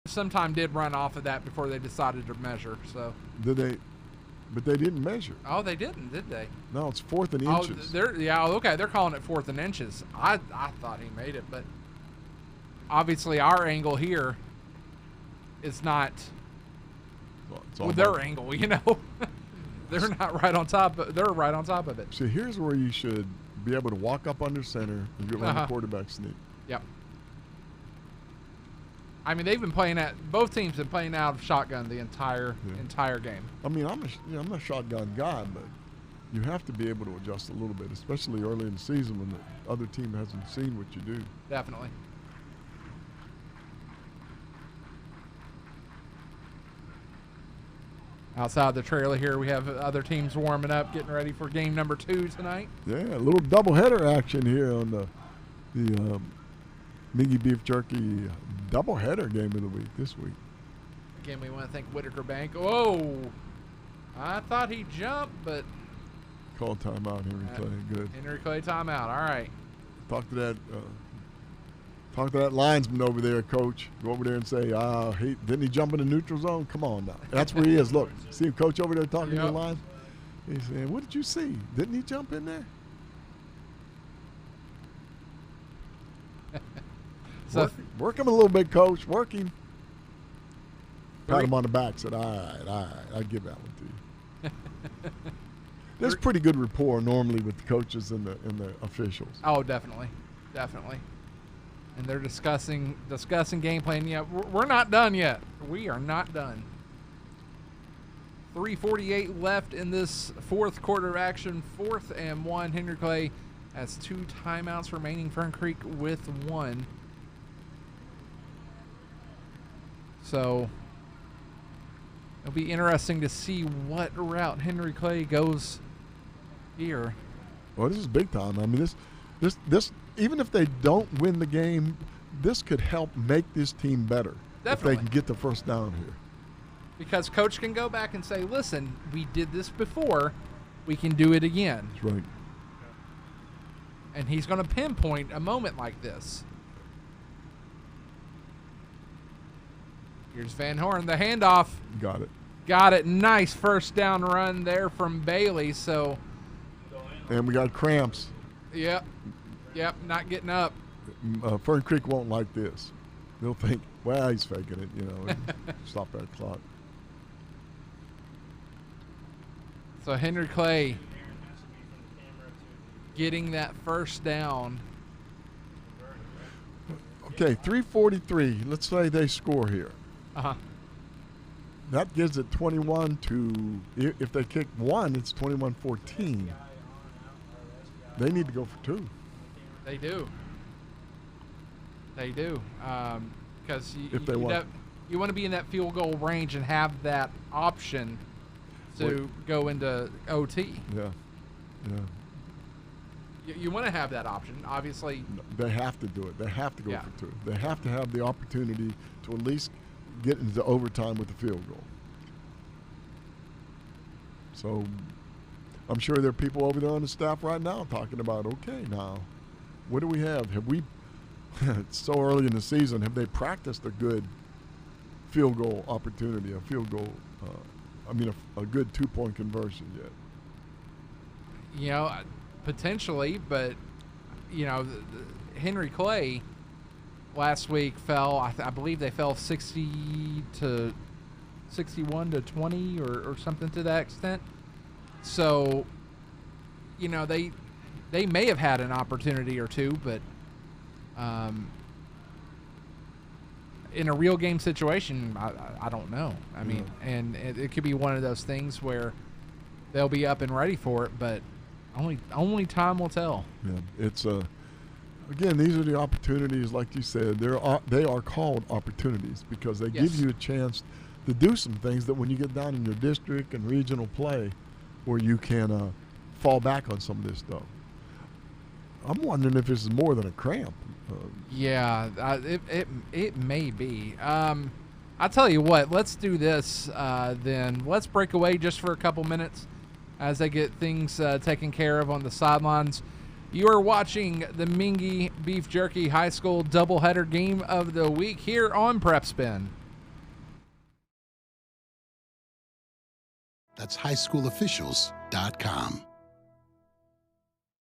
sometime did run off of that before they decided to measure. So Did they? But they didn't measure. oh, they didn't, did they? No, it's 4th and Oh, inches. okay. They're calling it 4th and inches. I thought he made it, but obviously our angle here is not Well, it's all with their about- angle. You know, they're not right on top. They're right on top of it. See, here's where you should be able to walk up under center and get around the quarterback sneak. Yep. I mean, they've been playing both teams have been playing out of shotgun the entire game. I mean, I'm a shotgun guy, but you have to be able to adjust a little bit, especially early in the season when the other team hasn't seen what you do. Definitely. Outside the trailer here, we have other teams warming up, getting ready for game number 2 tonight. Yeah, a little doubleheader action here on the Mingy Beef Jerky doubleheader game of the week this week. Again, we want to thank Whitaker Bank. Oh, I thought he jumped, but Call timeout, Henry Clay. Good. Henry Clay timeout. All right. Talk to that linesman over there, coach. Go over there and say, didn't he jump in the neutral zone? Come on now. That's where he is. Look, see him, coach, over there talking to the line? He's saying, what did you see? Didn't he jump in there? So work him a little bit, coach. Work him. Pat him on the back. Said, all right. I'll give that one to you. There's pretty good rapport normally with the coaches and the officials. Oh, definitely. And they're discussing game plan. Yeah, we're not done yet. We are not done. 3:48 left in this fourth quarter of action. 4th and 1. Henry Clay has 2 timeouts remaining. Fern Creek with 1. So it'll be interesting to see what route Henry Clay goes here. Well, this is big time. I mean, this even if they don't win the game, this could help make this team better. Definitely. If they can get the first down here. Because coach can go back and say, listen, we did this before. We can do it again. That's right. And he's going to pinpoint a moment like this. Here's Van Horn, the handoff. Got it. Got it. Nice first down run there from Bailey. So, and we got cramps. Yep, not getting up. Fern Creek won't like this. They'll think, well, he's faking it, and stop that clock. So Henry Clay getting that first down. Okay, 3:43. Let's say they score here. That gives it 21 to, if they kick 1, it's 21-14. They need to go for 2. They do. Because you want to be in that field goal range and have that option to go into OT. Yeah. You want to have that option, obviously. They have to do it. They have to go for 2. They have to have the opportunity to at least get into overtime with the field goal. So I'm sure there are people over there on the staff right now talking about, okay, now, what do we have? Have we, it's so early in the season, have they practiced a good field goal opportunity, a field goal, a good 2-point conversion yet? Potentially, but, Henry Clay last week fell, I believe they fell 61 to 20 or something to that extent. So, they may have had an opportunity or two, but in a real game situation, I don't know. I mean, and it could be one of those things where they'll be up and ready for it, but only time will tell. Yeah, it's again, these are the opportunities, like you said. They are called opportunities because they give you a chance to do some things that when you get down in your district and regional play, where you can fall back on some of this stuff. I'm wondering if this is more than a cramp. It may be. I'll tell you what. Let's do this then. Let's break away just for a couple minutes as they get things taken care of on the sidelines. You are watching the Mingy Beef Jerky High School doubleheader game of the week here on Prep Spin. That's highschoolofficials.com.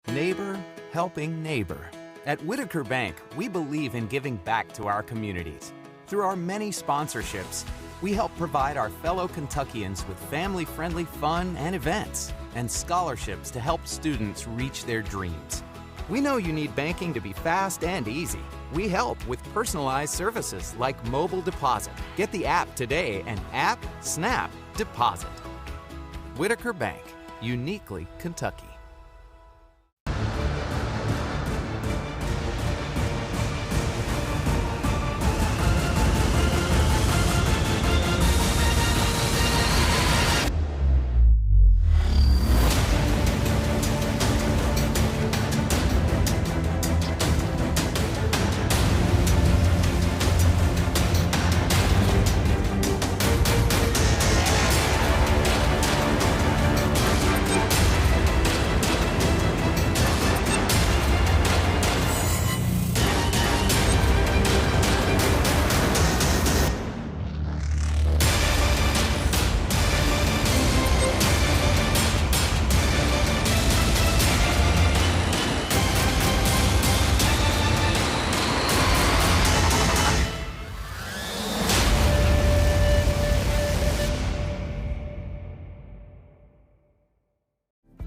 Neighbor helping neighbor. At Whitaker Bank, we believe in giving back to our communities. Through our many sponsorships, we help provide our fellow Kentuckians with family-friendly fun and events, and scholarships to help students reach their dreams. We know you need banking to be fast and easy. We help with personalized services like mobile deposit. Get the app today and snap, deposit. Whitaker Bank, uniquely Kentucky.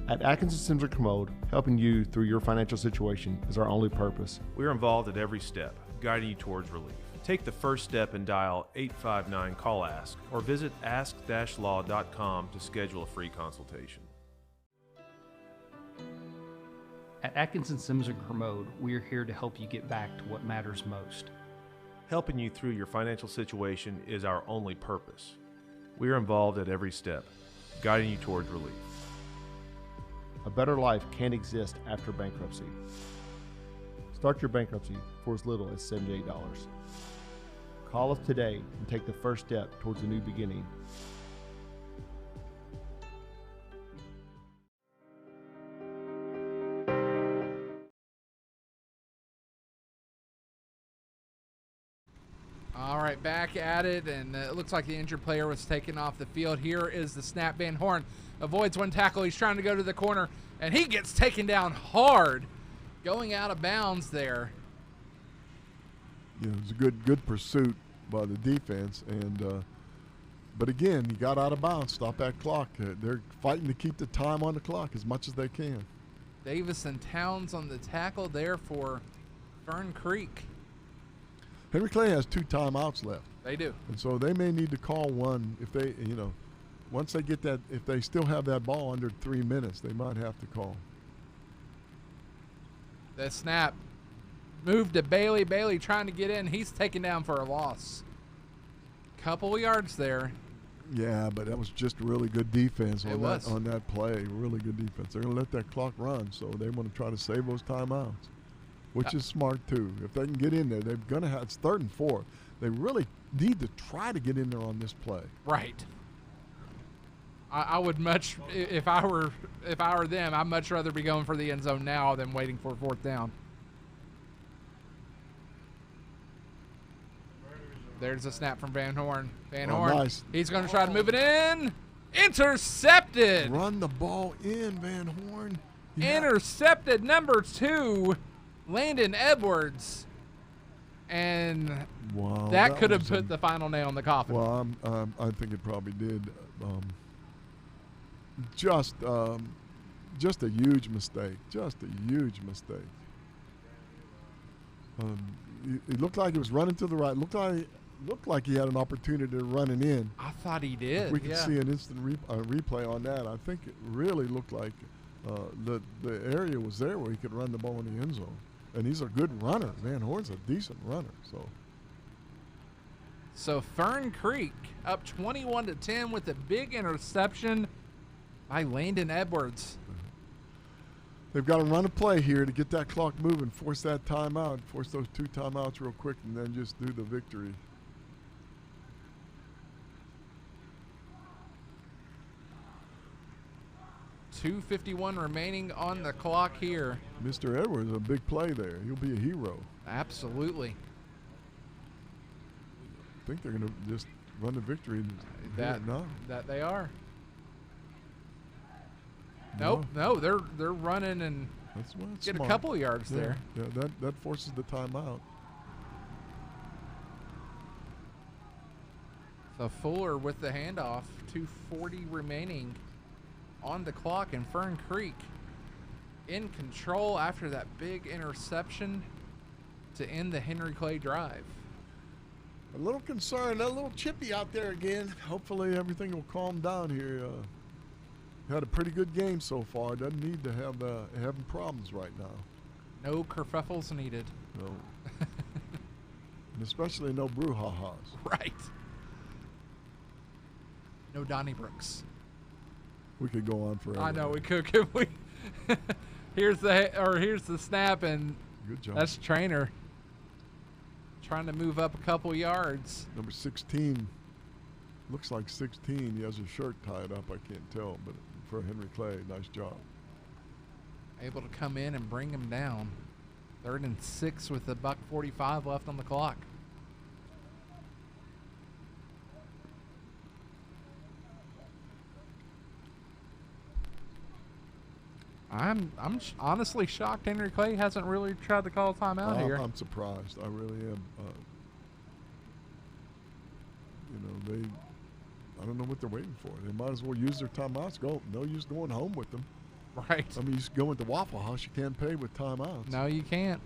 At Atkinson Sims Commode, helping you through your financial situation is our only purpose. We're involved at every step, guiding you towards relief. Take the first step and dial 859-CALL-ASK or visit ask-law.com to schedule a free consultation. At Atkinson Sims Commode, we are here to help you get back to what matters most. Helping you through your financial situation is our only purpose. We are involved at every step, guiding you towards relief. A better life can't exist after bankruptcy. Start your bankruptcy for as little as $78. Call us today and take the first step towards a new beginning. All right, back at it, and it looks like the injured player was taken off the field. Here is the snap. Van Horn avoids one tackle. He's trying to go to the corner, and he gets taken down hard, going out of bounds there. Yeah, it was a good pursuit by the defense, and but again, he got out of bounds. Stop that clock. They're fighting to keep the time on the clock as much as they can. Davis and Towns on the tackle there for Fern Creek. Henry Clay has 2 timeouts left. They do. And so they may need to call one if they, once they get that, if they still have that ball under 3 minutes, they might have to call. The snap moved to Bailey. Bailey trying to get in. He's taken down for a loss. Couple of yards there. Yeah, but that was just really good defense It on was. on that play. Really good defense. They're going to let that clock run, so they want to try to save those timeouts, which is smart too. If they can get in there, they're going to have, it's 3rd and 4. They really need to try to get in there on this play. Right. I would much, if I were them, I'd much rather be going for the end zone now than waiting for 4th down. There's a snap from Van Horn. Van Horn. Nice. He's going to try to move it in. Intercepted. Run the ball in, Van Horn. Yeah. Intercepted, number 2, Landon Edwards. And Wow, that could have was put the final nail in the coffin. Well, I think it probably did. Just a huge mistake. Just a huge mistake. It looked like he was running to the right. Looked like he had an opportunity to run it in. I thought he did. If we could see an instant replay on that, I think it really looked like the area was there where he could run the ball in the end zone. And he's a good runner. Van Horn's a decent runner. So Fern Creek up 21-10 with a big interception by Landon Edwards. They've got to run a play here to get that clock moving, force that timeout, force those 2 timeouts real quick, and then just do the victory. .251 remaining on the clock here. Mr. Edwards, a big play there. He'll be a hero. Absolutely. I think they're going to just run the victory. That they are. Nope. No, they're running and That's get smart. a couple of yards Yeah, there. Yeah, that forces the timeout. So Fuller with the handoff. 2:40 remaining on the clock, and Fern Creek in control after that big interception to end the Henry Clay drive. A little concerned, a little chippy out there again. Hopefully everything will calm down here. Had a pretty good game so far. Doesn't need to have having problems right now. No kerfuffles needed. No. And especially no brouhahas. Right. No Donniebrooks. We could go on forever. I know we could we? here's the snap, and Good job. that's Trainer trying to move up a couple yards. Number 16. Looks like 16. He has his shirt tied up. I can't tell, but for Henry Clay, nice job. Able to come in and bring him down. 3rd and 6 with a $1:45 left on the clock. I'm honestly shocked Henry Clay hasn't really tried to call a timeout here. I'm surprised. I really am. I don't know what they're waiting for. They might as well use their timeouts. No use going home with them. Right. I mean, you go into Waffle House, you can't pay with timeouts. No, you can't.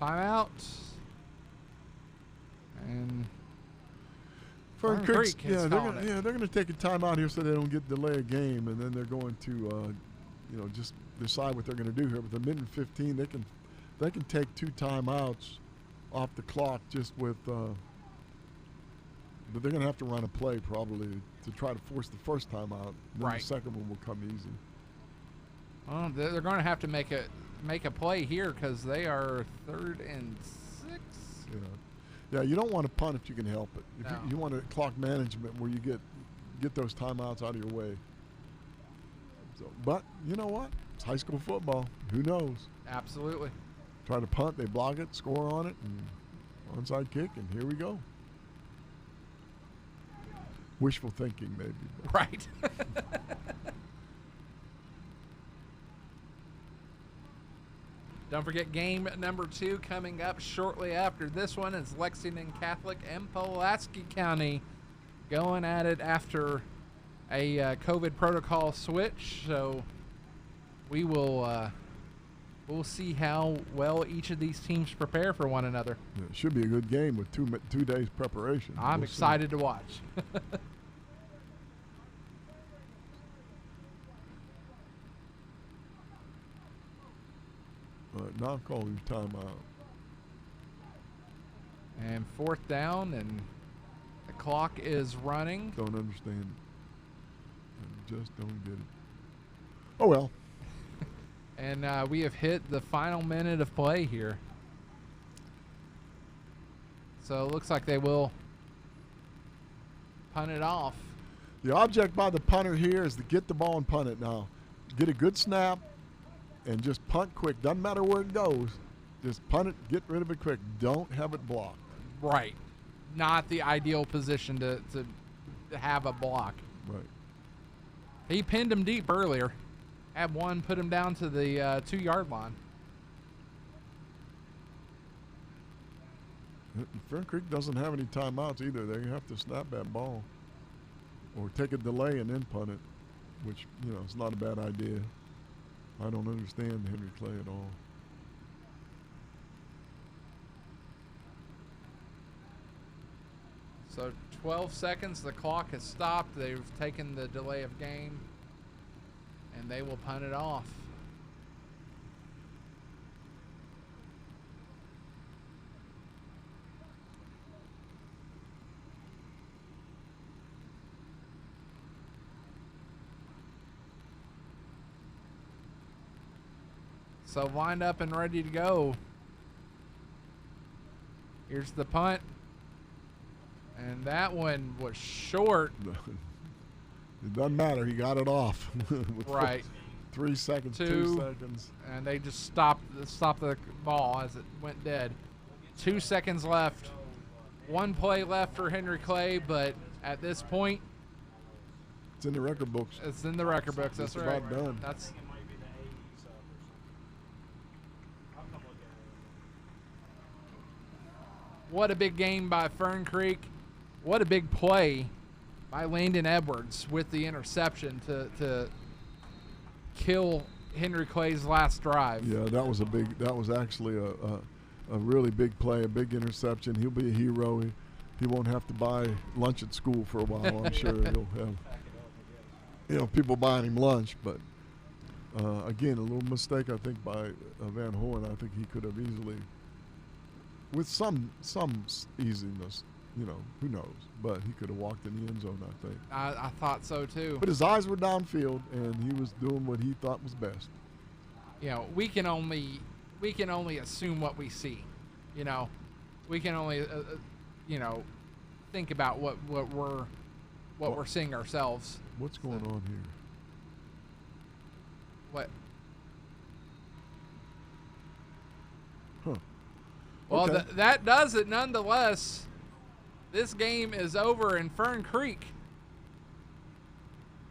Timeout. And Fern Creek Creek's, is they're calling it. going to take a timeout here so they don't get delay a game, and then they're going to, just decide what they're going to do here. With a minute and 15, they can take 2 timeouts off the clock just with. But they're going to have to run a play probably to try to force the first time out. And then Right. the second one will come easy. Well, they're going to have to make a play here because they are 3rd and 6. Yeah, you don't want to punt if you can help it. If No. you want a clock management where you get those timeouts out of your way. So, but you know what? It's high school football. Who knows? Absolutely. Try to punt, they block it, score on it, and onside kick, and here we go. Wishful thinking, maybe. but- Right. Don't forget game number 2 coming up shortly after this one is Lexington Catholic and Pulaski County going at it after a COVID protocol switch. So we will we'll see how well each of these teams prepare for one another. Yeah, it should be a good game with 2 days preparation. I'm We'll see. excited to watch. All right, now I'll call you timeout. And 4th down, and the clock is running. Don't understand. I just don't get it. Oh well. And we have hit the final minute of play here. So it looks like they will punt it off. The object by the punter here is to get the ball and punt it now. Get a good snap and just punt quick. Doesn't matter where it goes. Just punt it, get rid of it quick. Don't have it blocked. Right. Not the ideal position to have a block. Right. He pinned him deep earlier. Had one put him down to the 2-yard line. Fern Creek doesn't have any timeouts either. They have to snap that ball or take a delay and then punt it, which, it's not a bad idea. I don't understand Henry Clay at all. So 12 seconds. The clock has stopped. They've taken the delay of game, and they will punt it off. So lined up and ready to go. Here's the punt. And that one was short. It doesn't matter. He got it off. With Right. 3 seconds, 2 2 seconds. And they just stopped the ball as it went dead. 2 seconds left. 1 play left for Henry Clay, but at this point, It's in the record books. It's in the record books. That's Just right. about done. That's what a big game by Fern Creek. What a big play by Landon Edwards with the interception to kill Henry Clay's last drive. Yeah, that was actually a really big play, a big interception. He'll be a hero. He won't have to buy lunch at school for a while. I'm sure he'll have, people buying him lunch. But again, a little mistake I think by Van Horn. I think he could have easily, with some easiness, who knows? But he could have walked in the end zone, I think. I thought so too. But his eyes were downfield, and he was doing what he thought was best. We can only assume what we see. We can only think about what we're seeing ourselves. What's going on here? What? Huh. Well, Okay. that does it nonetheless. This game is over, and Fern Creek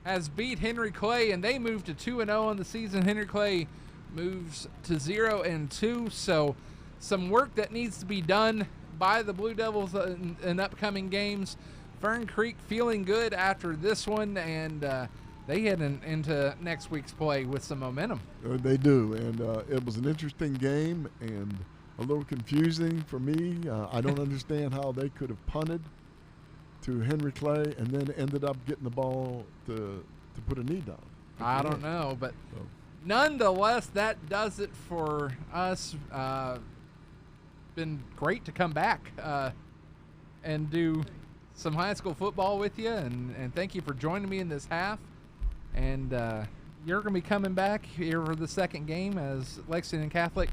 has beat Henry Clay, and they move to 2-0 on the season. Henry Clay moves to 0-2. So some work that needs to be done by the Blue Devils in upcoming games. Fern Creek feeling good after this one, and they head into next week's play with some momentum. They do, and it was an interesting game and a little confusing for me. I don't understand how they could have punted to Henry Clay and then ended up getting the ball to put a knee down. I don't know, but So, nonetheless, that does it for us. Been great to come back and do some high school football with you, and thank you for joining me in this half. And you're going to be coming back here for the second game as Lexington Catholic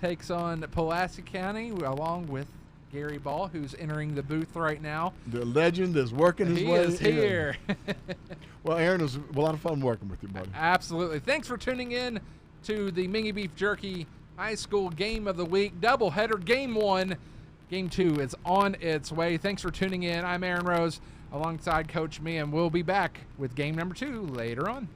takes on Pulaski County, along with Gary Ball, who's entering the booth right now. the legend is working his He way is in. here. Well, Aaron, it was a lot of fun working with you, buddy. Absolutely. Thanks for tuning in to the Mingy Beef Jerky High School Game of the Week doubleheader. Game 1, Game 2 is on its way. Thanks for tuning in. I'm Aaron Rose alongside Coach Me, and we'll be back with game number 2 later on.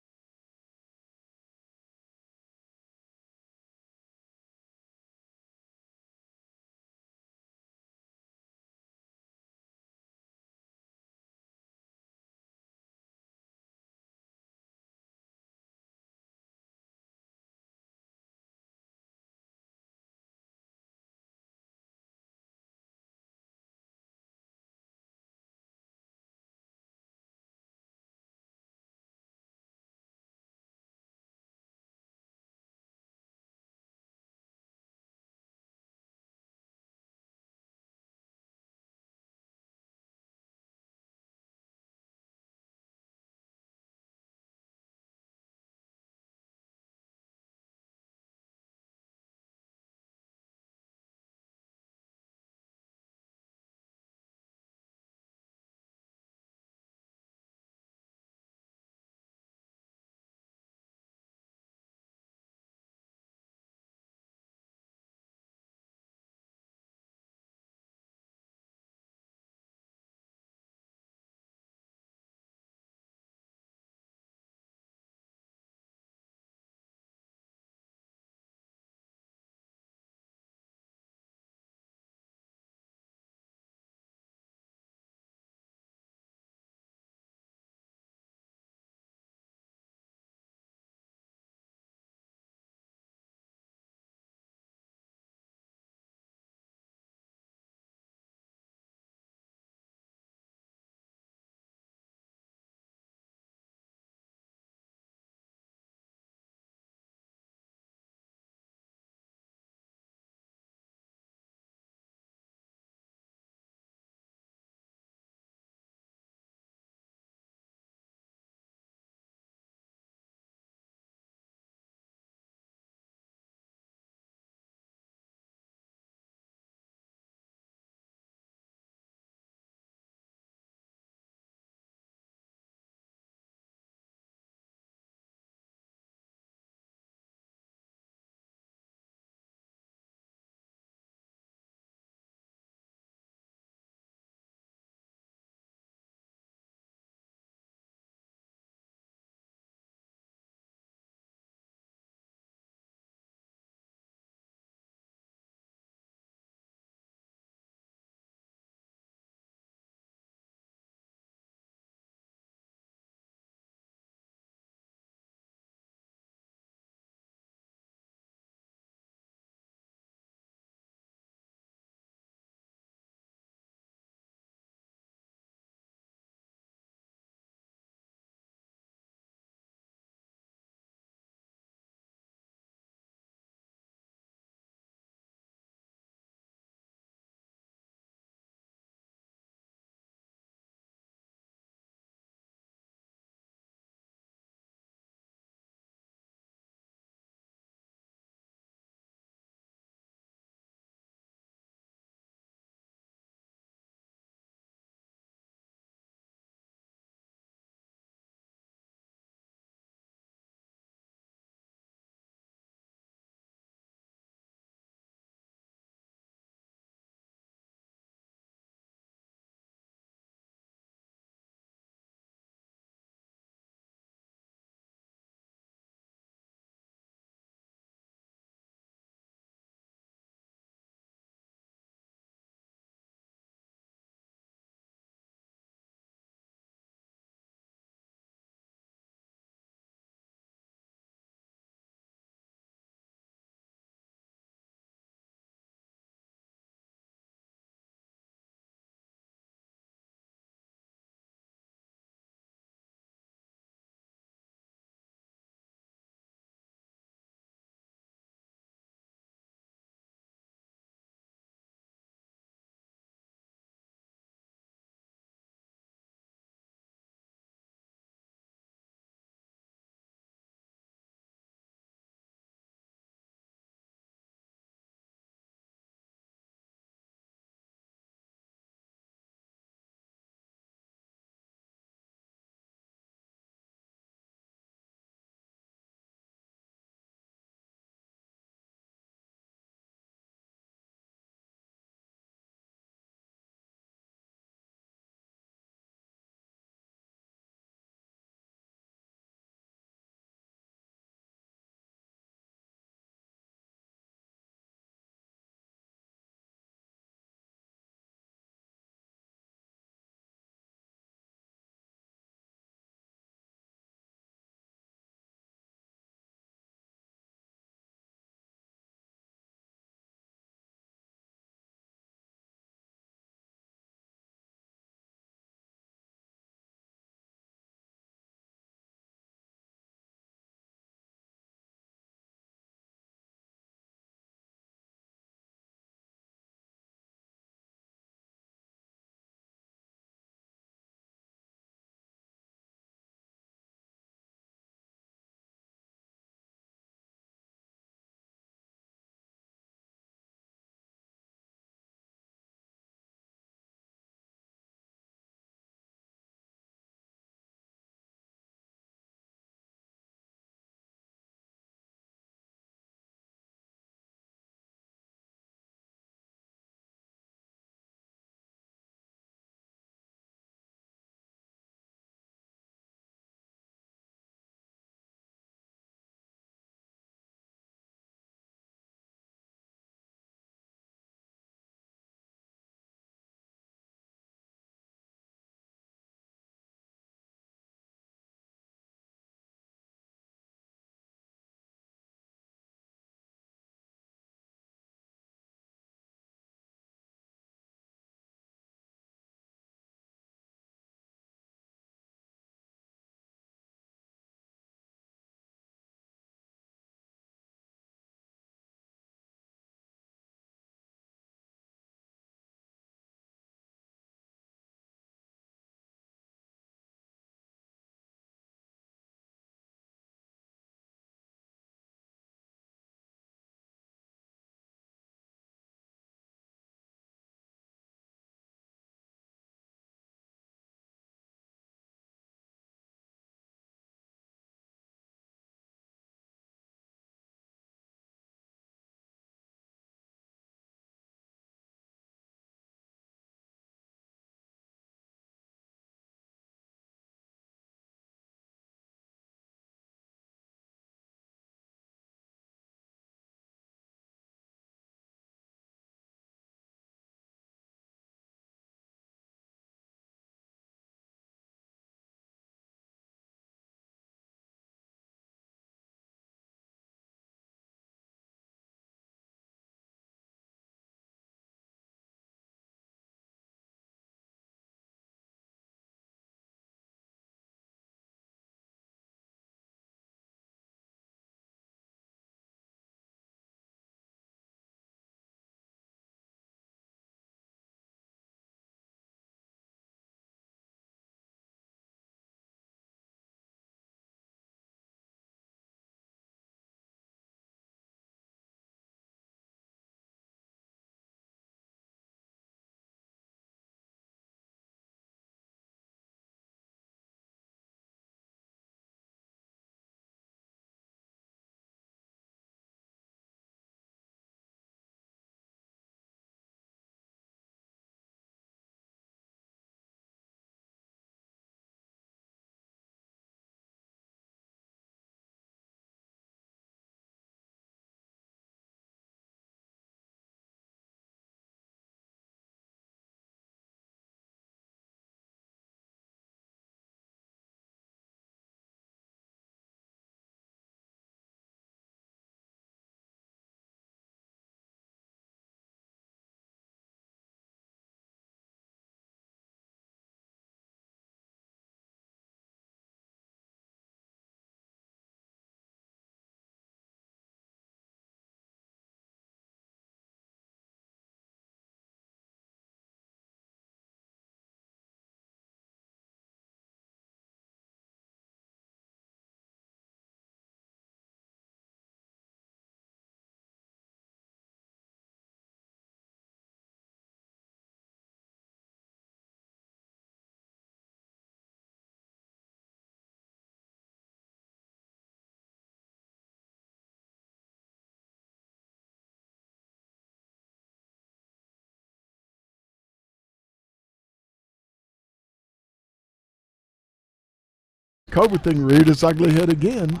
COVID thing reared its ugly head again,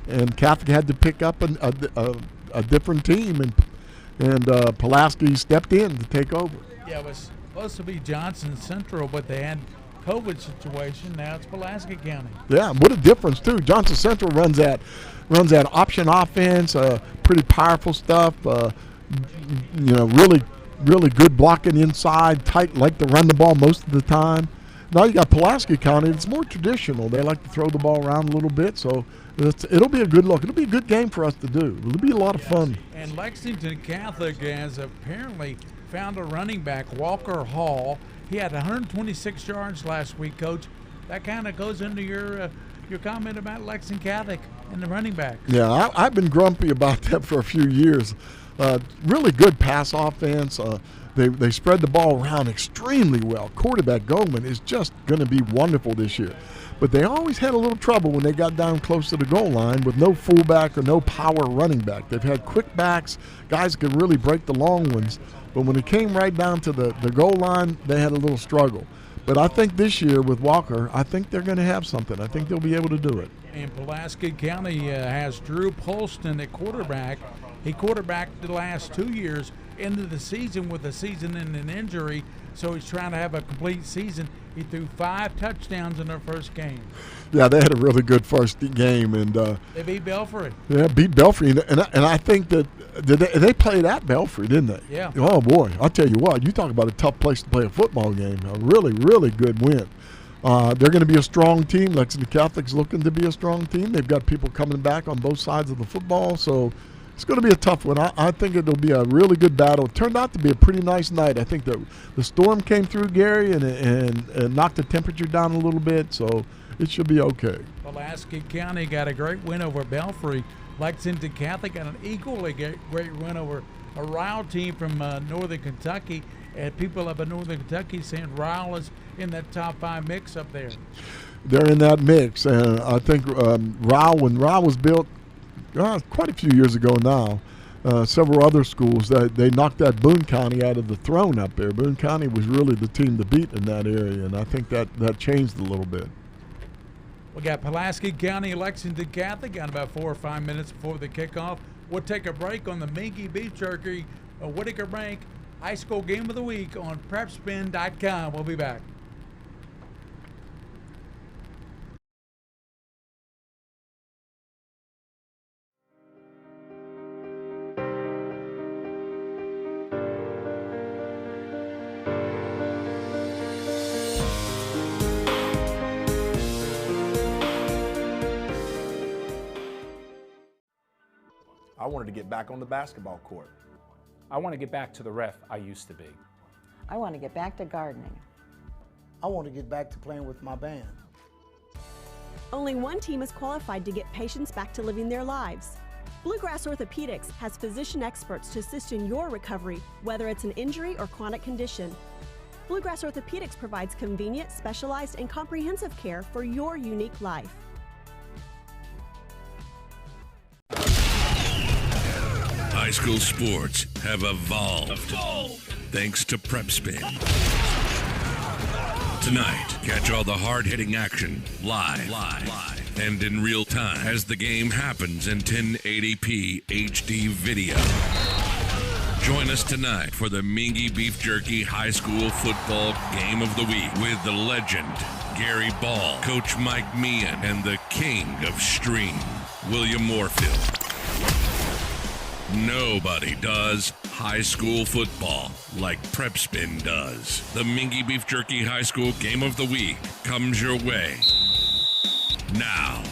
and Catholic had to pick up a different team, and Pulaski stepped in to take over. Yeah, it was supposed to be Johnson Central, but they had COVID situation. Now it's Pulaski County. Yeah, what a difference too. Johnson Central runs that option offense, pretty powerful stuff. Really good blocking inside, tight, like to run the ball most of the time. Now you got Pulaski County. It's more traditional. They like to throw the ball around a little bit, so it'll be a good look. It'll be a good game for us to do. It'll be a lot of fun. And Lexington Catholic has apparently found a running back, Walker Hall. He had 126 yards last week, Coach. That kind of goes into your comment about Lexington Catholic and the running back. Yeah, I've been grumpy about that for a few years. Really good pass offense. They spread the ball around extremely well. Quarterback Goldman is just going to be wonderful this year. But they always had a little trouble when they got down close to the goal line with no fullback or no power running back. They've had quick backs, guys could really break the long ones. But when it came right down to the goal line, they had a little struggle. But I think this year with Walker, I think they're going to have something. I think they'll be able to do it. And Pulaski County has Drew Polston at quarterback. He quarterbacked the last 2 years into the season with a season-ending injury, so he's trying to have a complete season. He threw 5 touchdowns in their first game. Yeah, they had a really good first game, and they beat Belfry. Yeah, beat Belfry, and I think that they played at Belfry, didn't they? Yeah. Oh boy, I'll tell you what. You talk about a tough place to play a football game. A really, really good win. They're going to be a strong team. Lexington Catholic's looking to be a strong team. They've got people coming back on both sides of the football, so it's going to be a tough one. I think it'll be a really good battle. It turned out to be a pretty nice night. I think the storm came through, Gary, and knocked the temperature down a little bit, so it should be okay. Pulaski County got a great win over Belfry. Lexington Catholic got an equally great win over a Ryle team from Northern Kentucky. And people up in Northern Kentucky saying Ryle is in that top 5 mix up there. They're in that mix, and I think Ryle, when Ryle was built quite a few years ago now, several other schools, they knocked that Boone County out of the throne up there. Boone County was really the team to beat in that area, and I think that changed a little bit. We got Pulaski County, Lexington Catholic, got about 4 or 5 minutes before the kickoff. We'll take a break on the Minky Beef Jerky, Whitaker Bank High School Game of the Week on PrepSpin.com. We'll be back. I wanted to get back on the basketball court. I want to get back to the ref I used to be. I want to get back to gardening. I want to get back to playing with my band. Only one team is qualified to get patients back to living their lives. Bluegrass Orthopedics has physician experts to assist in your recovery, whether it's an injury or chronic condition. Bluegrass Orthopedics provides convenient, specialized, and comprehensive care for your unique life. High school sports have evolved thanks to PrepSpin. Tonight, catch all the hard-hitting action live and in real time as the game happens in 1080p HD video. Join us tonight for the Mingy Beef Jerky High School Football Game of the Week with the legend Gary Ball, Coach Mike Meehan, and the king of stream, William Moorfield. Nobody does high school football like PrepSpin does. The Mingy Beef Jerky High School Game of the Week comes your way now.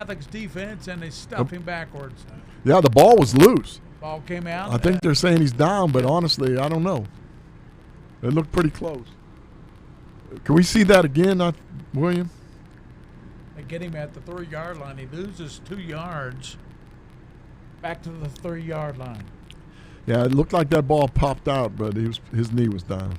Catholic's defense, and they stuff him backwards. Yeah, the ball was loose. Ball came out. I think they're saying he's down, but honestly, I don't know. It looked pretty close. Can we see that again, William? They get him at the 3-yard line. He loses 2 yards back to the 3-yard line. Yeah, it looked like that ball popped out, but his knee was down.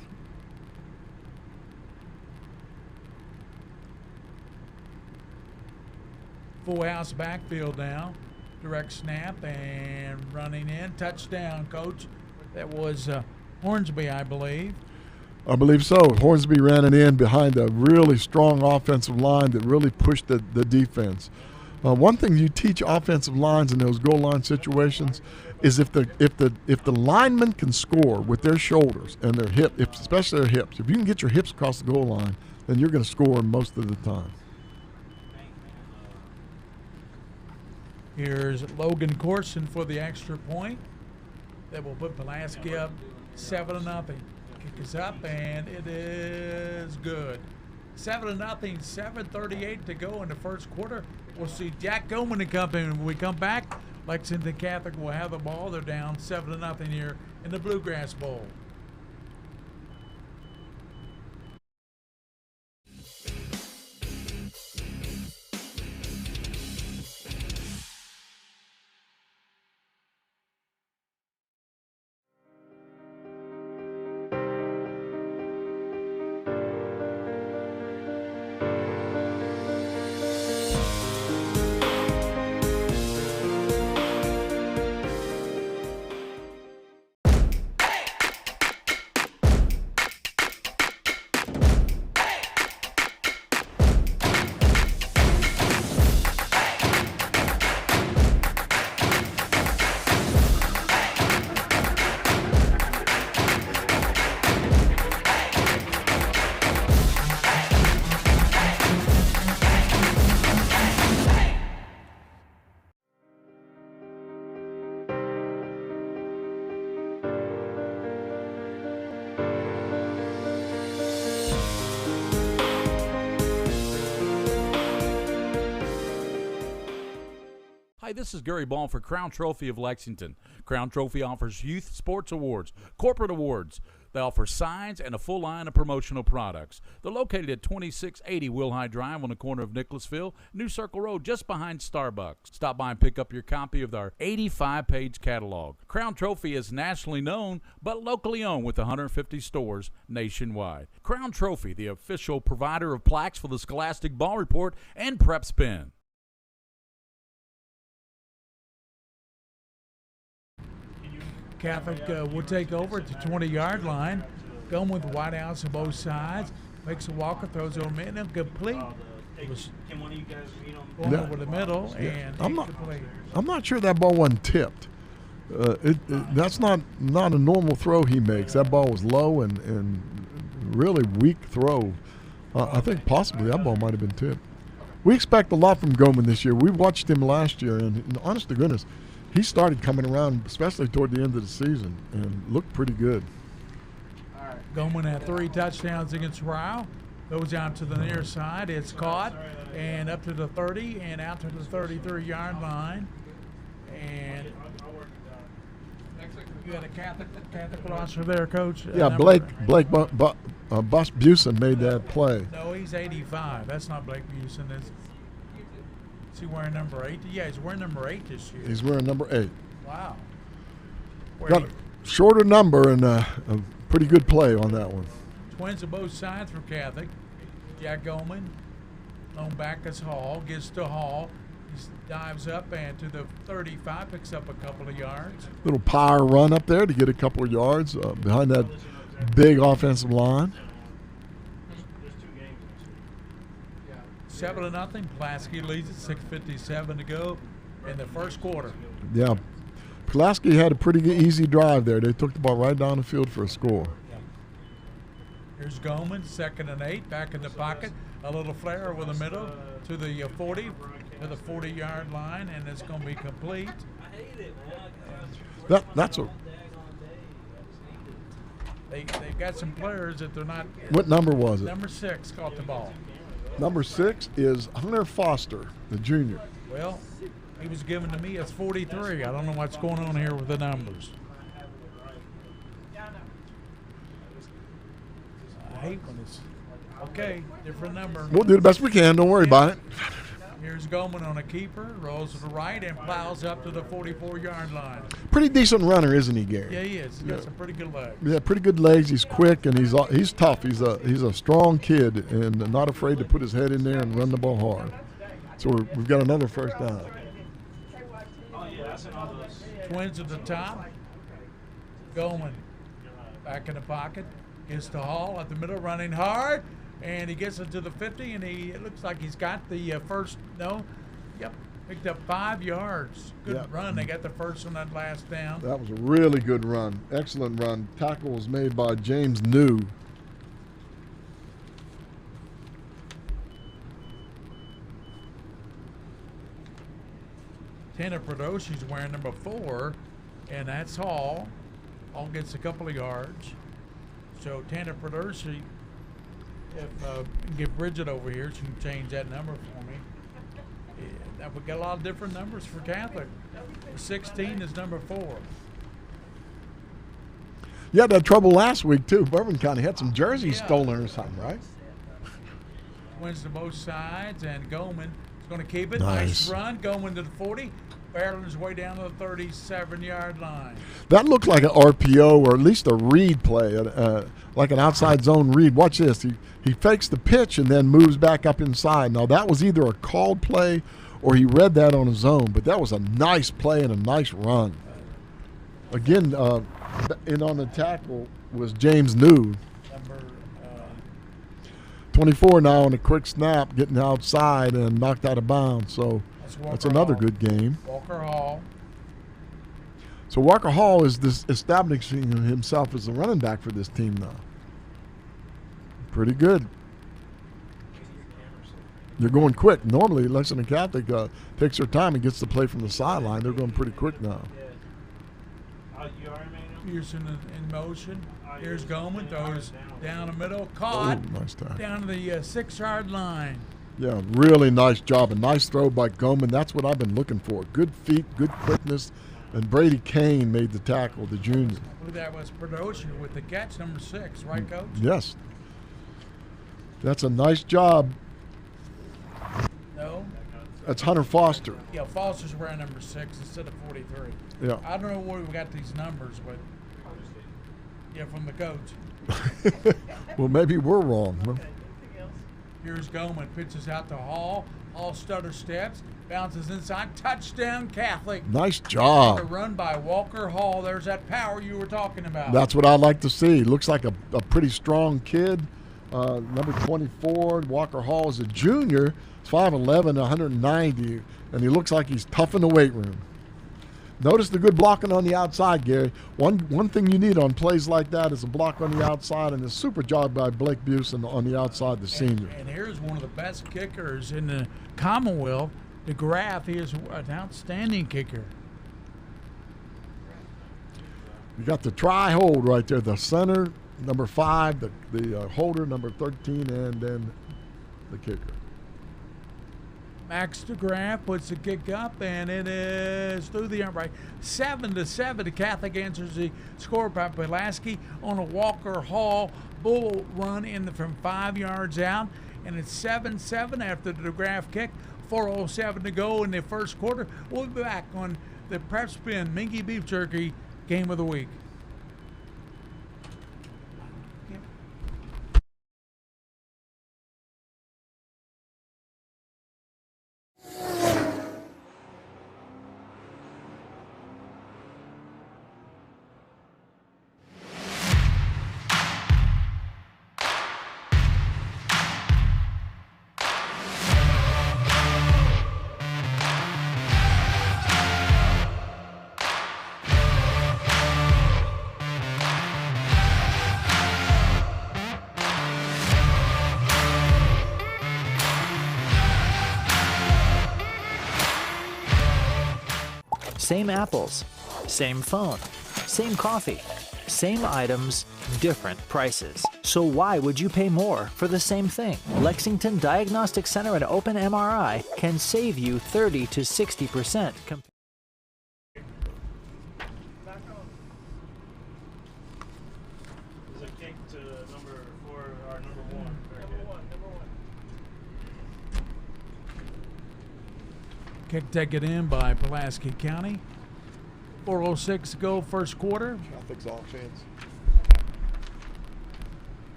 Full house backfield now. Direct snap and running in. Touchdown, Coach. That was Hornsby, I believe. I believe so. Hornsby ran it in behind a really strong offensive line that really pushed the defense. One thing you teach offensive lines in those goal line situations is if the lineman can score with their shoulders and their especially their hips, if you can get your hips across the goal line, then you're going to score most of the time. Here's Logan Corson for the extra point. That will put Pulaski up 7-0. Kick is up, and it is good. 7-0, 7:38 to go in the first quarter. We'll see Jack Goldman and company when we come back. Lexington Catholic will have the ball. They're down 7-0 here in the Bluegrass Bowl. Hi, this is Gary Ball for Crown Trophy of Lexington. Crown Trophy offers youth sports awards, corporate awards. They offer signs and a full line of promotional products. They're located at 2680 Wilhite Drive on the corner of Nicholasville, New Circle Road, just behind Starbucks. Stop by and pick up your copy of our 85-page catalog. Crown Trophy is nationally known, but locally owned with 150 stores nationwide. Crown Trophy, the official provider of plaques for the Scholastic Ball Report and Prep Spin. Catholic will take over at the 20-yard line. Going with wide outs on both sides. Makes a walker, throws it over and complete. Can one of you guys read on going over the middle and complete. I'm not sure that ball wasn't tipped. That's not a normal throw he makes. That ball was low and really weak throw. I think possibly that ball might have been tipped. We expect a lot from Goldman this year. We watched him last year, and honest to goodness, he started coming around, especially toward the end of the season, and looked pretty good. Goldman had 3 touchdowns against Ryle. Goes out to the near side. It's caught and up to the 30 and out to the 33-yard line. And you got a Catholic roster there, Coach. Yeah, Blake Busen made that play. No, he's 85. That's not Blake Busen. Is he wearing number 8? Yeah, he's wearing number 8 this year. He's wearing number 8. Wow. Got a shorter number and a pretty good play on that one. Twins on both sides for Catholic. Jack Goldman. Lone back is Hall. Gets to Hall. He dives up and to the 35. Picks up a couple of yards. Little power run up there to get a couple of yards behind that big offensive line. 7-0. Pulaski leads at 6:57 to go in the first quarter. Yeah. Pulaski had a pretty easy drive there. They took the ball right down the field for a score. Here's Goldman, 2nd and 8, back in the pocket. A little flare over the middle to the 40, to the 40-yard line, and it's going to be complete. That's a. They've got some players that they're not. What number was it? Number 6 caught the ball. Number 6 is Hunter Foster, the junior. Well, he was given to me as 43. I don't know what's going on here with the numbers. I hate when it's okay, different number. We'll do the best we can. Don't worry about it. Here's Goldman on a keeper, rolls to the right and plows up to the 44-yard line. Pretty decent runner, isn't he, Gary? Yeah, he is. He's got some pretty good legs. Yeah, pretty good legs. He's quick and he's tough. He's a strong kid and not afraid to put his head in there and run the ball hard. So we've got another first down. Twins at the top. Goldman back in the pocket. Gets to Hall at the middle, running hard. And he gets it to the 50, and it looks like he's got the first, picked up 5 yards. Good run. They got the first on that last down. That was a really good run. Excellent run. Tackle was made by James New. Tanner Prodoshi's wearing number 4, and that's Hall. Hall gets a couple of yards. So Tanner Prodoshi, give Bridget over here, she can change that number for me. Yeah, we got a lot of different numbers for Catholic. 16 is number 4. You had that trouble last week, too. Bourbon County had some jerseys stolen or something, right? Wins to both sides, and Goldman is going to keep it. Nice run. Goldman to the 40. Barreling his way down to the 37-yard line. That looked like an RPO or at least a read play, like an outside zone read. Watch this. He fakes the pitch and then moves back up inside. Now, that was either a called play or he read that on his own, but that was a nice play and a nice run. Again, in on the tackle was James New. Number 24 now on a quick snap, getting outside and knocked out of bounds. So that's another good game. Walker Hall. So Walker Hall is establishing himself as a running back for this team now. Pretty good. They're going quick. Normally, Lexington Catholic takes their time and gets the play from the sideline. They're going pretty quick now. Pearson in motion. Here's Goldman, throws down the middle, caught. Oh, nice time. Down to the 6-yard line. Yeah, really nice job. A nice throw by Goldman. That's what I've been looking for. Good feet, good quickness. And Brady Kane made the tackle, the junior. I believe that was Prodoshi with the catch, number 6, right, Coach? Yes. That's a nice job. No. That's Hunter Foster. Yeah, Foster's wearing number 6 instead of 43. Yeah. I don't know where we got these numbers, but from the coach. Well, maybe we're wrong. Huh? Here's Goldman, pitches out to Hall. Hall stutter steps, bounces inside, touchdown Catholic. Nice job. A run by Walker Hall. There's that power you were talking about. That's what I like to see. Looks like a pretty strong kid. Number 24, Walker Hall is a junior. He's 5'11", 190, and he looks like he's tough in the weight room. Notice the good blocking on the outside, Gary. One thing you need on plays like that is a block on the outside, and a super job by Blake Busen on the outside, the senior. And here's one of the best kickers in the Commonwealth, DeGraff. He is an outstanding kicker. You got the try hold right there, the center, number 5, the holder, number 13, and then the kicker. Max DeGraff puts the kick up, and it is through the upright. 7-7. The Catholic answers the score by Pulaski on a Walker Hall bull run from 5 yards out, and it's 7-7 after the DeGraff kick. 4:07 to go in the first quarter. We'll be back on the Prep Spin Minky Beef Jerky Game of the Week. Same apples, same phone, same coffee, Same items, different prices. So why would you pay more for the same thing? Lexington Diagnostic Center and Open MRI can save you 30 to 60%. Kick taken in by Pulaski County. 4:06 to go, first quarter. Traffic's all chance.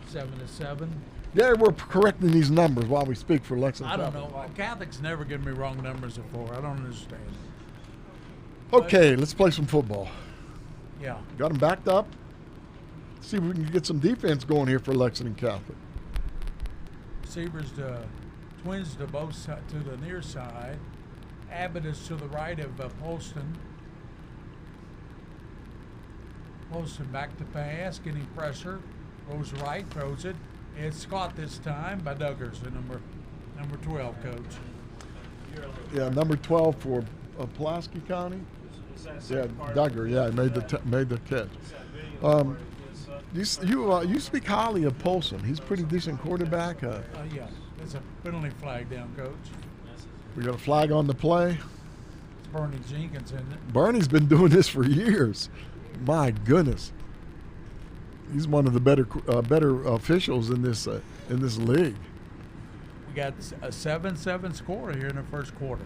7-7. Yeah, we're correcting these numbers while we speak for Lexington. I don't know. Catholics never give me wrong numbers before. I don't understand. Okay, let's play some football. Yeah. Got them backed up. See if we can get some defense going here for Lexington Catholic. Receivers to twins to both to the near side. Abbott is to the right of Polston. Polston back to pass, getting pressure. Goes right, throws it. It's caught this time by Duggars, the number 12 coach. Yeah, number 12 for Pulaski County. Yeah, Duggar. Yeah, made the catch. You speak highly of Polson. He's a pretty decent quarterback. Yeah, there's a penalty flag down, coach. We got a flag on the play. It's Bernie Jenkins, isn't it? Bernie's been doing this for years. My goodness, he's one of the better officials in this league. We got a 7-7 score here in the first quarter.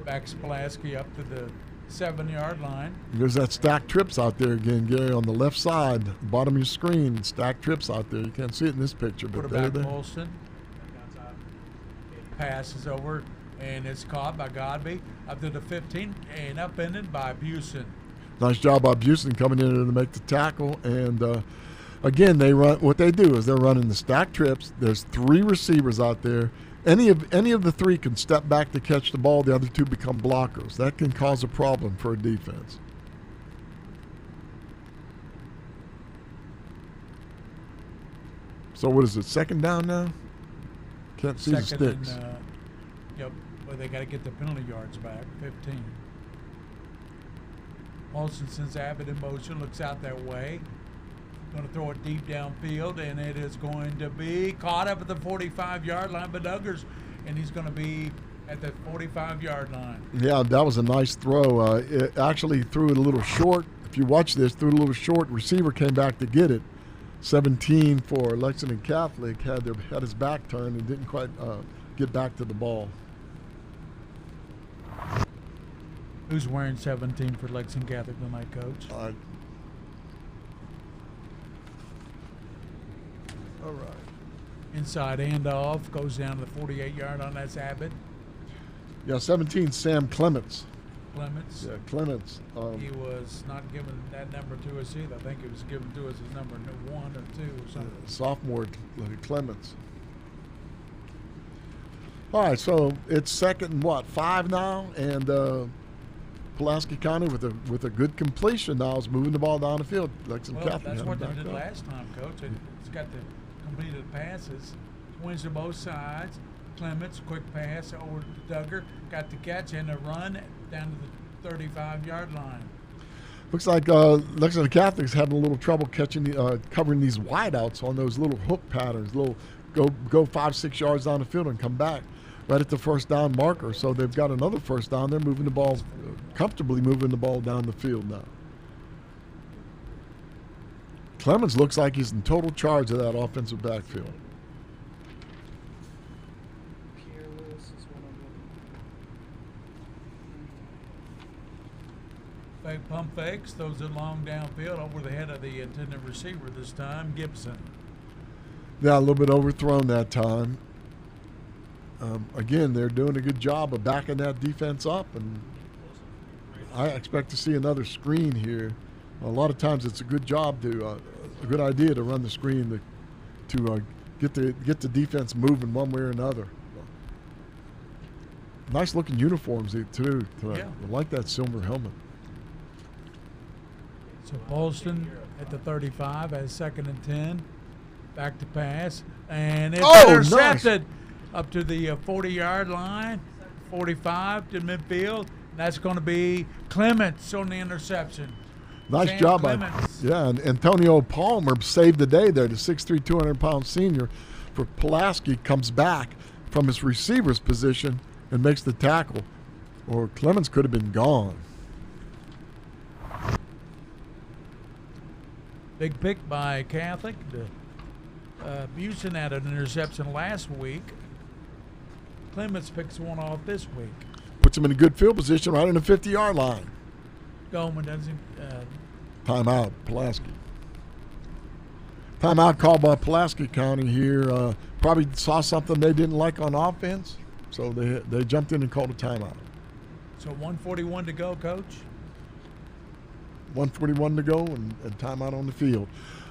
Backs Pulaski up to the 7-yard line. There's that stacked trips out there again, Gary, on the left side, bottom of your screen. Stacked trips out there. You can't see it in this picture, but they're there. Polston. Pass is over, and it's caught by Godby up to the 15 and upended by Busen. Nice job by Busen coming in to make the tackle. And again, what they do is they're running the stack trips. There's 3 receivers out there. Any of the 3 can step back to catch the ball. The other 2 become blockers. That can cause a problem for a defense. So what is it? Second down now? Can't see the sticks. Yep, but they got to get the penalty yards back. 15. Olsen sends Abbott in motion, looks out that way. Going to throw it deep downfield, and it is going to be caught up at the 45-yard line by Duggars, and he's going to be at the 45-yard line. Yeah, that was a nice throw. It actually threw it a little short. If you watch this, threw it a little short. Receiver came back to get it. 17 for Lexington Catholic had his back turned and didn't quite get back to the ball. Who's wearing 17 for Lexington Catholic tonight, Coach? All right. Inside handoff goes down to the 48-yard line. That's Abbott. Yeah, 17, Sam Clements. Clements. Yeah, Clements. He was not given that number to us either. I think it was given to us as number 1 or 2 or something. Sophomore Clements. All right, so it's 2nd and 5 now, and Pulaski County with a good completion now is moving the ball down the field. Lexington Catholic. That's what they did last time, Coach. It's got the completed passes, wins to both sides. Clements, quick pass over to Duggar, got the catch and a run down to the 35-yard line. Looks like Lexington Catholic's having a little trouble covering these wideouts on those little hook patterns. Go 5-6 yards down the field and come back right at the first down marker. So they've got another first down. They're moving the ball, comfortably moving the ball down the field now. Clemens looks like he's in total charge of that offensive backfield. Fake pump fakes, throws it long downfield over the head of the intended receiver this time, Gibson. Yeah, a little bit overthrown that time. Again, they're doing a good job of backing that defense up, and I expect to see another screen here. A lot of times it's a good job a good idea to run the screen to get the defense moving one way or another. Nice looking uniforms too. Yeah. I like that silver helmet. So Polston at the 35 as 2nd and 10. Back to pass, and it's intercepted. Nice. Up to the 40-yard line, 45 to midfield. That's going to be Clements on the interception. Nice Sam job Clements. and Antonio Palmer saved the day there. The 6'3", 200-pound senior for Pulaski comes back from his receiver's position and makes the tackle, or Clements could have been gone. Big pick by Catholic. Busen had an interception last week. Clements picks one off this week. Puts him in a good field position right on the 50-yard line. Goldman doesn't. Timeout, Pulaski. Timeout called by Pulaski County here. Probably saw something they didn't like on offense, so they jumped in and called a timeout. So 1:41 to go, Coach. 1:41 to go and timeout on the field.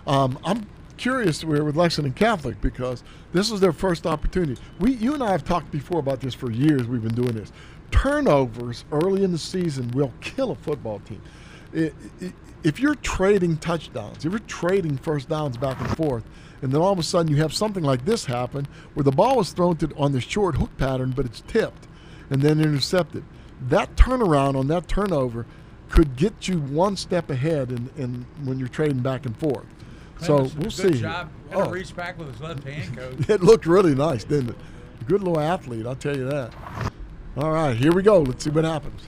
I'm curious with Lexington Catholic because this is their first opportunity. You and I have talked before about this for years. We've been doing this. Turnovers early in the season will kill a football team. If you're trading touchdowns, if you're trading first downs back and forth, and then all of a sudden you have something like this happen where the ball is thrown on the short hook pattern, but it's tipped and then intercepted. That turnaround on that turnover could get you one step ahead in when you're trading back and forth. Clemens So we'll did a good see. job. Had to reach back with his left hand, Coach. It looked really nice, didn't it? Good little athlete, I'll tell you that. All right, here we go. Let's see what happens.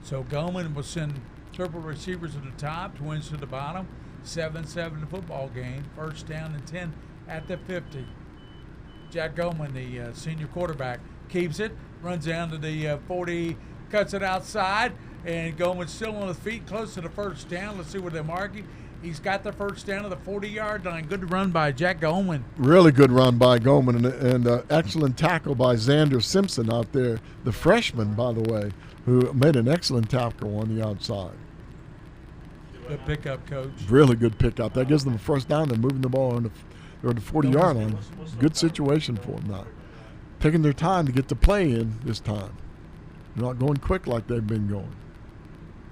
So Goldman will send triple receivers to the top, twins to the bottom. 7-7 football game. First down and 10 at the 50. Jack Goldman, the senior quarterback, keeps it, runs down to the 40, cuts it outside, and Goldman's still on his feet, close to the first down. Let's see where they're marking. He's got the first down to the 40-yard line. Good run by Jack Goldman. Really good run by Goldman and excellent tackle by Xander Simpson out there, the freshman, by the way, who made an excellent tackle on the outside. Good pickup, Coach. Really good pickup. That gives them a first down. They're moving the ball on the 40-yard line. Good situation for them now. Taking their time to get the play in this time. Not going quick like they've been going.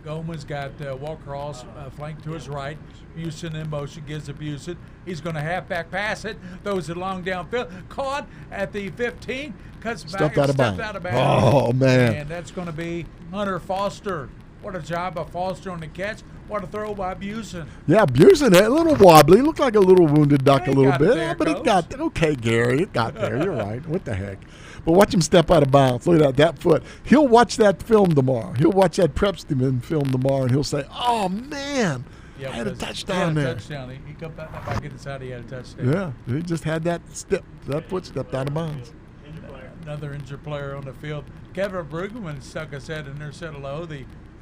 Goldman's got Walker Ross flanked to his right. Busen in motion, gives to Busen. He's going to halfback pass it. Throws it long downfield. Caught at the 15. Cuts back and stepped out of bounds. Oh, man. And that's going to be Hunter Foster. What a job by Foster on the catch. What a throw by Busen. Yeah, Busen, a little wobbly. Looked like a little wounded duck a little bit. There, but Coach. he got there. Okay, Gary, it got there. You're right. What the heck? But watch him step out of bounds. Look at that foot. He'll watch that film tomorrow. He'll watch that prep film tomorrow, and he'll say, oh, man, I had a touchdown there. He got back inside. He had a touchdown. Yeah, he just had that foot stepped out of bounds. Another injured player on the field. Kevin Brugman stuck his head in there, said hello.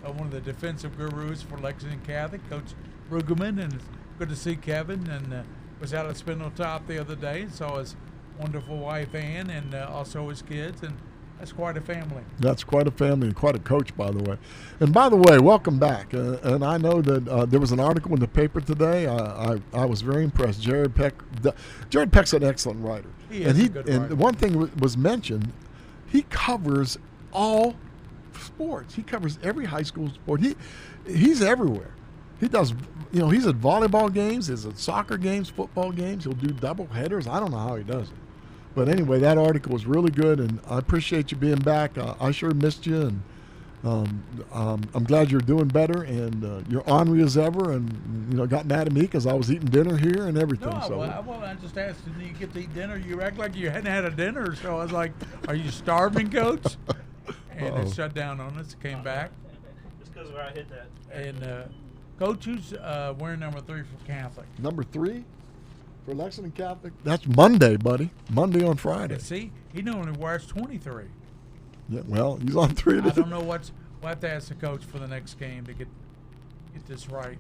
One of the defensive gurus for Lexington Catholic, Coach Brugman, and it's good to see Kevin. And was out at Spindletop the other day and saw his wonderful wife Ann and also his kids, and that's quite a family. That's quite a family and quite a coach, by the way. And by the way, welcome back. And I know that there was an article in the paper today. I was very impressed. Jared Peck's an excellent writer. He is a good writer. And one thing was mentioned, he covers all sports. He covers every high school sport. He's everywhere. He does, he's at volleyball games, he's at soccer games, football games. He'll do double headers. I don't know how he does it. But anyway, that article was really good, and I appreciate you being back. I sure missed you, and I'm glad you're doing better, and you're ornery as ever, and got mad at me because I was eating dinner here and everything. No, I just asked, did you get to eat dinner? You act like you hadn't had a dinner, so I was like, are you starving, Coach? And it shut down on us. Came back. Just because where I hit that. And Coach, who's wearing number 3 for Catholic? Number 3 for Lexington Catholic? That's Monday, buddy. Monday on Friday. See, he normally wears 23. Yeah, well, he's on 3 today. I don't know we'll have to ask the coach for the next game to get this right.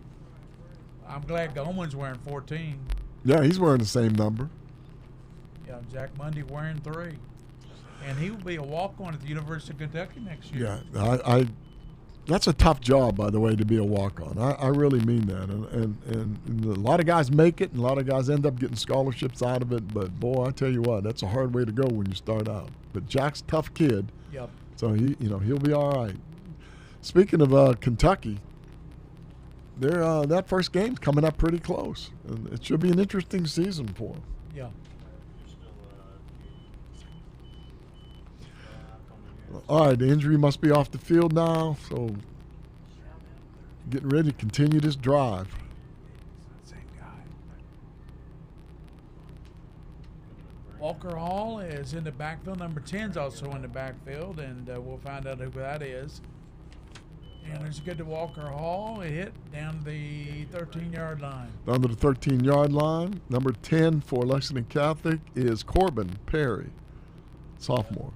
I'm glad Goldman's wearing 14. Yeah, he's wearing the same number. Yeah, Jack Mundy wearing 3. And he will be a walk-on at the University of Kentucky next year. Yeah, that's a tough job, by the way, to be a walk-on. I really mean that. And a lot of guys make it, and a lot of guys end up getting scholarships out of it. But, boy, I tell you what, that's a hard way to go when you start out. But Jack's a tough kid. Yep. So, he'll be all right. Speaking of Kentucky, that first game's coming up pretty close. And it should be an interesting season for them. Yeah. All right, the injury must be off the field now, so getting ready to continue this drive. Walker Hall is in the backfield. Number 10's also in the backfield, and we'll find out who that is. And it's good to Walker Hall. It hit down the 13-yard line. Down to the 13-yard line. Number 10 for Lexington Catholic is Corbin Perry, sophomore.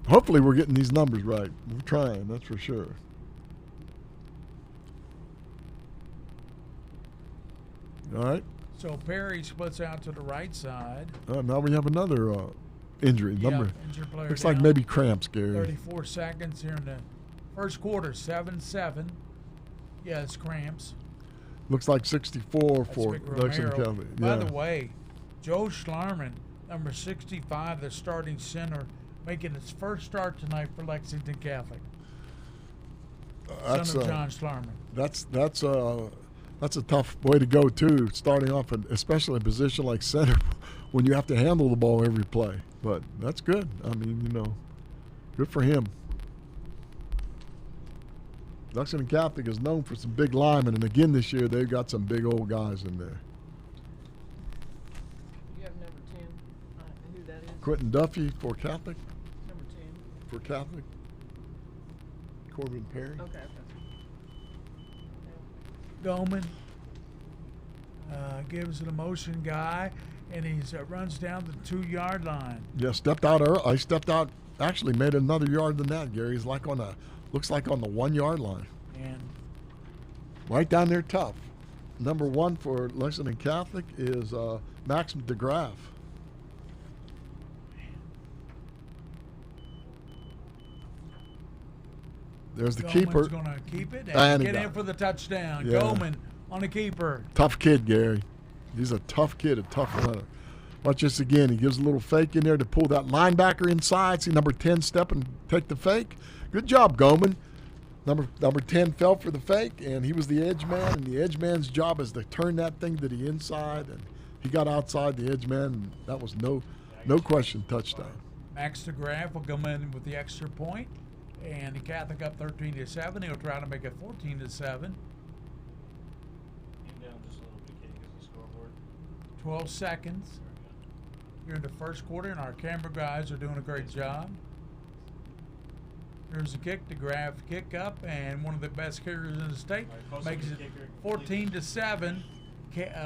Hopefully we're getting these numbers right. We're trying, that's for sure. All right. So Perry splits out to the right side. Now we have another injury. Injured player Looks down. like maybe cramps, Gary. 34 seconds here in the first quarter, 7-7. Yeah, it's cramps. Looks like 64 That's for Vic Lexington Romero. Catholic. By Yeah. the way, Joe Schlarman, number 65, the starting center, making his first start tonight for Lexington Catholic. Son of John Schlarman. That's a tough way to go too, starting off, especially in a position like center, when you have to handle the ball every play. But that's good. I mean, good for him. Lexington Catholic is known for some big linemen, and again this year they've got some big old guys in there. You have number 10, who that is? Quentin Duffy for Catholic. Number 10. For Catholic. Corbin Perry. Okay. Goldman gives it a motion guy, and he runs down the 2-yard line. Yeah, stepped out early. I stepped out, actually made another yard than that, Gary. He's like looks like on the 1-yard line. And right down there, tough. Number 1 for Lexington Catholic is Max DeGraff. There's the keeper. going to keep it And get in for the touchdown. Yeah. Goldman on the keeper. Tough kid, Gary. He's a tough kid, a tough runner. Watch this again. He gives a little fake in there to pull that linebacker inside. See number 10 step and take the fake. Good job, Goldman. Number 10 fell for the fake, and he was the edge man, and the edge man's job is to turn that thing to the inside, and he got outside the edge man, and that was no question touchdown. Max DeGraff will come in with the extra point, and the Catholic up 13-7. He'll try to make it 14-7. 12 seconds. Here in the first quarter, and our camera guys are doing a great job. Here's a kick to grab, kick up, and one of the best kickers in the state makes it 14-7.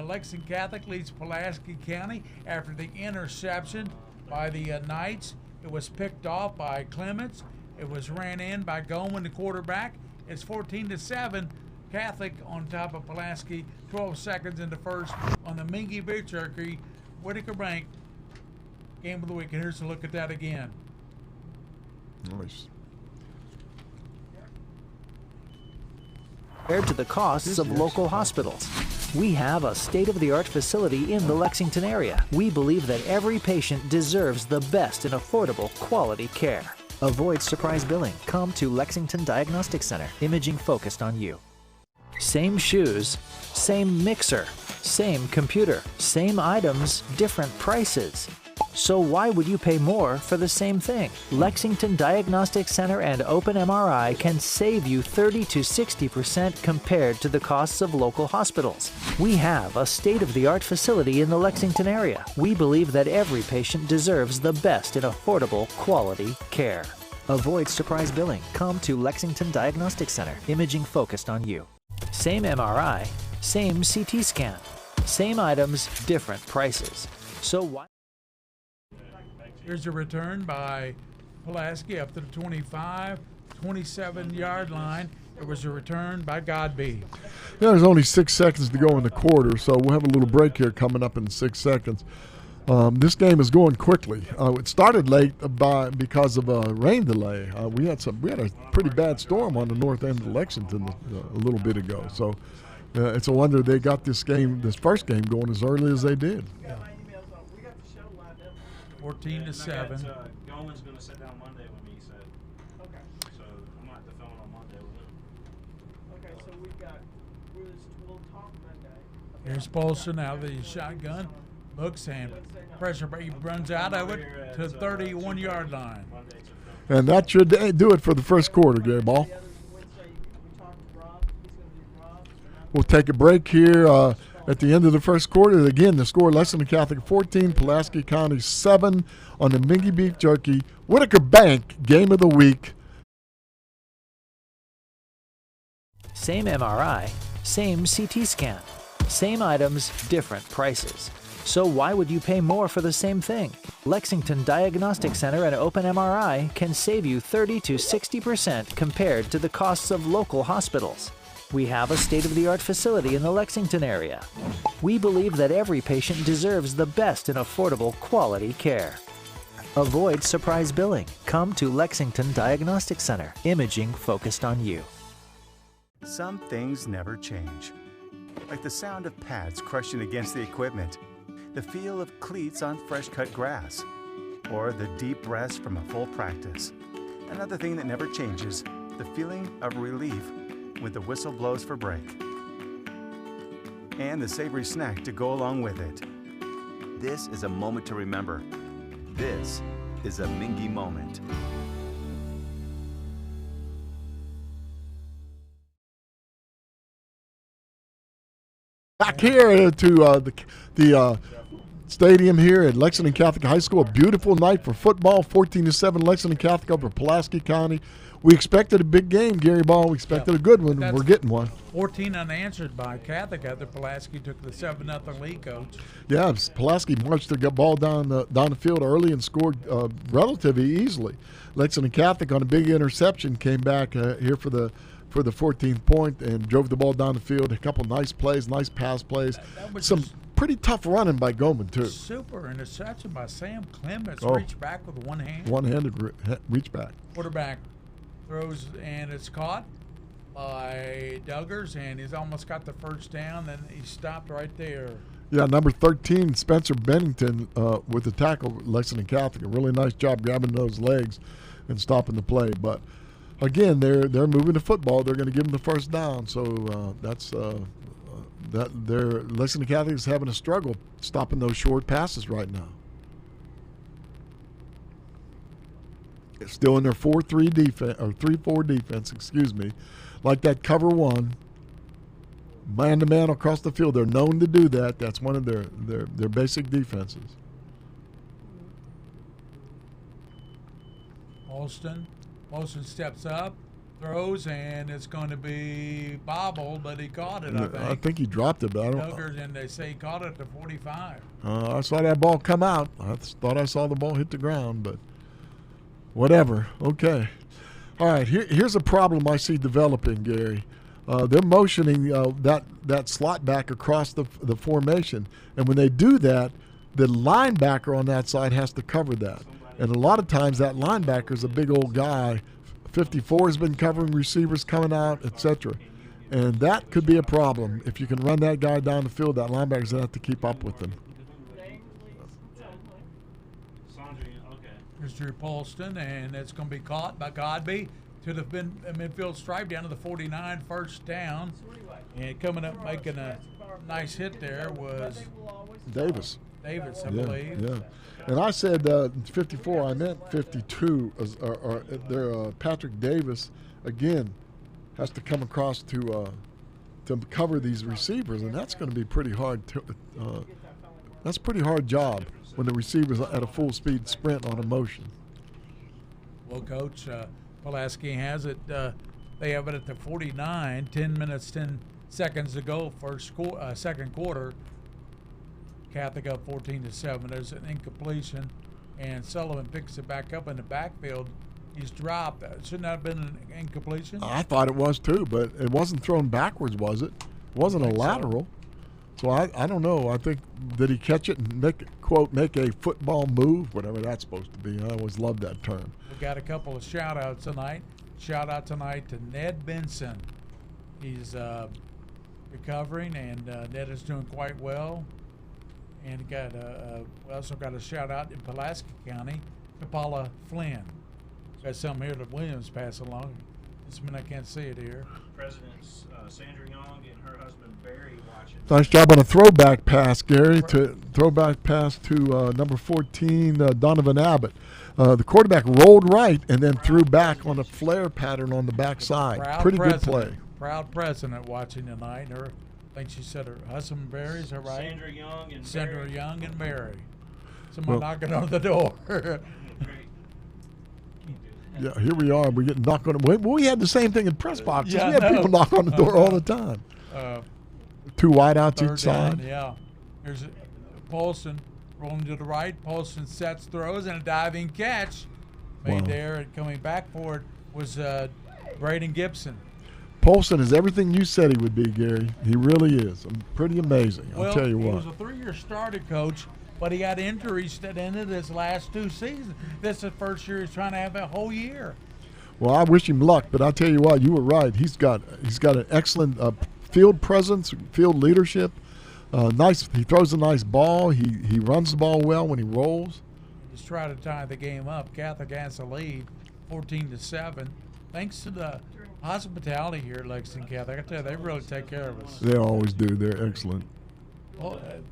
Lexington Catholic leads Pulaski County after the interception by the Knights. It was picked off by Clements. It was ran in by Goldman, the quarterback. It's 14-7. Catholic on top of Pulaski. 12 seconds in the first on the Mingy Victory. Whitaker Bank game of the week. And here's a look at that again. Nice. Compared to the costs of local hospitals. We have a state-of-the-art facility in the Lexington area. We believe that every patient deserves the best in affordable, quality care. Avoid surprise billing. Come to Lexington Diagnostic Center. Imaging focused on you. Same shoes, same mixer, same computer, same items, different prices. So why would you pay more for the same thing? Lexington Diagnostic Center and Open MRI can save you 30 to 60% compared to the costs of local hospitals. We have a state-of-the-art facility in the Lexington area. We believe that every patient deserves the best in affordable, quality care. Avoid surprise billing. Come to Lexington Diagnostic Center. Imaging focused on you. Same MRI, same CT scan. Same items, different prices. So why? Here's a return by Pulaski up to the 25, 27-yard line. It was a return by Godby. Yeah, there's only 6 seconds to go in the quarter, so we'll have a little break here coming up in 6 seconds. This game is going quickly. It started late because of a rain delay. We had a pretty bad storm on the north end of Lexington a little bit ago. So it's a wonder they got this first game going as early as they did. 14-7. Goldman's going to sit down Monday with me, he said. Okay. So I'm going to have to film it on Monday with him. Okay, so we'll talk Monday. Here's Paulson out of the shotgun. Looks and pressure, but he runs out of it to the 31-yard line. And that should do it for the first quarter, Gary Ball. We'll take a break here at the end of the first quarter. Again, the score, Lexington Catholic 14, Pulaski County 7 on the Mingy Beef Jerky. Whitaker Bank Game of the Week. Same MRI, same CT scan. Same items, different prices. So why would you pay more for the same thing? Lexington Diagnostic Center and Open MRI can save you 30 to 60% compared to the costs of local hospitals. We have a state-of-the-art facility in the Lexington area. We believe that every patient deserves the best in affordable, quality care. Avoid surprise billing. Come to Lexington Diagnostic Center. Imaging focused on you. Some things never change. Like the sound of pads crushing against the equipment, the feel of cleats on fresh-cut grass, or the deep rest from a full practice. Another thing that never changes, the feeling of relief when the whistle blows for break. And the savory snack to go along with it. This is a moment to remember. This is a Mingy moment. Back here to the stadium here at Lexington Catholic High School. A beautiful night for football, 14-7 Lexington Catholic over Pulaski County. We expected a big game, Gary Ball. We expected a good one. We're getting one. 14 unanswered by Catholic after Pulaski took the 7-0 lead, Coach. Yeah, Pulaski marched the ball down the field early and scored relatively easily. Lexington Catholic on a big interception came back here for the 14th point and drove the ball down the field. A couple nice plays, nice pass plays. Some pretty tough running by Goman, too. Super interception by Sam Clements. Oh. Reached back with one hand. One-handed reach back. Quarterback throws, and it's caught by Duggars, and he's almost got the first down. Then he stopped right there. Yeah, number 13, Spencer Bennington, with the tackle, Lexington Catholic. A really nice job grabbing those legs and stopping the play. But again, they're moving the football. They're going to give them the first down. So Lexington Catholic is having a struggle stopping those short passes right now. It's still in their 4-3 defense or 3-4 defense. Excuse me, like that cover one, man to man across the field. They're known to do that. That's one of their basic defenses. Holston steps up, throws, and it's going to be bobbled, but he caught it, I think. I think he dropped it, but I don't. Duggars, and they say he caught it at the 45. I saw that ball come out. I thought I saw the ball hit the ground, but whatever. Okay. All right, here's a problem I see developing, Gary. They're motioning that slot back across the formation, and when they do that, the linebacker on that side has to cover that. And a lot of times that linebacker is a big old guy. 54 has been covering receivers coming out, etc. And that could be a problem. If you can run that guy down the field, that linebackers have to keep up with him. Here's Drew Polston, and it's going to be caught by Godby to the midfield stripe down to the 49, first down. And coming up making a nice hit there was Davis, I believe. Yeah. And I said 54, I meant 52. Patrick Davis, again, has to come across to cover these receivers, and that's going to be pretty hard. That's a pretty hard job when the receiver's at a full-speed sprint on a motion. Well, Coach, Pulaski has it. They have it at the 49, 10 minutes, 10 seconds to go, second quarter. Catholic up 14-7. There's an incompletion, and Sullivan picks it back up in the backfield. He's dropped. Shouldn't that have been an incompletion? I thought it was too, but it wasn't thrown backwards, was it? It wasn't a lateral. So I don't know. I think, did he catch it and make a football move, whatever that's supposed to be. I always loved that term. We got a couple of shout-outs tonight. Shout-out tonight to Ned Benson. He's recovering, and Ned is doing quite well. And we also got a shout-out in Pulaski County to Paula Flynn. Got some here that Williams passed along. Just a minute, I can't see it here. President's Sandra Young and her husband Barry watching. Nice job on a throwback pass, Gary. Throwback pass to number 14, Donovan Abbott. The quarterback rolled right and then threw back on a flare pattern on the backside. Pretty good play. Proud president watching tonight. Her, I think she said her husband Barry, is that right? Sandra Young and Barry. Someone knocking on the door. Yeah, here we are. We're getting knocked on the door. We had the same thing in press boxes. Yeah, we had people knock on the door all the time. 2 wideouts each side. Yeah. Here's Paulson rolling to the right. Paulson sets, throws, and a diving catch made there. And coming back for it was Braden Gibson. Paulson is everything you said he would be, Gary. He really is. Pretty amazing, I'll tell you what. He was a 3-year starter, Coach, but he had injuries that ended his last 2 seasons. This is the first year he's trying to have a whole year. Well, I wish him luck, but I tell you what, you were right. He's got an excellent field presence, field leadership. Nice. He throws a nice ball. He runs the ball well when he rolls. Just try to tie the game up. Catholic has the lead, 14-7, thanks to the hospitality here at Lexington Catholic. I tell you, they really take care of us. They always do. They're excellent.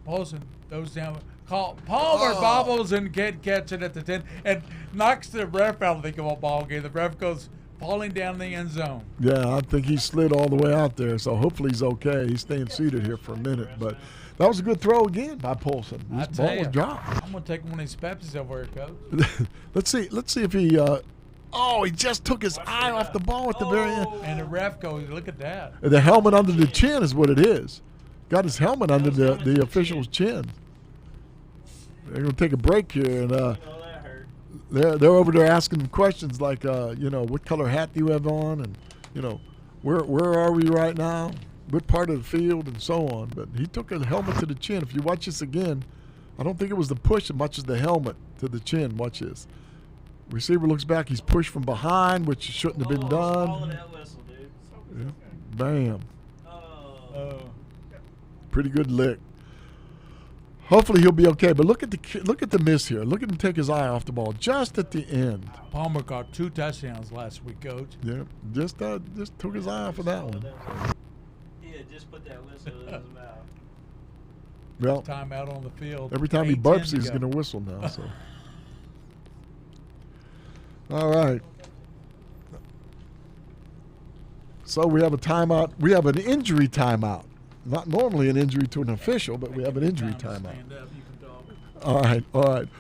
Paulson goes down. Palmer bobbles and can't catch it at the 10 and knocks the ref out of the ball game. The ref goes falling down the end zone. Yeah, I think he slid all the way out there, so hopefully he's okay. He's staying seated here for a minute, but that was a good throw again by Paulson. His ball was dropped. I'm gonna take one of these Pepsis over here, Coach. Let's see if he. He just took his eye off the ball at the very end. And the ref goes, look at that. The helmet under the chin is what it is. Got his helmet under the official's chin. They're going to take a break here, and they're over there asking him questions like, what color hat do you have on, and where are we right now, what part of the field, and so on. But he took a helmet to the chin. If you watch this again, I don't think it was the push as much as the helmet to the chin. Watch this. Receiver looks back. He's pushed from behind, which shouldn't have been done. Follow that whistle, dude. Yeah. Bam. Oh. Pretty good lick. Hopefully he'll be okay. But look at the miss here. Look at him take his eye off the ball just at the end. Palmer got 2 touchdowns last week, Coach. Yeah, just took his eye off of that one. Yeah, just put that whistle in his mouth. Well, time out on the field. Every time he burps, he's going to whistle now. So. All right. So we have a timeout. We have an injury timeout. Not normally an injury to an official, but we have an injury timeout. All right.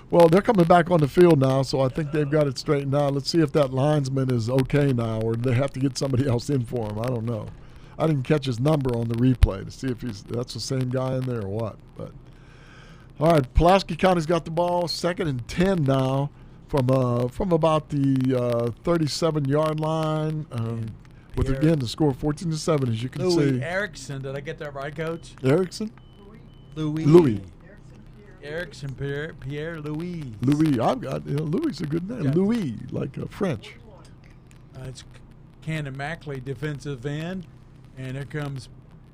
Well, they're coming back on the field now, so I think they've got it straightened out. Let's see if that linesman is okay now, or do they have to get somebody else in for him? I don't know. I didn't catch his number on the replay to see if that's the same guy in there or what. But all right, Pulaski County's got the ball. 2nd and 10 now from about the 37-yard line. With, again, the score 14-7, as you can see. Louis Erickson. Did I get that right, Coach? Erickson? Louis. Erickson, Pierre Louis. Louis. I've got, Louis is a good name. Yeah. Louis, like French. It's Cannon Mackley, defensive end. And here comes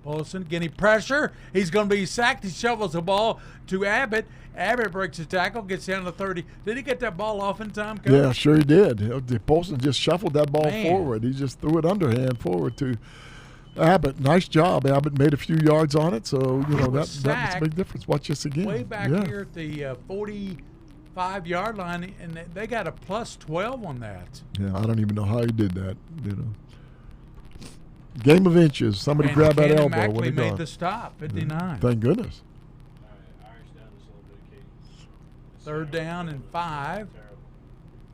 Paulson getting pressure. He's going to be sacked. He shovels the ball to Abbott. Abbott breaks the tackle, gets down to 30. Did he get that ball off in time, Coach? Yeah, sure he did. Paulson just shuffled that ball forward. He just threw it underhand forward to Abbott. Nice job. Abbott made a few yards on it, so that makes a big difference. Watch this again. Way back here at the 45-yard line, and they got a plus 12 on that. Yeah, I don't even know how he did that. Game of inches. Somebody grabbed that elbow. Mackley made the stop, 59. Thank goodness. 3rd down and 5.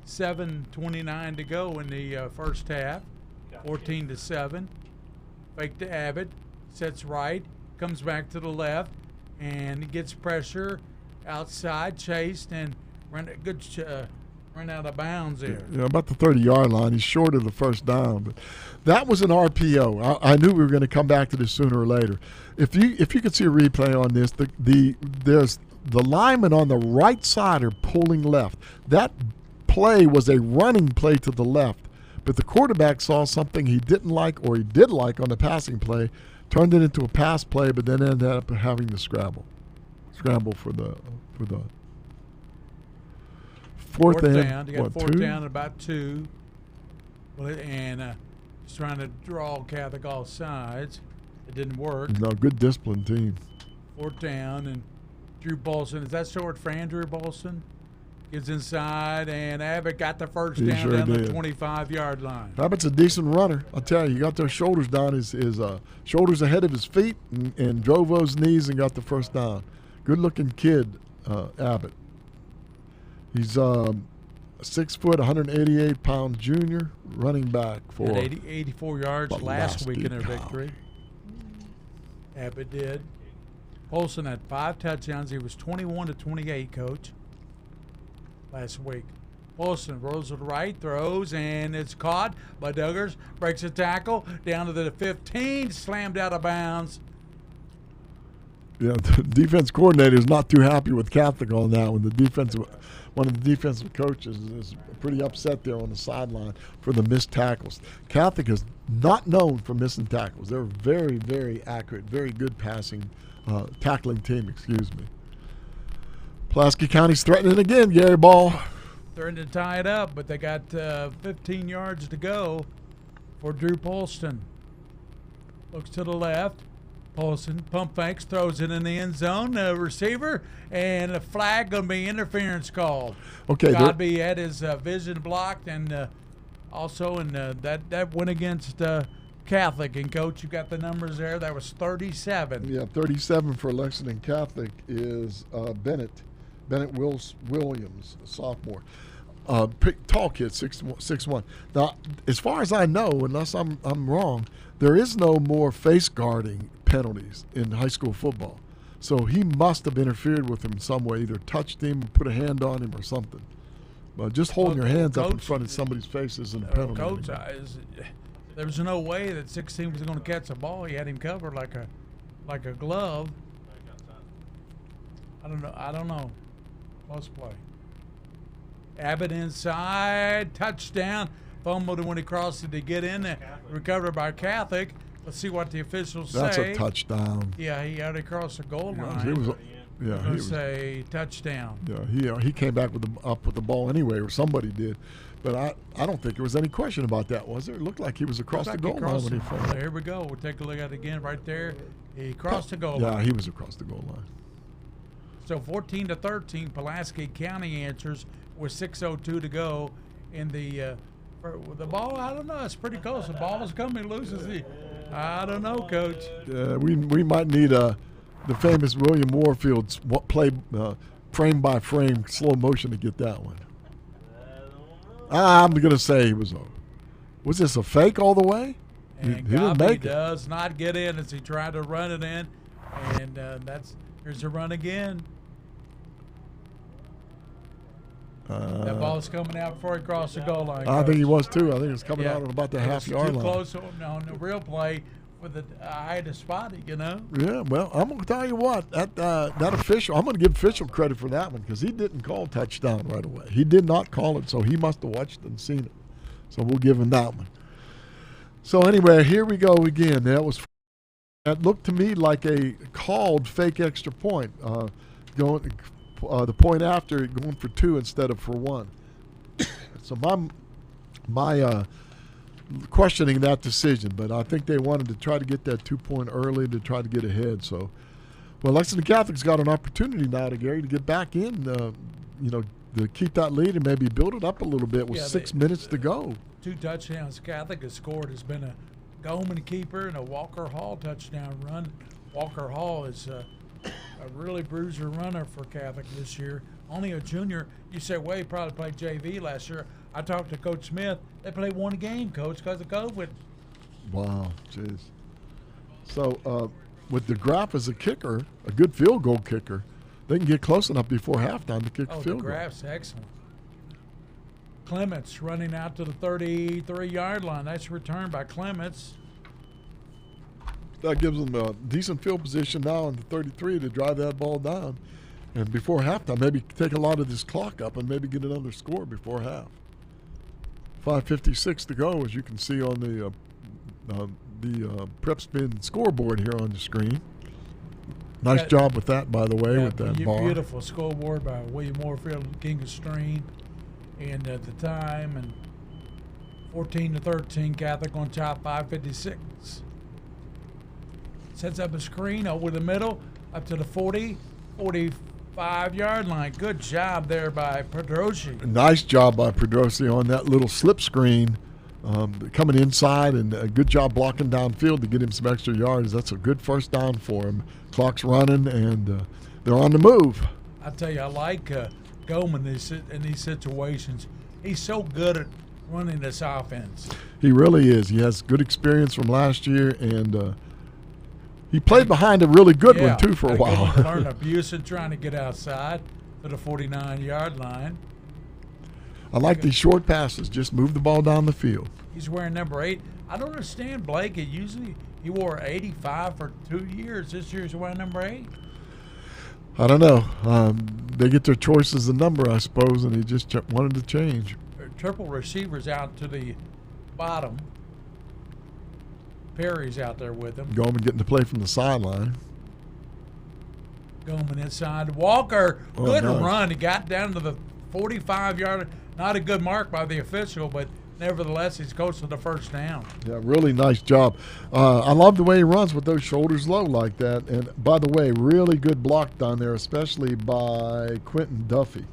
7:29 to go in the first half. 14-7. Fake to Abbott. Sets right. Comes back to the left. And gets pressure outside. Chased and run out of bounds there. Yeah, about the 30-yard line. He's short of the first down. But that was an RPO. I knew we were going to come back to this sooner or later. If you could see a replay on this, there's the linemen on the right side are pulling left. That play was a running play to the left, but the quarterback saw something he didn't like or he did like on the passing play, turned it into a pass play, but then ended up having to scramble for the fourth down. You got 4th down at about 2. And He's trying to draw Catholic off sides. It didn't work. No, good disciplined team. 4th down, and Drew Bolson. Is that short for Andrew Bolson? Gets inside, and Abbott got the first down sure down the did. 25-yard line. Abbott's a decent runner. I'll tell you, he got those shoulders down, his shoulders ahead of his feet, and drove those knees and got the first down. Good-looking kid, Abbott. He's 6 foot, 188-pound junior running back for 84 yards last week in their victory. Abbott did. Polson had 5 touchdowns. He was 21-28, Coach, last week. Polson rolls to the right, throws, and it's caught by Duggars. Breaks a tackle down to the 15, slammed out of bounds. Yeah, the defense coordinator is not too happy with Catholic on that one. One of the defensive coaches is pretty upset there on the sideline for the missed tackles. Catholic is not known for missing tackles. They're a very, very accurate, very good tackling team, excuse me. Pulaski County's threatening again, Gary Ball. Threatening to tie it up, but they got 15 yards to go for Drew Polston. Looks to the left. Polson pump fakes, throws it in the end zone. Receiver, and a flag going to be interference called. Okay, Godby had his vision blocked, and also that went against Catholic. And Coach, you got the numbers there. That was 37. Yeah, 37 for Lexington Catholic is Bennett Williams, a sophomore. Tall kid, 6'1". Now, as far as I know, unless I'm wrong, there is no more face guarding penalties in high school football. So he must have interfered with him in some way, either touched him, put a hand on him, or something. But just holding your hands up in front of somebody's face isn't a penalty. Coach, there was no way that 16 was going to catch the ball. He had him covered like a glove. I don't know. Close play. Abbott inside, touchdown. Fumbled when he crossed it to get in there. Recovered by Catholic. Let's see what the officials say. That's a touchdown. Yeah, he already crossed the goal line. He was say touchdown. Yeah, he came back up with the ball anyway, or somebody did. But I don't think there was any question about that, was there? It looked like he was across the goal line when he fumbled. Here we go. We'll take a look at it again right there. He crossed the goal line. Yeah, he was across the goal line. So 14-13, Pulaski County answers with 6:02 to go in the ball. I don't know. It's pretty close. The ball is coming loose. I don't know, Coach. We might need the famous William Warfield's play frame by frame slow motion to get that one. I'm going to say he was over. Was this a fake all the way? And he didn't make it. Does not get in as he tried to run it in, and here's the run again. That ball's coming out before he crossed the goal line. I think he was too. I think it was coming out at about the half-yard line. Too close on the real play with the eye to spot it, Yeah, well, I'm going to tell you what. That official, I'm going to give official credit for that one because he didn't call touchdown right away. He did not call it, so he must have watched and seen it. So we'll give him that one. So anyway, here we go again. That looked to me like a called fake extra point. The point after going for 2 instead of for 1. So my questioning that decision, but I think they wanted to try to get that 2-point early to try to get ahead. So, well, Lexington Catholic's got an opportunity now to get back in, to keep that lead and maybe build it up a little bit with 6 minutes to go. 2 touchdowns Catholic has scored has been a Goldman keeper and a Walker Hall touchdown run. Walker Hall is a really bruiser runner for Catholic this year. Only a junior. You say, well, he probably played JV last year. I talked to Coach Smith. They played 1 game, Coach, because of COVID. Wow, jeez. So with DeGraff as a kicker, a good field goal kicker, they can get close enough before halftime to kick a field goal. DeGraff's excellent. Clements running out to the 33-yard line. That's returned by Clements. That gives them a decent field position now in the 33 to drive that ball down. And before halftime, maybe take a lot of this clock up and maybe get another score before half. 5:56 to go, as you can see on the Prep Spin scoreboard here on the screen. Nice job with that, by the way, with that bar. Beautiful scoreboard by William Moorfield, King of Stream, and at the time, and 14-13, Catholic on top, 5:56. Sets up a screen over the middle, up to the 40, 45-yard line. Good job there by Pedrosi. Nice job by Pedrosi on that little slip screen, coming inside, and a good job blocking downfield to get him some extra yards. That's a good first down for him. Clock's running, and they're on the move. I tell you, I like Goldman in these situations. He's so good at running this offense. He really is. He has good experience from last year, and he played behind a really good one, too, for a while. Learn abuse and trying to get outside to the 49-yard line. I like these short passes. Just move the ball down the field. He's wearing number 8. I don't understand Blake. Usually he wore 85 for 2 years. This year he's wearing number 8. I don't know. They get their choice as a number, I suppose, and he just wanted to change. Triple receivers out to the bottom. Perry's out there with him. Goldman getting to play from the sideline. Goldman inside. Walker, good nice run. He got down to the 45-yard. Not a good mark by the official, but nevertheless, he's close to the first down. Yeah, really nice job. I love the way he runs with those shoulders low like that. And, by the way, really good block down there, especially by Quentin Duffy.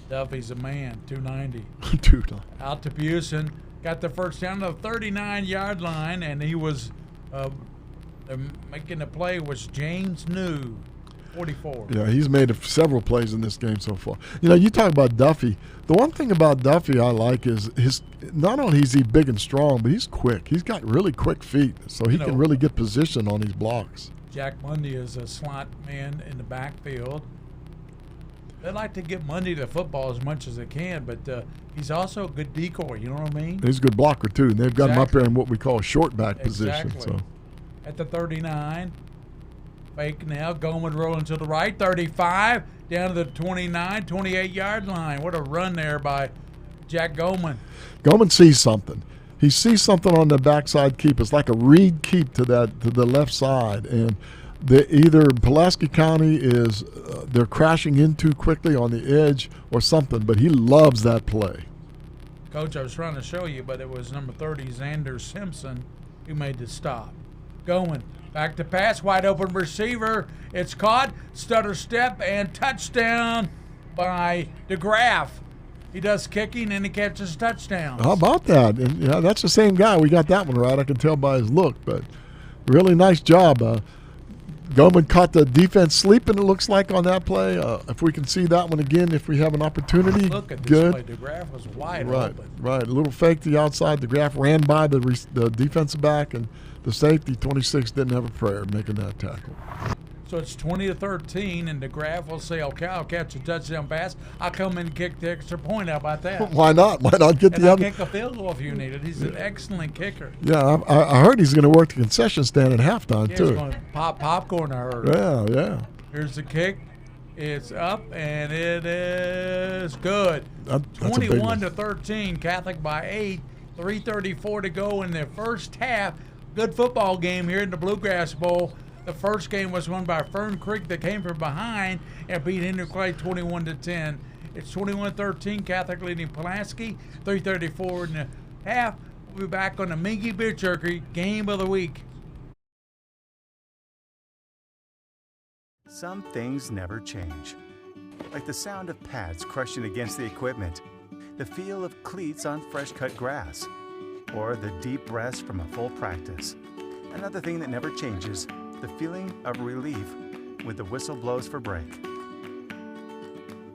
Duffy's a man, 290. 290. Out to Busen. Got the first down to the 39-yard line, and he was making the play was James New, 44. Yeah, he's made several plays in this game so far. You know, you talk about Duffy. The one thing about Duffy I like is not only is he big and strong, but he's quick. He's got really quick feet, so he can really get position on these blocks. Jack Mundy is a slot man in the backfield. They like to get Mundy to football as much as they can, but he's also a good decoy, you know what I mean? He's a good blocker, too, and they've got him up there in what we call short back position. So. At the 39, fake now, Goldman rolling to the right, 35, down to the 29, 28-yard line. What a run there by Jack Goldman. Goldman sees something. He sees something on the backside keep. It's like a read keep to the left side, and either Pulaski County is they're crashing in too quickly on the edge or something, but he loves that play. Coach, I was trying to show you, but it was number 30, Xander Simpson, who made the stop. Going back to pass, wide open receiver. It's caught, stutter step, and touchdown by DeGraff. He does kicking and he catches touchdowns. How about that? And yeah, that's the same guy. We got that one right. I can tell by his look, but really nice job. Goldman caught the defense sleeping, it looks like, on that play. If we can see that one again, if we have an opportunity, look at this good. Play. DeGraff was wide open. Right. A little fake to the outside. DeGraff ran by the defensive back, and the safety, 26, didn't have a prayer making that tackle. So it's 20-13, and DeGraff will say, okay, I'll catch a touchdown pass. I'll come in and kick the extra point. How about that? Why not? Why not get the other? Kick a field goal if you need it. He's an excellent kicker. Yeah, I heard he's going to work the concession stand at halftime, too. He's going to pop popcorn, I heard. Yeah. Here's the kick. It's up, and it is good. 21-13, Catholic by 8. 3:34 to go in the first half. Good football game here in the Bluegrass Bowl. The first game was won by Fern Creek that came from behind and beat Henry Clay 21-10. It's 21-13, Catholic leading Pulaski. 3:34 in the half. We'll be back on the Minky Beer Jerky Game of the Week. Some things never change. Like the sound of pads crushing against the equipment, the feel of cleats on fresh-cut grass, or the deep rest from a full practice. Another thing that never changes, the feeling of relief when the whistle blows for break.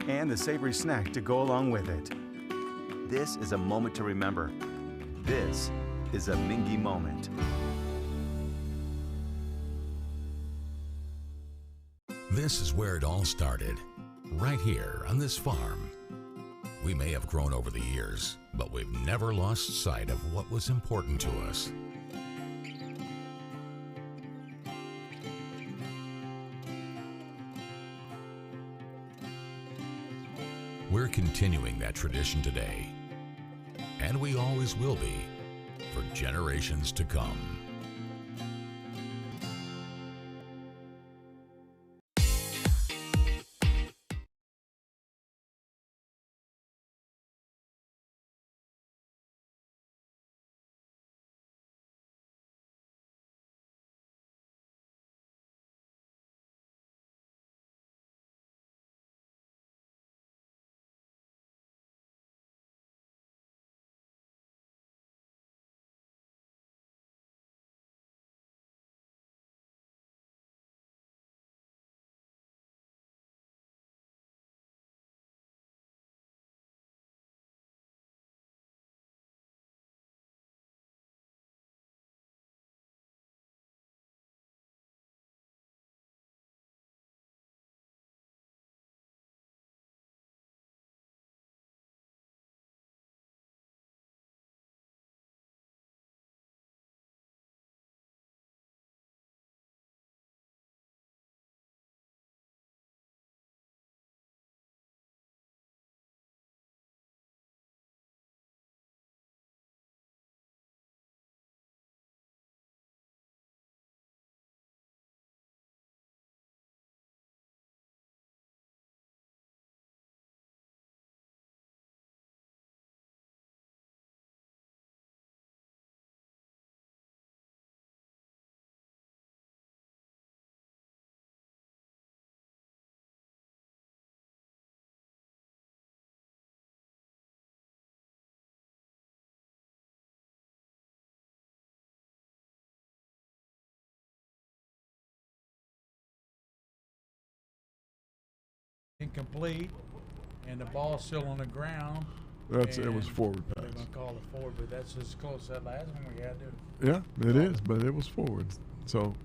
And the savory snack to go along with it. This is a moment to remember. This is a Mingy moment. This is where it all started, right here on this farm. We may have grown over the years, but we've never lost sight of what was important to us. We're continuing that tradition today, and we always will be for generations to come. incomplete, and the ball's still on the ground. It was forward pass. They're going to call it forward, but that's as close as that last one we had to. Yeah, it is, but it was forward. So,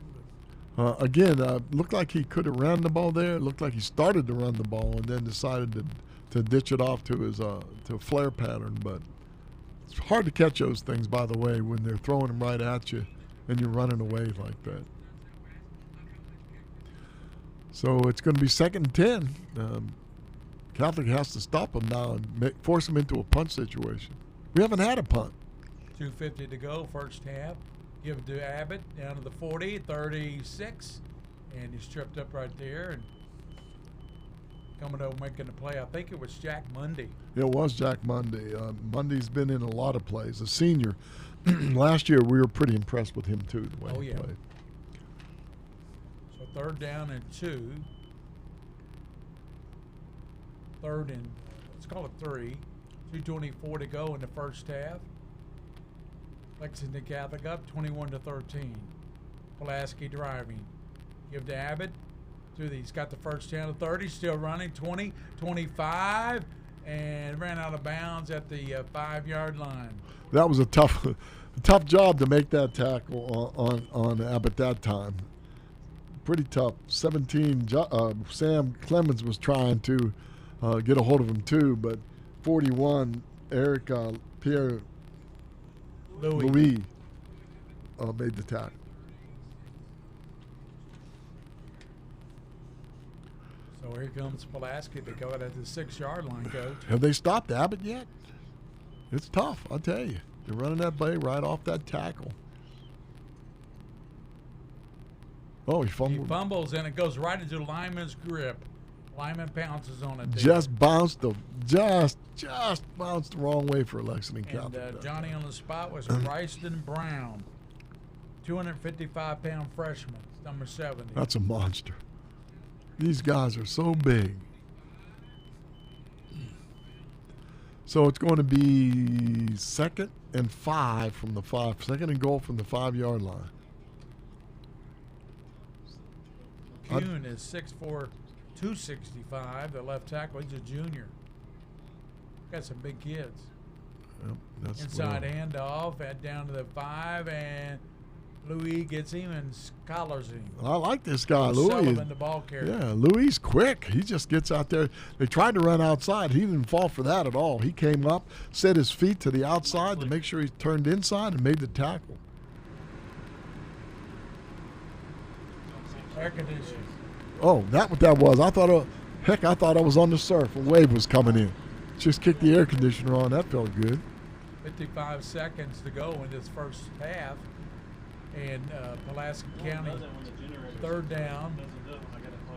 again, looked like he could have ran the ball there. It looked like he started to run the ball and then decided to ditch it off to his to a flare pattern. But it's hard to catch those things, by the way, when they're throwing them right at you and you're running away like that. So it's going to be 2nd and 10. Catholic has to stop them now and force them into a punt situation. We haven't had a punt. 2:50 to go, first half. Give it to Abbott down to the 40, 36, and he's tripped up right there and coming over making the play. I think it was Jack Mundy. It was Jack Mundy. Mundy's been in a lot of plays. A senior. Last year we were pretty impressed with him too, the way he played. So 3rd down and 2. 3rd and, let's call it 3. 2:24 to go in the first half. Lexington Catholic up 21-13. Pulaski driving. Give to Abbott. He's got the first down to 30, still running. 20, 25, and ran out of bounds at the 5-yard line. That was a tough job to make that tackle on Abbott that time. Pretty tough. 17. Sam Clemens was trying to get a hold of him too, but 41. Eric Pierre Louis made the tackle. So here comes Pulaski to go at the 6-yard line, Coach. Have they stopped Abbott yet? It's tough, I'll tell you. They're running that play right off that tackle. Oh, he fumbled. He fumbles, and it goes right into the lineman's grip. Lineman pounces on it. Just bounced the wrong way for Lexington Catholic. And Johnny on the spot was Ryston Brown, 255-pound freshman, number 70. That's a monster. These guys are so big. So it's going to be 2nd and 5 from the 5. 2nd and goal from the 5-yard line. Kuhn is 6'4", 265. The left tackle, he's a junior. Got some big kids. Yep, that's inside handoff, down to the 5, and Louis gets him and collars him. I like this guy, Louis. Sullivan, the ball carrier. Yeah, Louis quick. He just gets out there. They tried to run outside. He didn't fall for that at all. He came up, set his feet to the outside to make sure he turned inside and made the tackle. Air conditioning. Oh, that's what that was. I thought I was on the surf. A wave was coming in. Just kicked the air conditioner on. That felt good. 55 seconds to go in this first half. And Pulaski County, 3rd down,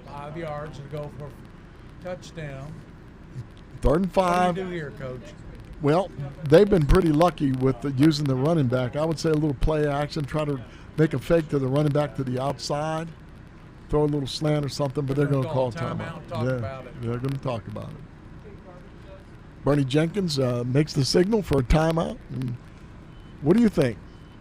5 yards to go for touchdown. 3rd and 5. What do you do here, Coach? Well, they've been pretty lucky with using the running back. I would say a little play action, try to make a fake to the running back to the outside, throw a little slant or something, but they're going to call timeout. They're going to talk about it. Bernie Jenkins makes the signal for a timeout. And what do you think?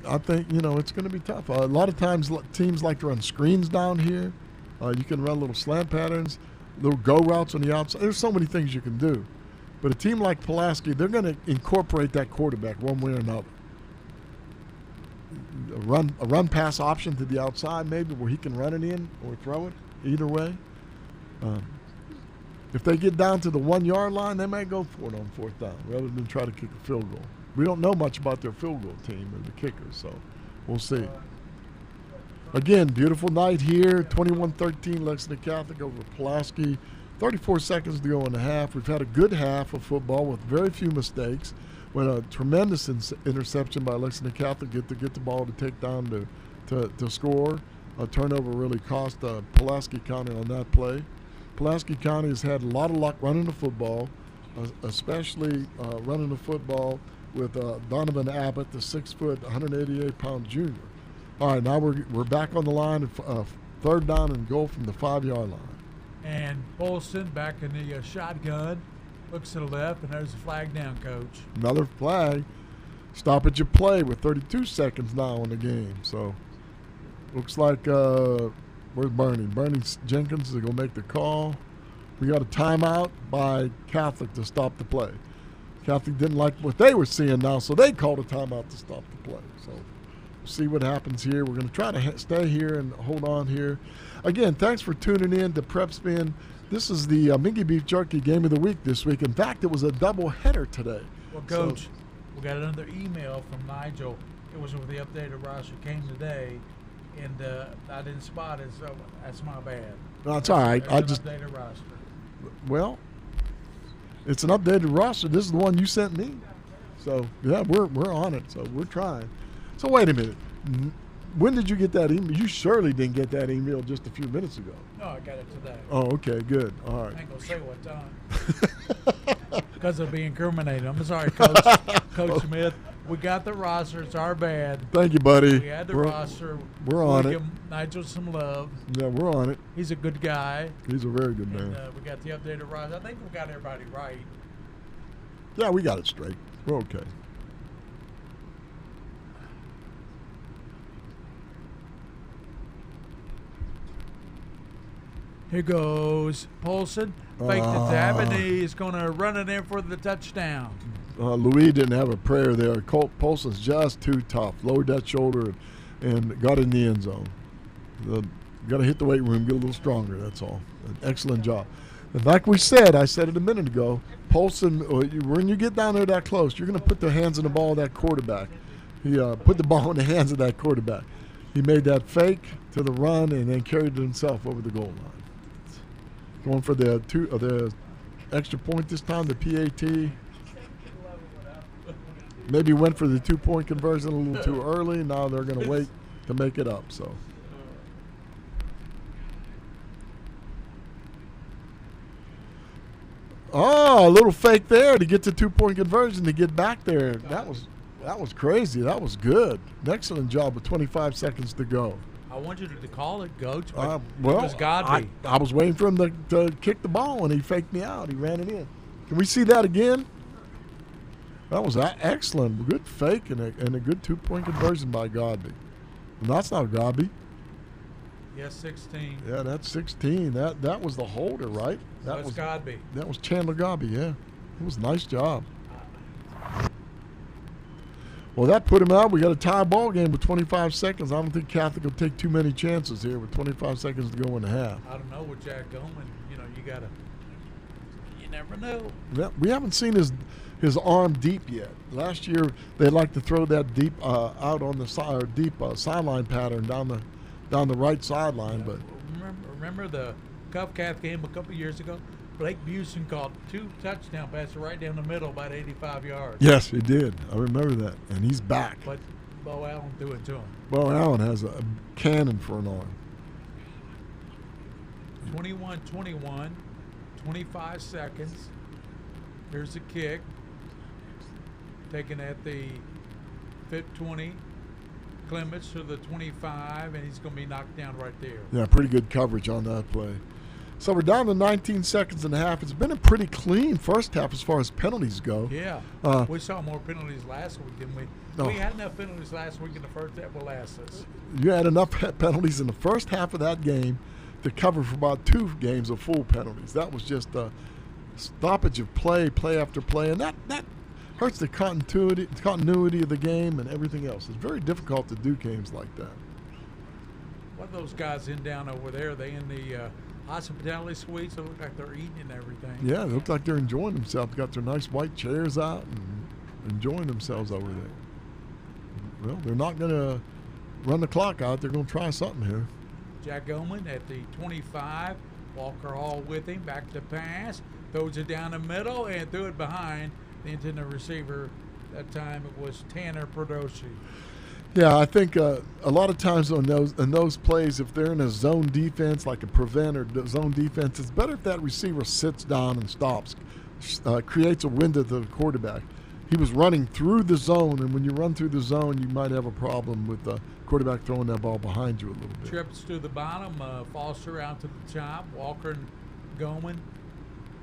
I think, it's going to be tough. A lot of times teams like to run screens down here. You can run little slant patterns, little go routes on the outside. There's so many things you can do. But a team like Pulaski, they're going to incorporate that quarterback one way or another. A run pass option to the outside maybe where he can run it in or throw it, either way. If they get down to the 1-yard line, they might go for it on 4th down rather than try to kick a field goal. We don't know much about their field goal team or the kickers, so we'll see. Again, beautiful night here. 21-13 Lexington Catholic over Pulaski. 34 seconds to go in the half. We've had a good half of football with very few mistakes. With a tremendous interception by Lexington Catholic to get the ball to take down to score. A turnover really cost Pulaski County on that play. Pulaski County has had a lot of luck running the football, especially running the football with Donovan Abbott, the 6', 188-pound junior. All right, now we're back on the line of 3rd down and goal from the 5-yard line. And Bolston back in the shotgun, looks to the left, and there's a flag down, Coach. Another flag. Stop at your play with 32 seconds now in the game. So looks like where's Bernie? Bernie Jenkins is going to make the call. We got a timeout by Catholic to stop the play. Catholic didn't like what they were seeing now, so they called a timeout to stop the play. So we'll see what happens here. We're going to try to stay here and hold on here. Again, thanks for tuning in to Prep Spin. This is the Mingy Beef Jerky Game of the Week this week. In fact, it was a double header today. Well, Coach, we got another email from Nigel. It was with the updated roster came today, and I didn't spot it, so that's my bad. No, it's all right. I just updated roster. Well, it's an updated roster. This is the one you sent me. So yeah, we're on it. So we're trying. So wait a minute. When did you get that email? You surely didn't get that email just a few minutes ago. No, I got it today. Oh, okay, good. All right. I ain't gonna say what time. Because it'll be incriminating. I'm sorry, Coach. Coach Smith. We got the roster. It's our bad. Thank you, buddy. We had the roster. We're on it. Give Nigel some love. Yeah, we're on it. He's a good guy. He's a very good man. And, we got the updated roster. I think we got everybody right. Yeah, we got it straight. We're okay. Here goes Polson. Fake the tap, and he's going to run it in for the touchdown. Louis didn't have a prayer there. Colt Polson's just too tough. Lowered that shoulder and got in the end zone. Got to hit the weight room, get a little stronger, that's all. An excellent job. And like we said, I said it a minute ago, Polson, when you get down there that close, you're going to put the hands on the ball of that quarterback. He put the ball in the hands of that quarterback. He made that fake to the run and then carried it himself over the goal line. Going for the extra point this time, the PAT. Maybe went for the 2-point conversion a little too early. Now they're going to wait to make it up. So. Oh, a little fake there to get the 2-point conversion to get back there. That was crazy. That was good. An excellent job with 25 seconds to go. I want you to call it, Coach. Well, it was Godby. I was waiting for him to kick the ball, and he faked me out. He ran it in. Can we see that again? That was excellent. Good fake and a good 2-point conversion by Godby. And that's not Godby. Yes, 16. Yeah, that's 16. That was the holder, right? That was Godby. That was Chandler Godby, yeah. It was a nice job. Well, that put him out. We got a tie ball game with 25 seconds. I don't think Catholic will take too many chances here with 25 seconds to go in the half. I don't know with Jack Goldman. You never know. Yeah, we haven't seen his arm deep yet. Last year they like to throw that deep out on the side, or deep sideline pattern down the right sideline. But remember the Cup Cath game a couple years ago? Blake Busen caught 2 touchdown passes right down the middle, about 85 yards. Yes, he did. I remember that, and he's back. But Bo Allen threw it to him. Bo Allen has a cannon for an arm. 21-21, 25 seconds. Here's the kick. Taken at the 20. Clements to the 25, and he's going to be knocked down right there. Yeah, pretty good coverage on that play. So we're down to 19 seconds and a half. It's been a pretty clean first half as far as penalties go. Yeah. We saw more penalties last week, didn't we? No. We had enough penalties last week in the first half will last us. You had enough penalties in the first half of that game to cover for about 2 games of full penalties. That was just a stoppage of play after play, and that hurts the continuity of the game and everything else. It's very difficult to do games like that. What are those guys in down over there? Are they in the hospitality suites? They look like they're eating and everything. Yeah, they look like they're enjoying themselves. Got their nice white chairs out and enjoying themselves over there. Well, they're not going to run the clock out. They're going to try something here. Jack Goldman at the 25. Walker Hall with him. Back to pass. Throws it down the middle and threw it behind the intended receiver. That time it was Tanner Prodoshi. Yeah, I think a lot of times in those plays, if they're in a zone defense, like a prevent or zone defense, it's better if that receiver sits down and stops, creates a window to the quarterback. He was running through the zone, and when you run through the zone, you might have a problem with the quarterback throwing that ball behind you a little bit. Trips to the bottom, Foster out to the top, Walker and Goldman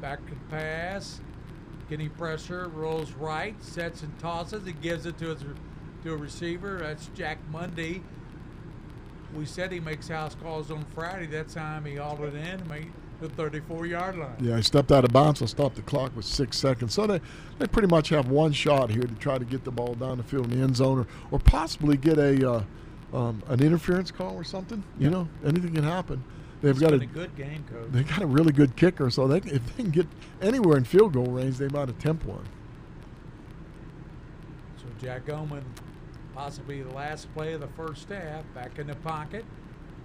back to pass, getting pressure, rolls right, sets and tosses, and gives it to a receiver. That's Jack Mundy. We said he makes house calls on Friday. That time he hauled it in, The 34-yard line. Yeah, he stepped out of bounds and stopped the clock with 6 seconds. So they pretty much have one shot here to try to get the ball down the field in the end zone or possibly get an interference call or something. You know, anything can happen. They've got a good game, Coach. They got a really good kicker, so if they can get anywhere in field goal range, they might attempt one. So Jack Goman, possibly the last play of the first half, back in the pocket.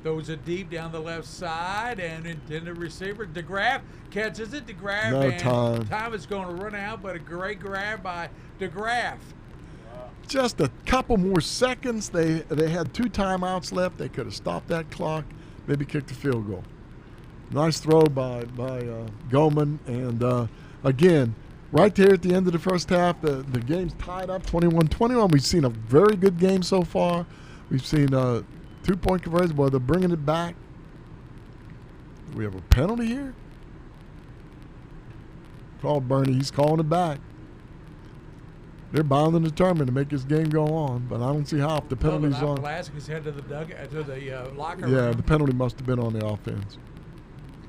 Throws it deep down the left side, and intended receiver DeGraff catches it. DeGraff, No and time. time is going to run out, but a great grab by DeGraff. Just a couple more seconds. They had 2 timeouts left. They could have stopped that clock, maybe kicked a field goal. Nice throw by Goman, and again, right there at the end of the first half, the game's tied up 21-21. We've seen a very good game so far. We've seen 2-point conversion. Boy, they're bringing it back. Do we have a penalty here? Called Bernie. He's calling it back. They're bound and determined to make this game go on, but I don't see how if the penalty's on. Pulaski's head to the locker room. Yeah, the penalty must have been on the offense.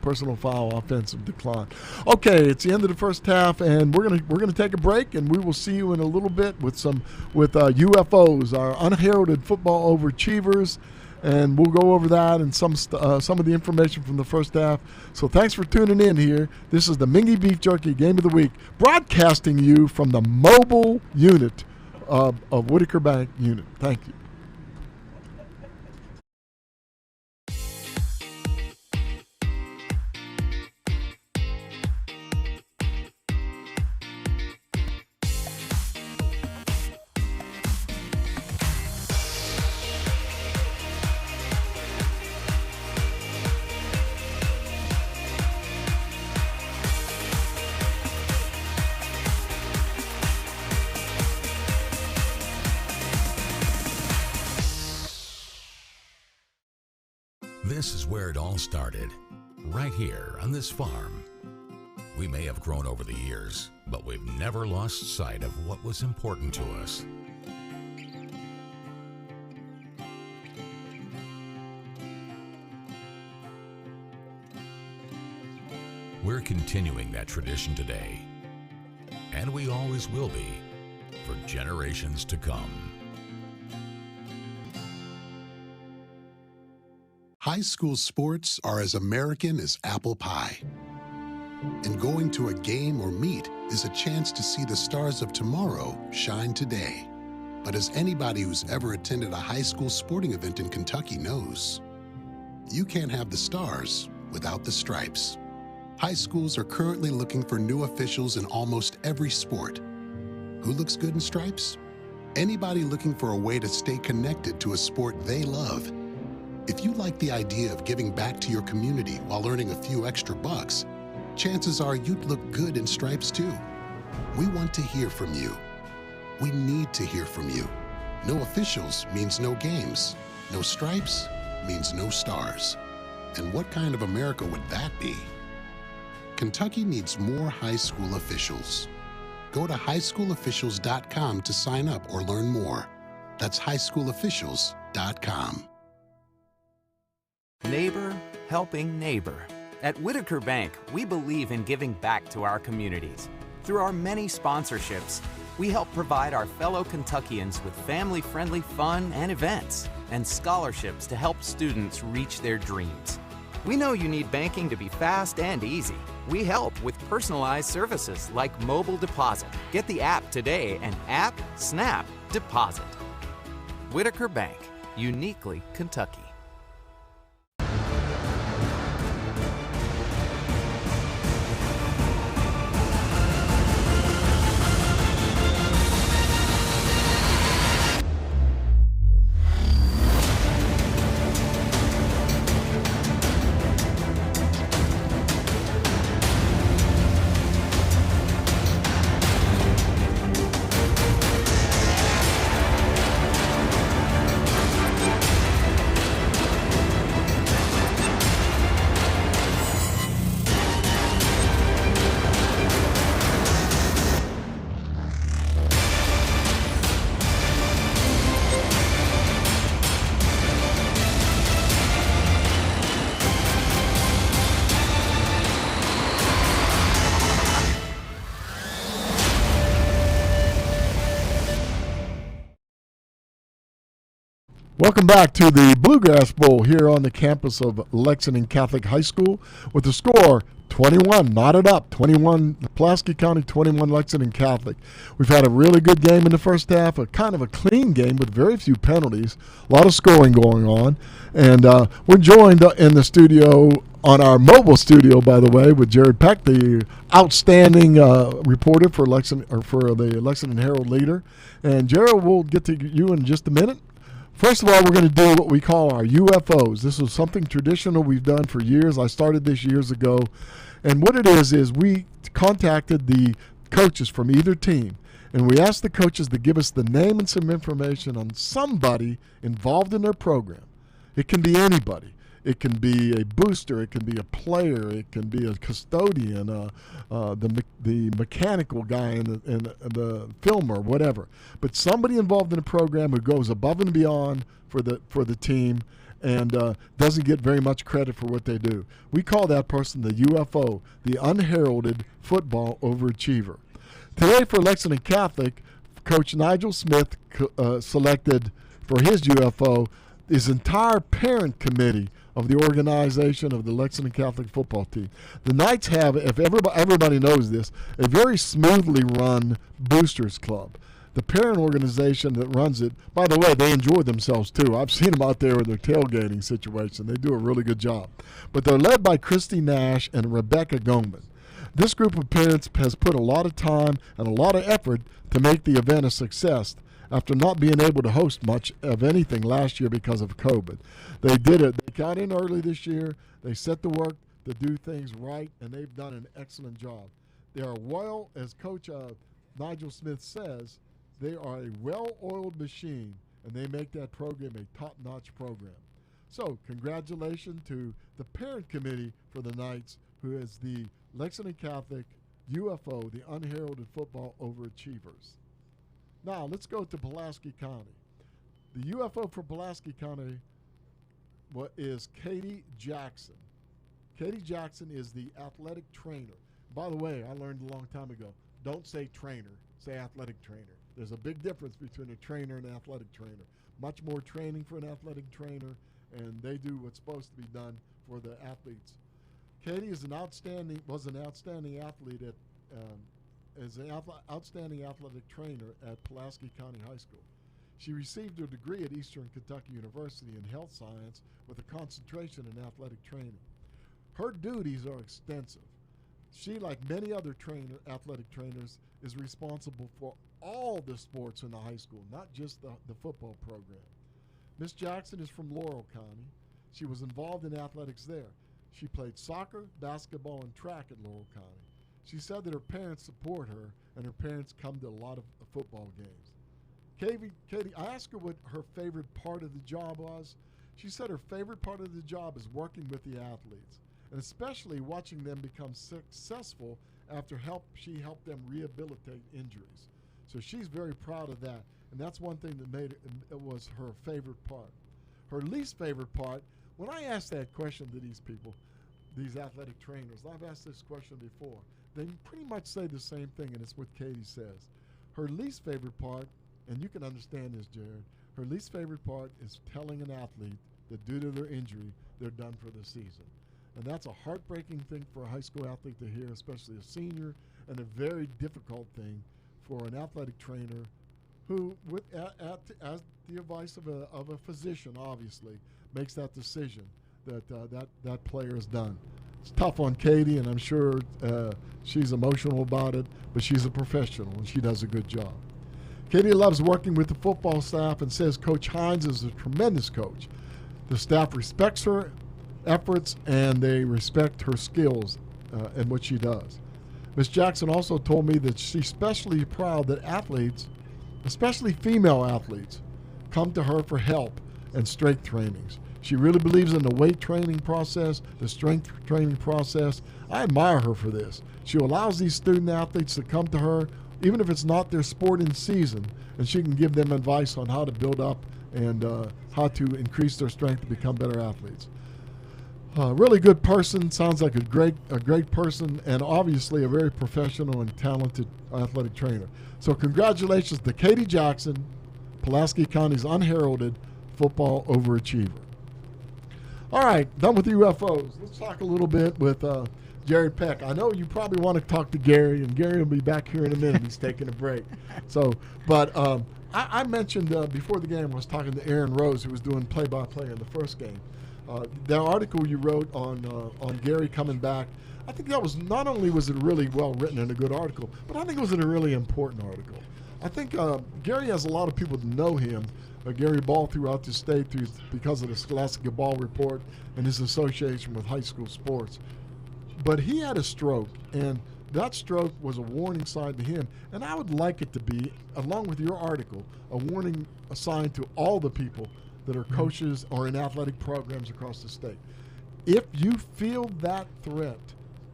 Personal foul, offensive decline. Okay, it's the end of the first half, and we're gonna take a break, and we will see you in a little bit with UFOs, our unheralded football overachievers, and we'll go over that and some of the information from the first half. So thanks for tuning in here. This is the Mingy Beef Jerky Game of the Week, broadcasting you from the mobile unit of Whitaker Bank Unit. Thank you. This is where it all started, right here on this farm. We may have grown over the years, but we've never lost sight of what was important to us. We're continuing that tradition today, and we always will be for generations to come. High school sports are as American as apple pie. And going to a game or meet is a chance to see the stars of tomorrow shine today. But as anybody who's ever attended a high school sporting event in Kentucky knows, you can't have the stars without the stripes. High schools are currently looking for new officials in almost every sport. Who looks good in stripes? Anybody looking for a way to stay connected to a sport they love. If you like the idea of giving back to your community while earning a few extra bucks, chances are you'd look good in stripes too. We want to hear from you. We need to hear from you. No officials means no games. No stripes means no stars. And what kind of America would that be? Kentucky needs more high school officials. Go to highschoolofficials.com to sign up or learn more. That's highschoolofficials.com. Neighbor helping neighbor. At Whitaker Bank, we believe in giving back to our communities. Through our many sponsorships, we help provide our fellow Kentuckians with family-friendly fun and events, and scholarships to help students reach their dreams. We know you need banking to be fast and easy. We help with personalized services like mobile deposit. Get the app today and snap, deposit. Whitaker Bank, uniquely Kentucky. Welcome back to the Bluegrass Bowl here on the campus of Lexington Catholic High School with the score 21, knotted up, 21 Pulaski County, 21 Lexington Catholic. We've had a really good game in the first half, a kind of a clean game with very few penalties, a lot of scoring going on. And we're joined in the studio, on our mobile studio, by the way, with Jared Peck, the outstanding reporter for the Lexington Herald Leader. And Jared, we'll get to you in just a minute. First of all, we're going to do what we call our UFOs. This is something traditional we've done for years. I started this years ago. And what it is we contacted the coaches from either team, and we asked the coaches to give us the name and some information on somebody involved in their program. It can be anybody. It can be a booster. It can be a player. It can be a custodian, the mechanical guy, and the filmer, whatever. But somebody involved in the program who goes above and beyond for the team and doesn't get very much credit for what they do. We call that person the UFO, the unheralded football overachiever. Today for Lexington Catholic, Coach Nigel Smith selected for his UFO his entire parent committee of the organization of the Lexington Catholic football team. The Knights have, if everybody knows this, a very smoothly run boosters club. The parent organization that runs it, by the way, they enjoy themselves too. I've seen them out there with their tailgating situation. They do a really good job. But they're led by Christy Nash and Rebecca Goman. This group of parents has put a lot of time and a lot of effort to make the event a success after not being able to host much of anything last year because of COVID. They did it. They got in early this year. They set to work to do things right, and they've done an excellent job. They are well, as Coach Nigel Smith says, they are a well-oiled machine, and they make that program a top-notch program. So congratulations to the parent committee for the Knights, who is the Lexington Catholic UFO, the unheralded football overachievers. Now let's go to Pulaski County. The UFO for Pulaski County is Katie Jackson. Katie Jackson is the athletic trainer. By the way, I learned a long time ago, don't say trainer, say athletic trainer. There's a big difference between a trainer and an athletic trainer. Much more training for an athletic trainer, and they do what's supposed to be done for the athletes. Katie was an outstanding athlete outstanding athletic trainer at Pulaski County High School. She received her degree at Eastern Kentucky University in health science with a concentration in athletic training. Her duties are extensive. She, like many other athletic trainers, is responsible for all the sports in the high school, not just the football program. Miss Jackson is from Laurel County. She was involved in athletics there. She played soccer, basketball, and track at Laurel County. She said that her parents support her, and her parents come to a lot of football games. Katie, I asked her what her favorite part of the job was. She said her favorite part of the job is working with the athletes, and especially watching them become successful after she helped them rehabilitate injuries. So she's very proud of that, and that's one thing that made it was her favorite part. Her least favorite part, when I asked that question to these people, these athletic trainers, I've asked this question before, they pretty much say the same thing, and it's what Katie says. Her least favorite part, and you can understand this, Jared, her least favorite part is telling an athlete that due to their injury, they're done for the season. And that's a heartbreaking thing for a high school athlete to hear, especially a senior, and a very difficult thing for an athletic trainer who, as the advice of a physician, obviously, makes that decision that player is done. It's tough on Katie, and I'm sure she's emotional about it, but she's a professional, and she does a good job. Katie loves working with the football staff and says Coach Hines is a tremendous coach. The staff respects her efforts, and they respect her skills and what she does. Ms. Jackson also told me that she's especially proud that athletes, especially female athletes, come to her for help and strength trainings. She really believes in the weight training process, the strength training process. I admire her for this. She allows these student athletes to come to her, even if it's not their sport in season, and she can give them advice on how to build up and how to increase their strength to become better athletes. Really good person, sounds like a great person, and obviously a very professional and talented athletic trainer. So congratulations to Katie Jackson, Pulaski County's unheralded football overachiever. All right, done with the UFOs. Let's talk a little bit with Jerry Peck. I know you probably want to talk to Gary, and Gary will be back here in a minute. He's taking a break. But I mentioned before the game, I was talking to Aaron Rose, who was doing play-by-play in the first game. The article you wrote on Gary coming back, I think that was, not only was it really well written and a good article, but I think it was a really important article. I think Gary has a lot of people that know him, Gary Ball, throughout the state because of the Scholastic Ball Report and his association with high school sports. But he had a stroke, and that stroke was a warning sign to him. And I would like it to be, along with your article, a warning sign to all the people that are coaches or in athletic programs across the state. If you feel that threat,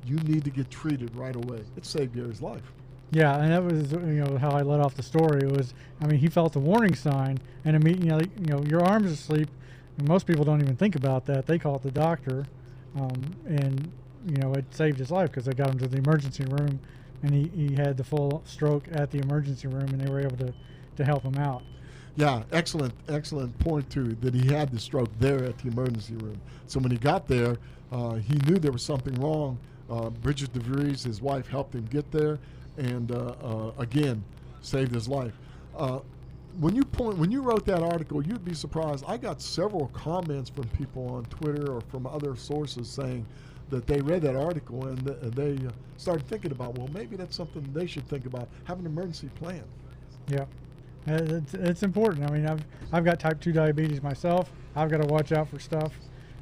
you need to get treated right away. It saved Gary's life. Yeah, and that was how I let off the story. It was, he felt a warning sign, and immediately, your arm's asleep. And most people don't even think about that. They call it the doctor, and it saved his life because they got him to the emergency room, and he had the full stroke at the emergency room, and they were able to help him out. Yeah, excellent point too, that he had the stroke there at the emergency room. So when he got there, he knew there was something wrong. Bridget DeVries, his wife, helped him get there, and again, saved his life. When you wrote that article, you'd be surprised. I got several comments from people on Twitter or from other sources saying that they read that article and they started thinking about, well, maybe that's something they should think about, have an emergency plan. Yeah, it's important. I've got type 2 diabetes myself. I've got to watch out for stuff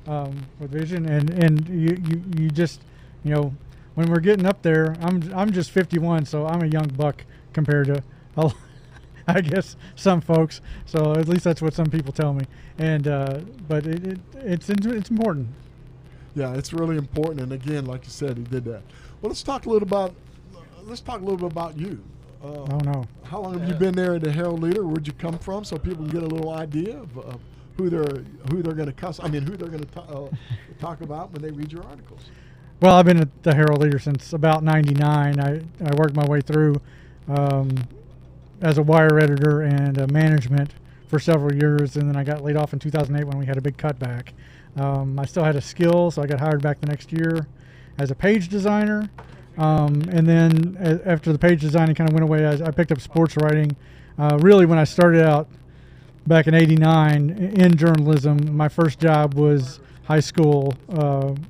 with vision, and you just, when we're getting up there, I'm just 51, so I'm a young buck compared to I guess some folks. So at least that's what some people tell me. And but it's important. Yeah, it's really important. And again, like you said, he did that. Well, let's talk a little bit about you. Oh no! How long have you been there at the Herald Leader? Where'd you come from, so people can get a little idea of who they're going to talk about when they read your articles? Well, I've been at the Herald Leader since about '99. I worked my way through as a wire editor and management for several years, and then I got laid off in 2008 when we had a big cutback. I still had a skill, so I got hired back the next year as a page designer. And then after the page designing kind of went away, I picked up sports writing. Really, when I started out back in '89 in journalism, my first job was high school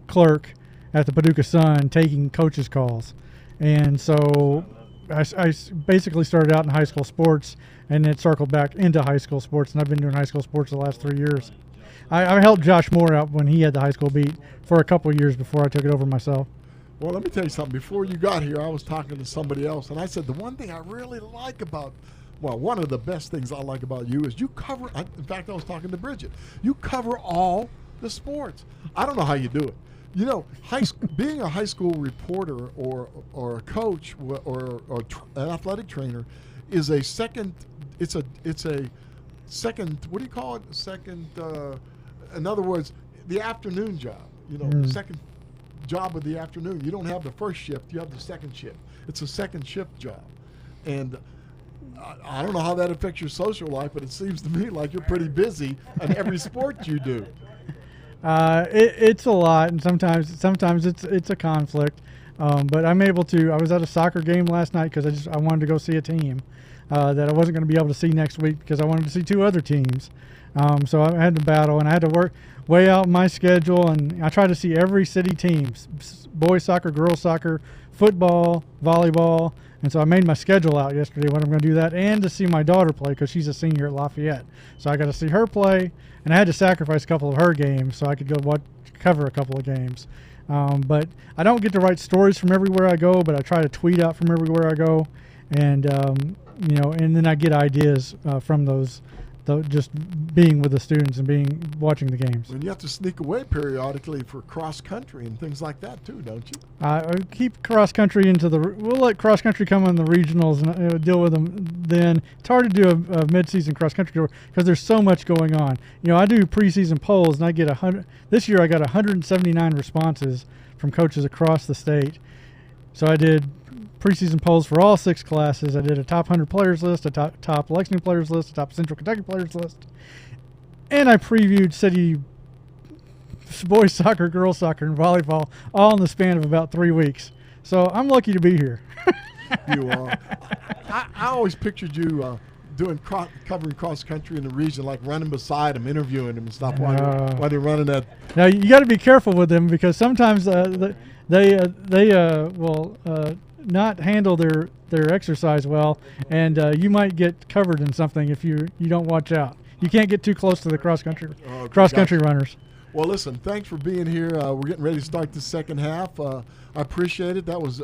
clerk at the Paducah Sun, taking coaches' calls. And so I basically started out in high school sports, and it circled back into high school sports, and I've been doing high school sports the last 3 years. I helped Josh Moore out when he had the high school beat for a couple of years before I took it over myself. Well, let me tell you something. Before you got here, I was talking to somebody else, and I said the one thing I really like about, one of the best things I like about you is you cover, in fact, I was talking to Bridget, you cover all the sports. I don't know how you do it. Being a high school reporter or a coach or an athletic trainer is a second, it's a second, what do you call it? Second, in other words, the afternoon job, second job of the afternoon. You don't have the first shift, you have the second shift. It's a second shift job. And I don't know how that affects your social life, but it seems to me like you're pretty busy in every sport you do. It's a lot, and sometimes it's a conflict. But I'm able to. I was at a soccer game last night because I wanted to go see a team that I wasn't going to be able to see next week because I wanted to see two other teams. So I had to battle, and I had to weigh out my schedule, and I tried to see every city team: boys soccer, girls soccer, football, volleyball. And so I made my schedule out yesterday when I'm going to do that, and to see my daughter play because she's a senior at Lafayette. So I got to see her play, and I had to sacrifice a couple of her games so I could go cover a couple of games. But I don't get to write stories from everywhere I go, but I try to tweet out from everywhere I go, and and then I get ideas from those, just being with the students and watching the games. And you have to sneak away periodically for cross country and things like that too, don't you? I keep cross country we'll let cross country come in the regionals and deal with them then. It's hard to do a mid-season cross country tour because there's so much going on. I do preseason polls, and I get 100. This year I got 179 responses from coaches across the state. So I did preseason polls for all 6 classes. I did a top 100 players list, a top Lexington players list, a top Central Kentucky players list. and I previewed city boys soccer, girls soccer, and volleyball all in the span of about 3 weeks. So I'm lucky to be here. You are. I always pictured you covering cross country in the region, like running beside them, interviewing them and stuff while they're running that. Now you got to be careful with them because sometimes they will not handle their exercise well, and you might get covered in something if you don't watch out. You can't get too close to the cross country runners. Well, listen, thanks for being here. We're getting ready to start the second half. I appreciate it. That was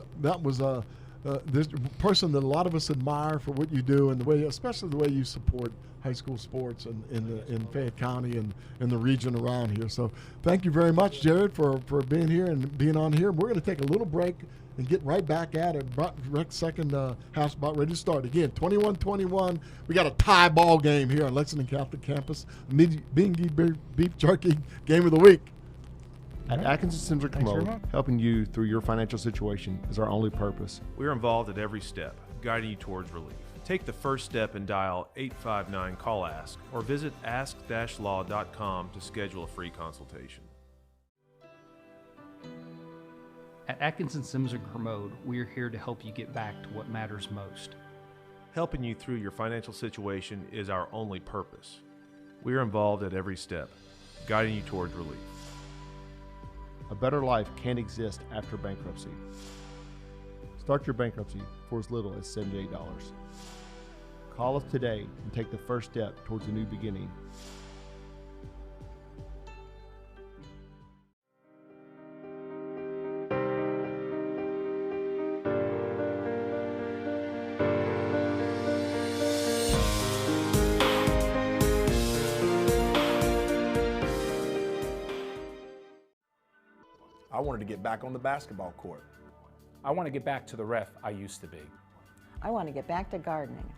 this person that a lot of us admire for what you do and the way, especially the way you support high school sports in Fayette County and in the region around here. So thank you very much, Jared, for being here and being on here. We're going to take a little break and get right back at it. Second half's about ready to start. Again, 21-21. We got a tie ball game here on Lexington Catholic Campus. Mingy Beef Jerky Game of the Week. At Atkinson Sims Commode, helping you through your financial situation is our only purpose. We are involved at every step, guiding you towards relief. Take the first step and dial 859-CALL-ASK or visit ask-law.com to schedule a free consultation. At Atkinson Sims Commode, we are here to help you get back to what matters most. Helping you through your financial situation is our only purpose. We are involved at every step, guiding you towards relief. A better life can't exist after bankruptcy. Start your bankruptcy for as little as $78. Call us today and take the first step towards a new beginning. I wanted to get back on the basketball court. I want to get back to the ref I used to be. I want to get back to gardening.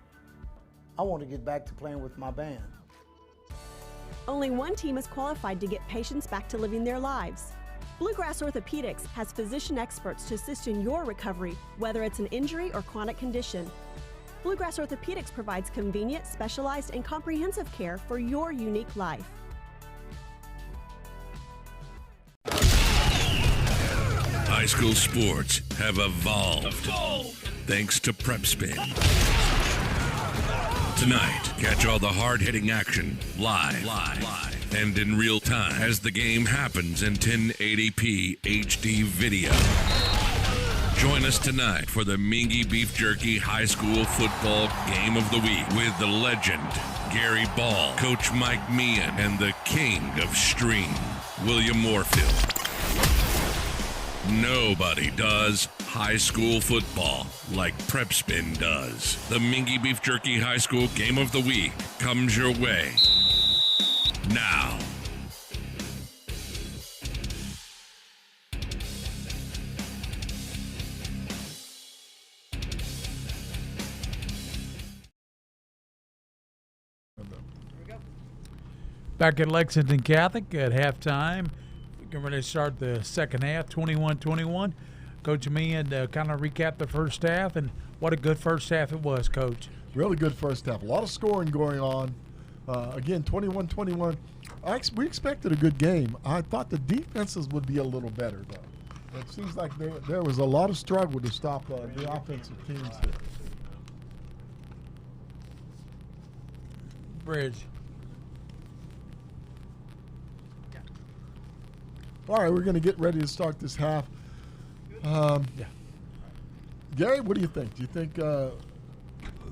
I want to get back to playing with my band. Only one team is qualified to get patients back to living their lives. Bluegrass Orthopedics has physician experts to assist in your recovery, whether it's an injury or chronic condition. Bluegrass Orthopedics provides convenient, specialized, and comprehensive care for your unique life. High school sports have evolved thanks to Prep Spin. Tonight, catch all the hard-hitting action live and in real time as the game happens in 1080p HD video. Join us tonight for the Mingy Beef Jerky High School Football Game of the Week with the legend Gary Ball, Coach Mike Meehan, and the king of string, William Moorfield. Nobody does high school football like Prep Spin does. The Mingy Beef Jerky High School Game of the Week comes your way now. Back at Lexington Catholic at halftime. We're ready to start the second half, 21-21. Coach Meehan kind of recap the first half, and what a good first half it was, Coach. Really good first half. A lot of scoring going on. Again, 21-21. We expected a good game. I thought the defenses would be a little better, though. It seems like there was a lot of struggle to stop the offensive teams here. Bridge. All right, we're going to get ready to start this half. Gary, what do you think? Do you think there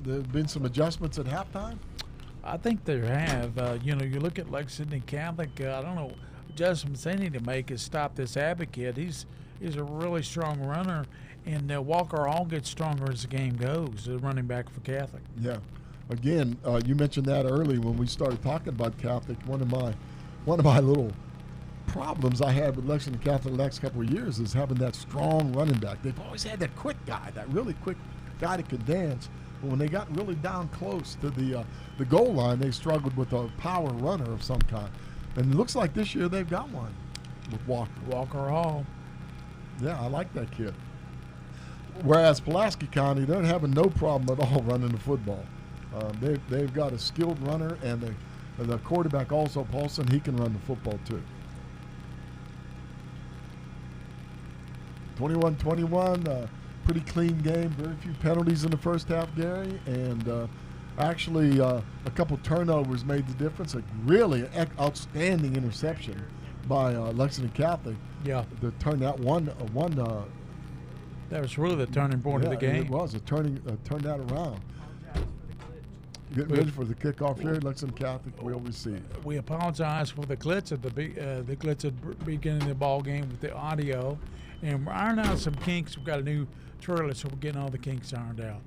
have been some adjustments at halftime? I think there have. You look at Lexington Catholic. I don't know. Adjustments they need to make is stop this Abbott kid. He's a really strong runner, and Walker Hall gets stronger as the game goes. The running back for Catholic. Yeah. Again, you mentioned that early when we started talking about Catholic. One of my little problems I had with Lexington Catholic the last couple of years is having that strong running back. They've always had that quick guy, that really quick guy that could dance. But when they got really down close to the goal line, they struggled with a power runner of some kind. And it looks like this year they've got one with Walker Hall. Yeah, I like that kid. Whereas Pulaski County, they're having no problem at all running the football. They've got a skilled runner, and The quarterback also, Paulson, he can run the football too. 21-21, pretty clean game. Very few penalties in the first half, Gary, and actually a couple turnovers made the difference. A really outstanding interception by Lexington Catholic. Yeah. To turn that one. That was really the turning point of the game. It was. It turned that around. Getting ready for the kickoff here. Lexington Catholic will receive. We apologize for the glitch at the glitch at the beginning of the ball game with the audio, and we're ironing out some kinks. We've got a new trailer, so we're getting all the kinks ironed out.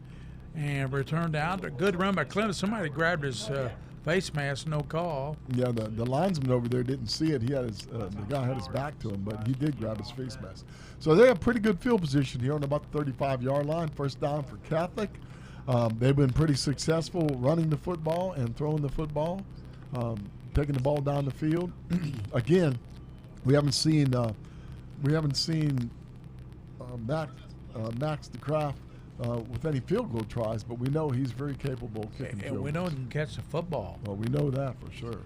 And returned out. A good run by Clemens. Somebody grabbed his face mask, no call. Yeah, the linesman over there didn't see it. He had his the guy had his back to him, but he did grab his face mask. So they have pretty good field position here on about the 35-yard line. First down for Catholic. They've been pretty successful running the football and throwing the football, taking the ball down the field. Again, we haven't seen Max DeCraft with any field goal tries, but we know he's very capable of kicking field And we know goals. he can catch the football. Well, we know that for sure.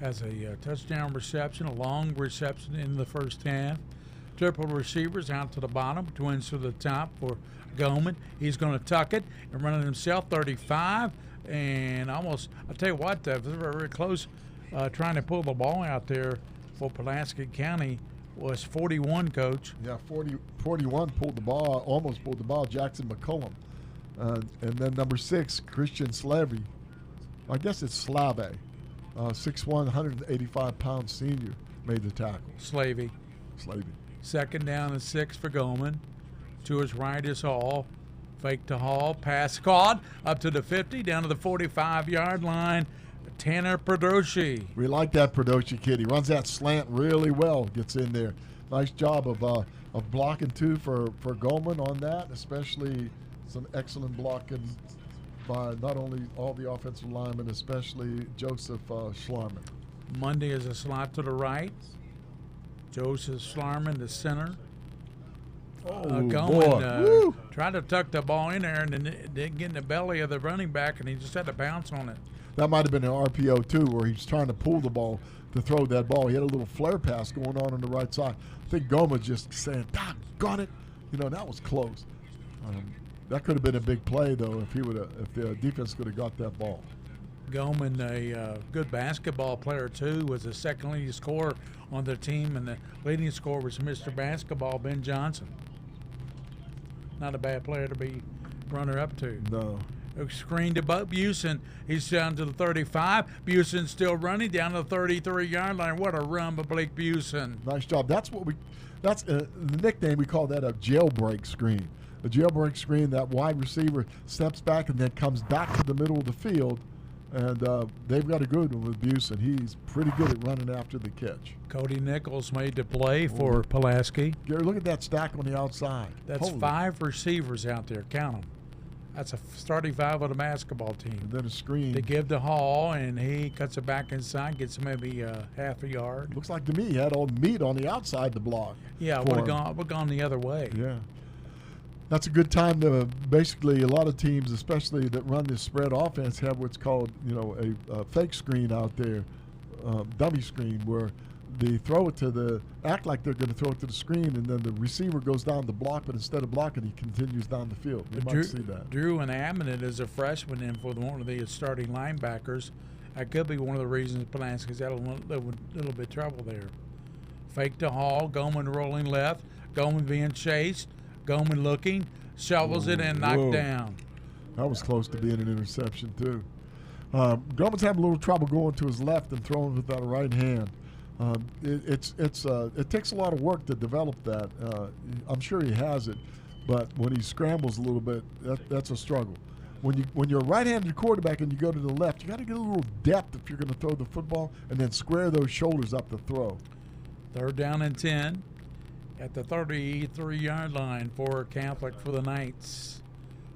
Has a touchdown reception, a long reception in the first half. Triple receivers out to the bottom, twins to the top for Goldman. He's going to tuck it and run it himself, 35, and almost, I'll tell you what, very, very close trying to pull the ball out there for Pulaski County was 41, Coach. Yeah, 41 pulled the ball, almost pulled the ball, Jackson McCollum. And then number 6, Christian Slavy. I guess it's Slave. 6'1", 185-pound senior made the tackle. Slavy. Second down and 6 for Goldman. To his right is Hall. Fake to Hall. Pass caught up to the 50, down to the 45-yard line. Tanner Perdoshi. We like that Perdoshi kid. He runs that slant really well. Gets in there. Nice job of blocking too for Goldman on that, especially some excellent blocking by not only all the offensive linemen, especially Joseph Schlarman. Monday is a slot to the right. Joseph Schlarman, the center. Goldman tried to tuck the ball in there and then didn't get in the belly of the running back, and he just had to bounce on it. That might have been an RPO too, where he was trying to pull the ball to throw that ball. He had a little flare pass going on the right side. I think Goldman just saying, "Got it." You know, that was close. That could have been a big play though if the defense could have got that ball. Goldman, a good basketball player too, was the second leading scorer on their team, and the leading scorer was Mr. Basketball, Ben Johnson. Not a bad player to be runner-up to. No. Screen to Busen. He's down to the 35. Busen still running down to the 33-yard line. What a run by Blake Busen. Nice job. That's the nickname. We call that a jailbreak screen. A jailbreak screen, that wide receiver steps back and then comes back to the middle of the field. And they've got a good one with Busen. He's pretty good at running after the catch. Cody Nichols made the play for Pulaski. Gary, look at that stack on the outside. That's 5 receivers out there. Count them. That's a starting 5 of the basketball team. And then a screen. They give to Hall, and he cuts it back inside, gets maybe half a yard. Looks like to me he had all meat on the outside the block. Yeah, would have gone the other way. Yeah. That's a good time to basically, a lot of teams, especially that run this spread offense, have what's called, a fake screen out there, dummy screen, where they throw it act like they're going to throw it to the screen, and then the receiver goes down the block, but instead of blocking, he continues down the field. You might see that. Drew and Ammonit is a freshman in for one of the starting linebackers. That could be one of the reasons Pulaski's had a little bit of trouble there. Fake to Hall, Goldman rolling left, Goldman being chased, Goldman looking, shovels it and knocked down. That was close to being an interception too. Goldman's having a little trouble going to his left and throwing with that right hand. It takes a lot of work to develop that. I'm sure he has it, but when he scrambles a little bit, that's a struggle. When you're a right-handed quarterback and you go to the left, you got to get a little depth if you're going to throw the football, and then square those shoulders up to throw. Third down and 10 at the 33-yard line for Catholic for the Knights.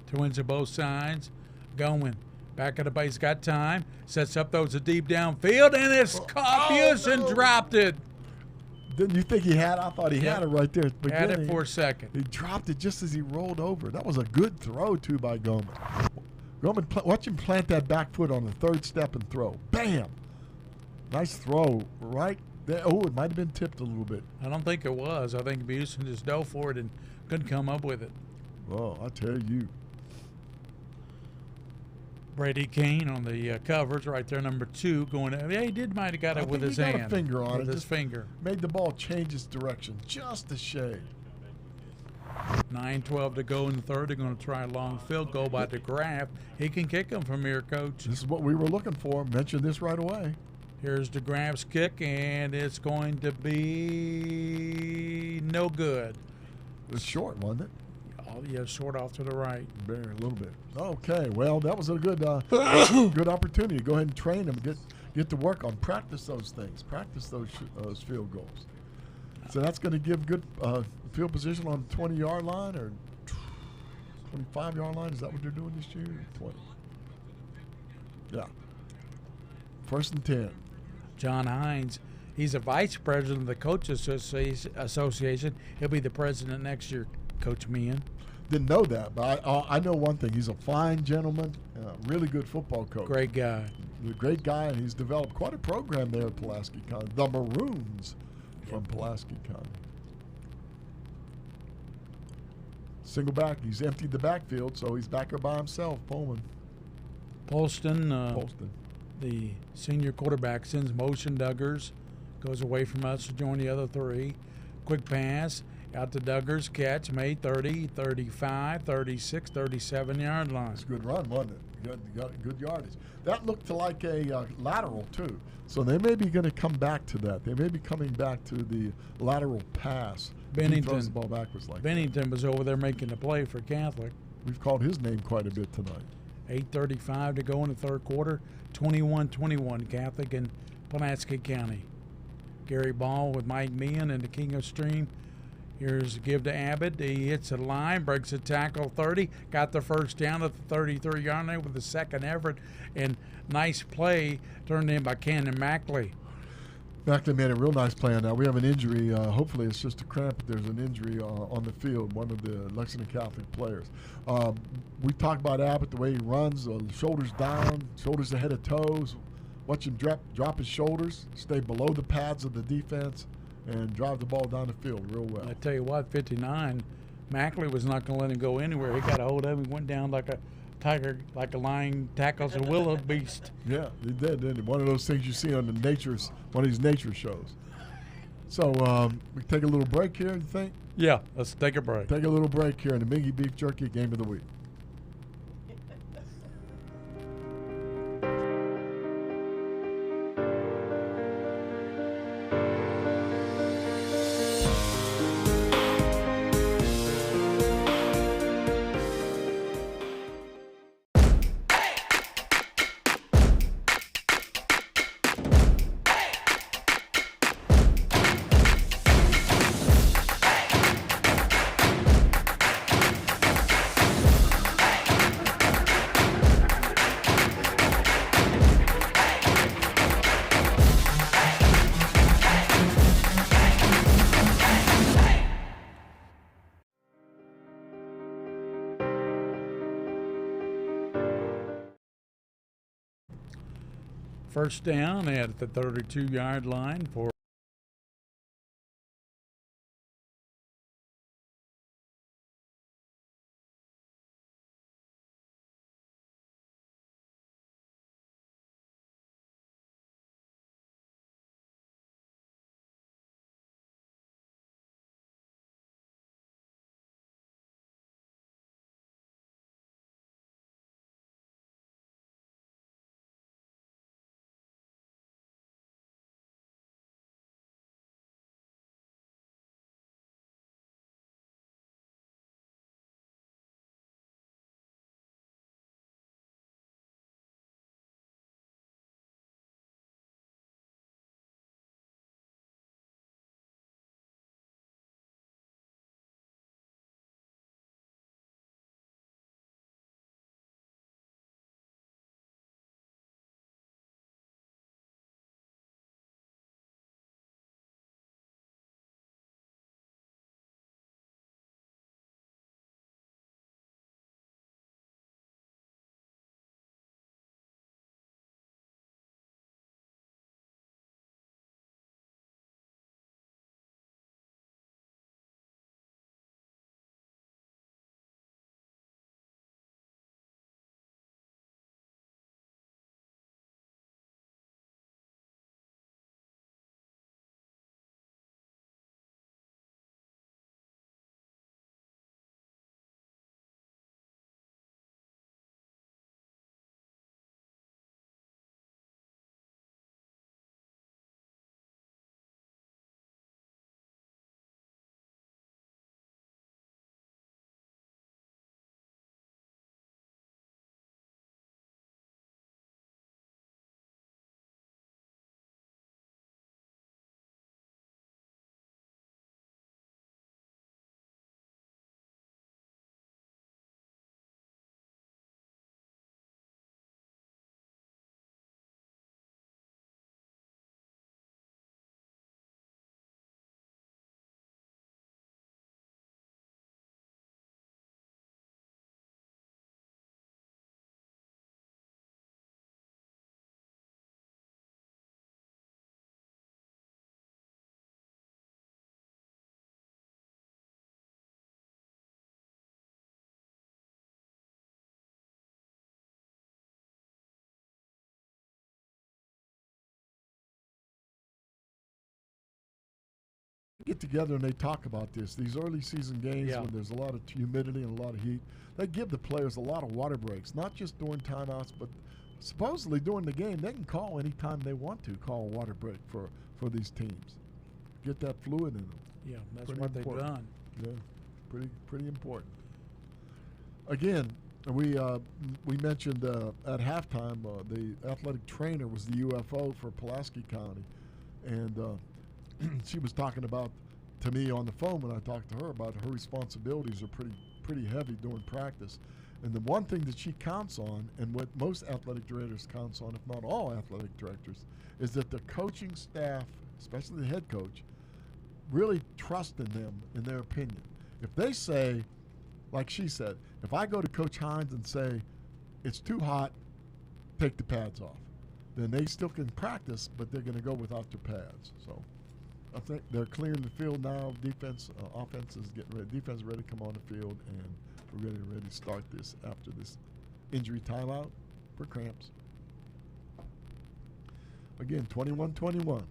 Twins on both sides. Going. Back at the base, got time. Sets up those deep downfield, and it's caught. Busen dropped it. Didn't you think he had? I thought he had it right there at the beginning. Had it for a second. He dropped it just as he rolled over. That was a good throw, too, by Goldman. Watch him plant that back foot on the third step and throw. Bam! Nice throw right there. Oh, it might have been tipped a little bit. I don't think it was. I think Houston just dove for it and couldn't come up with it. Well, I tell you. Brady Kane on the coverage right there, number 2, going. Yeah, he might have got it with his hand. He got a finger on it. With his finger. Made the ball change its direction just a shade. 9:12 to go in the third. They're going to try a long field goal by DeGraff. He can kick them from here, Coach. This is what we were looking for. Mentioned this right away. Here's DeGraff's kick, and it's going to be no good. It was short, wasn't it? Oh, yeah, short off to the right. Very a little bit. Okay, well, that was a good good opportunity. Go ahead and train them. Get to work on practice those things. Practice those field goals. So that's going to give good field position on the 20-yard line or 25-yard line. Is that what they're doing this year? 20. Yeah. 1st and 10. John Hines, he's a vice president of the Coaches Association. He'll be the president next year, Coach Meehan. Didn't know that, but I know one thing. He's a fine gentleman, really good football coach. Great guy. A great guy, and he's developed quite a program there at Pulaski County. The Maroons from Pulaski County. Single back. He's emptied the backfield, so he's back there by himself, Pullman. Polston, the senior quarterback, sends motion. Duggars goes away from us to join the other 3. Quick pass out to Duggars. Catch made 30, 35, 36, 37-yard line. It's a good run, wasn't it? You got good yardage. That looked like a lateral, too. So they may be going to come back to that. They may be coming back to the lateral pass. He throws the ball backwards like Bennington was over there making the play for Catholic. We've called his name quite a bit tonight. 8:35 to go in the third quarter. 21-21 Catholic in Pulaski County. Gary Ball with Mike Meehan and the King of Stream. Here's a give to Abbott. He hits the line, breaks a tackle 30, got the first down at the 33-yard line with the second effort, and nice play turned in by Cannon Mackley. Mackley made a real nice play on that. We have an injury. Hopefully it's just a cramp, but there's an injury on the field, one of the Lexington Catholic players. We talked about Abbott, the way he runs, shoulders down, shoulders ahead of toes. Watch him drop his shoulders, stay below the pads of the defense, and drive the ball down the field real well. I tell you what, 59, Mackley was not going to let him go anywhere. He got a hold of him. He went down like a tiger, like a lion tackles a wildebeest. Yeah, he did, didn't he? One of those things you see on one of these nature shows. So we take a little break here, you think? Yeah, let's take a break. Take a little break here in the Mingy Beef Jerky Game of the Week. First down at the 32-yard line for get together and they talk about this. These early season games when there's a lot of humidity and a lot of heat, they give the players a lot of water breaks, not just during timeouts, but supposedly during the game. They can call anytime they want to, call a water break for these teams. Get that fluid in them. Yeah, that's Pretty what important. they've done. Yeah, pretty important. Again, we mentioned at halftime the athletic trainer was the UFO for Pulaski County, and she was talking about to me on the phone when I talked to her about her responsibilities are pretty heavy during practice. And the one thing that she counts on, and what most athletic directors counts on, if not all athletic directors, is that the coaching staff, especially the head coach, really trust in them, in their opinion. If they say, like she said, if I go to Coach Hines and say, it's too hot, take the pads off, then they still can practice, but they're going to go without their pads. So I think they're clearing the field now. Offense is getting ready. Defense is ready to come on the field, and we're ready to start this after this injury timeout for cramps. Again, 21-21.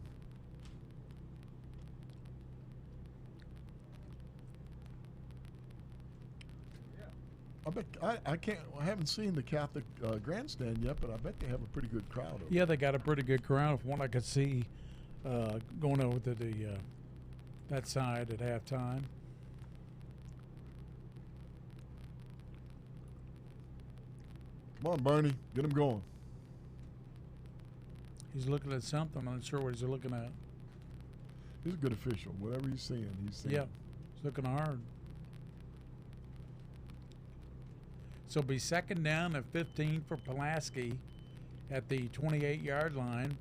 I haven't seen the Catholic grandstand yet, but I bet they have a pretty good crowd over Yeah, they got a pretty good crowd from what I could see going over to the that side at halftime. Come on, Bernie, get him going. He's looking at something. I'm not sure what he's looking at. He's a good official. Whatever he's seeing, he's seeing. Yeah, he's looking hard. So it'll be second down and 15 for Pulaski at the 28-yard line.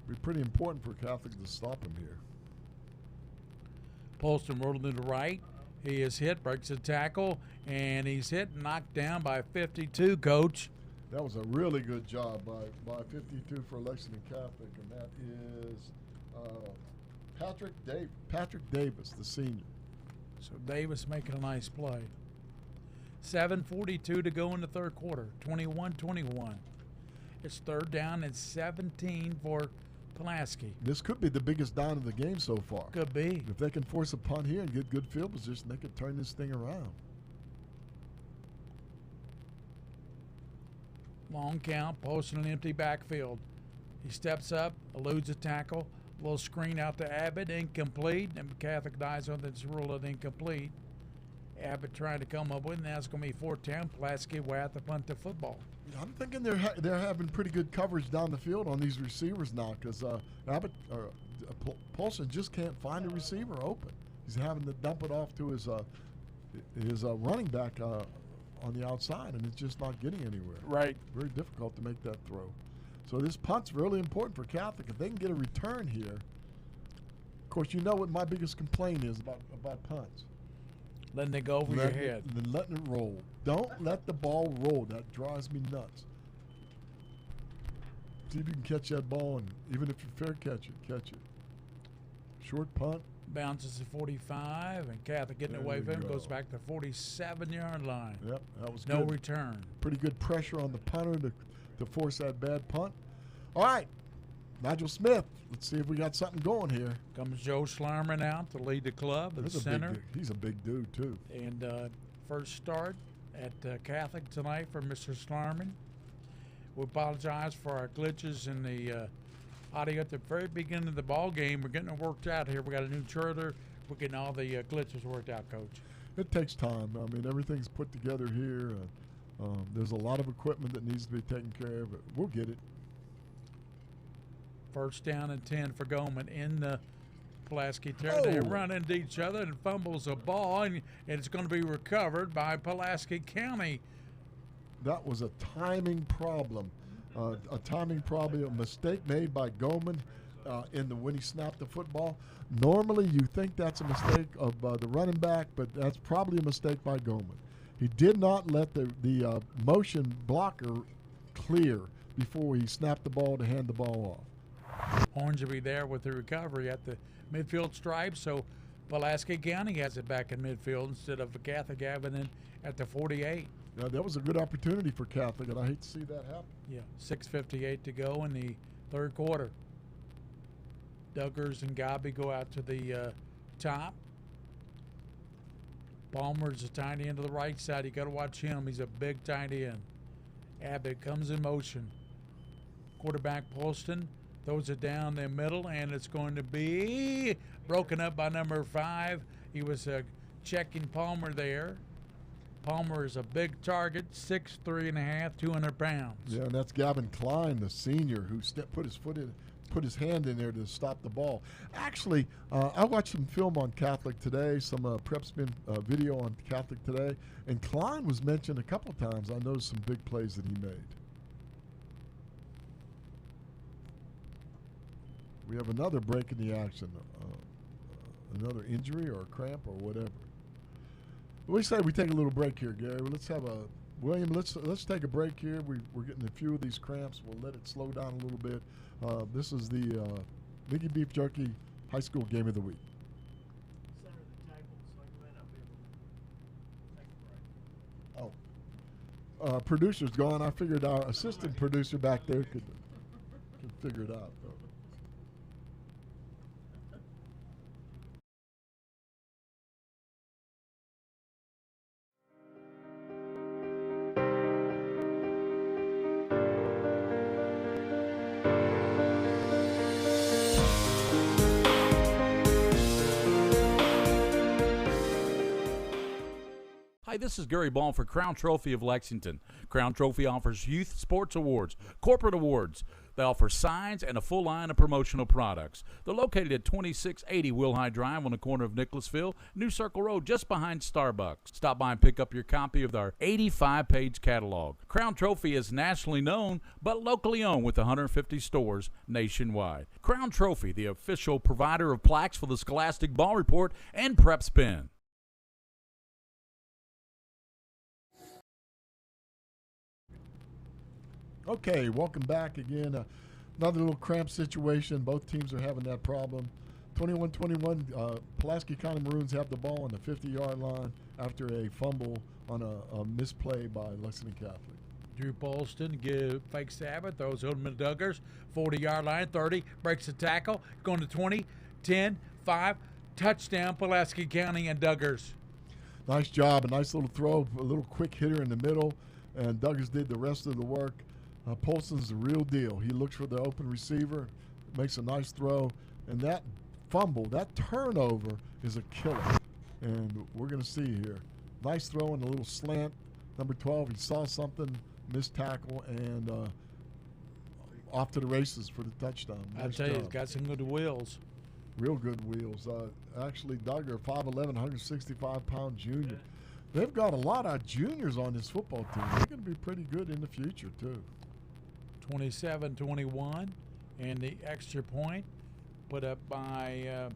Be pretty important for Catholic to stop him here. Polston rolled to the right. He is hit, breaks a tackle, and he's hit and knocked down by 52, Coach. That was a really good job by 52 for Lexington Catholic, and that is Patrick Davis, the senior. So Davis making a nice play. 7:42 to go in the third quarter, 21-21. It's third down and 17 for Pulaski. This could be the biggest down of the game so far. Could be. If they can force a punt here and get good field position, they could turn this thing around. Long count, posting an empty backfield. He steps up, eludes a tackle, a little screen out to Abbott, incomplete, and Catholic dies on this rule of incomplete. Abbott trying to come up with, and that's going to be 4th down. Pulaski will have to punt the football. I'm thinking they're having pretty good coverage down the field on these receivers now, because Abbott Paulson just can't find a receiver open. He's having to dump it off to his running back on the outside, and it's just not getting anywhere. Right. Very difficult to make that throw. So this punt's really important for Catholic. If they can get a return here, of course, you know what my biggest complaint is about punts. Letting it go over your head. Then letting it roll. Don't let the ball roll. That drives me nuts. See if you can catch that ball, and even if you fair catch it. Short punt. Bounces to 45, and Catholic getting away from him, goes back to 47-yard line. Yep, that was no good. return. Pretty good pressure on the punter to force that bad punt. All right, Nigel Smith. Let's see if we got something going here. Comes Joe Schlarman out to lead the club at the center. He's a big dude, too. And first start at Catholic tonight for Mr. Schlarman. We apologize for our glitches in the audio at the very beginning of the ball game. We're getting it worked out here. We got a new charter. We're getting all the glitches worked out, Coach. It takes time. I mean, everything's put together here. There's a lot of equipment that needs to be taken care of, but we'll get it. First down and 10 for Goldman in the Pulaski territory. They run into each other and fumbles a ball, and it's going to be recovered by Pulaski County. That was a timing problem. A mistake made by Goldman when he snapped the football. Normally, you think that's a mistake of the running back, but that's probably a mistake by Goldman. He did not let the motion blocker clear before he snapped the ball to hand the ball off. Horns will be there with the recovery at the midfield stripe, so Pulaski County has it back in midfield instead of Catholic having it at the 48. Yeah, that was a good opportunity for Catholic, and I hate to see that happen. Yeah, 6:58 to go in the third quarter. Duggars and Gobby go out to the top. Palmer's a tight end to the right side. You got to watch him. He's a big tight end. Abbott comes in motion. Quarterback Polston throws it down the middle, and it's going to be broken up by number 5. He was checking Palmer there. Palmer is a big target, 6'3.5", 200 pounds. Yeah, and that's Gavin Klein, the senior, who put his hand in there to stop the ball. Actually, I watched some film on Catholic Today, some prep spin video on Catholic Today, and Klein was mentioned a couple of times. I noticed some big plays that he made. We have another break in the action, another injury or a cramp or whatever. We say we take a little break here, Gary. Let's have a William. Let's take a break here. We're getting a few of these cramps. We'll let it slow down a little bit. This is the Mickey Beef Jerky High School Game of the Week. Oh, producer's gone. I figured our assistant producer back there could figure it out. Hi, this is Gary Ball for Crown Trophy of Lexington. Crown Trophy offers youth sports awards, corporate awards. They offer signs and a full line of promotional products. They're located at 2680 Wilhite Drive on the corner of Nicholasville, New Circle Road, just behind Starbucks. Stop by and pick up your copy of our 85-page catalog. Crown Trophy is nationally known, but locally owned with 150 stores nationwide. Crown Trophy, the official provider of plaques for the Scholastic Ball Report and Prep Spin. Okay, welcome back again. Another little cramp situation. Both teams are having that problem. 21-21, Pulaski County Maroons have the ball on the 50-yard line after a fumble on a misplay by Lexington Catholic. Drew Polston fakes the Abbott, throws it to the Duggars, 40-yard line, 30, breaks the tackle, going to 20, 10, 5, touchdown Pulaski County and Duggars. Nice job, a nice little throw, a little quick hitter in the middle, and Duggars did the rest of the work. Polston's the real deal. He looks for the open receiver, makes a nice throw, and that fumble, that turnover is a killer. And we're going to see here. Nice throw and a little slant. Number 12, he saw something, missed tackle, and off to the races for the touchdown. I'll tell you, he's got some good wheels. Real good wheels. Actually, Duggar, 5'11", 165-pound junior. They've got a lot of juniors on this football team. They're going to be pretty good in the future, too. 27-21, and the extra point put up by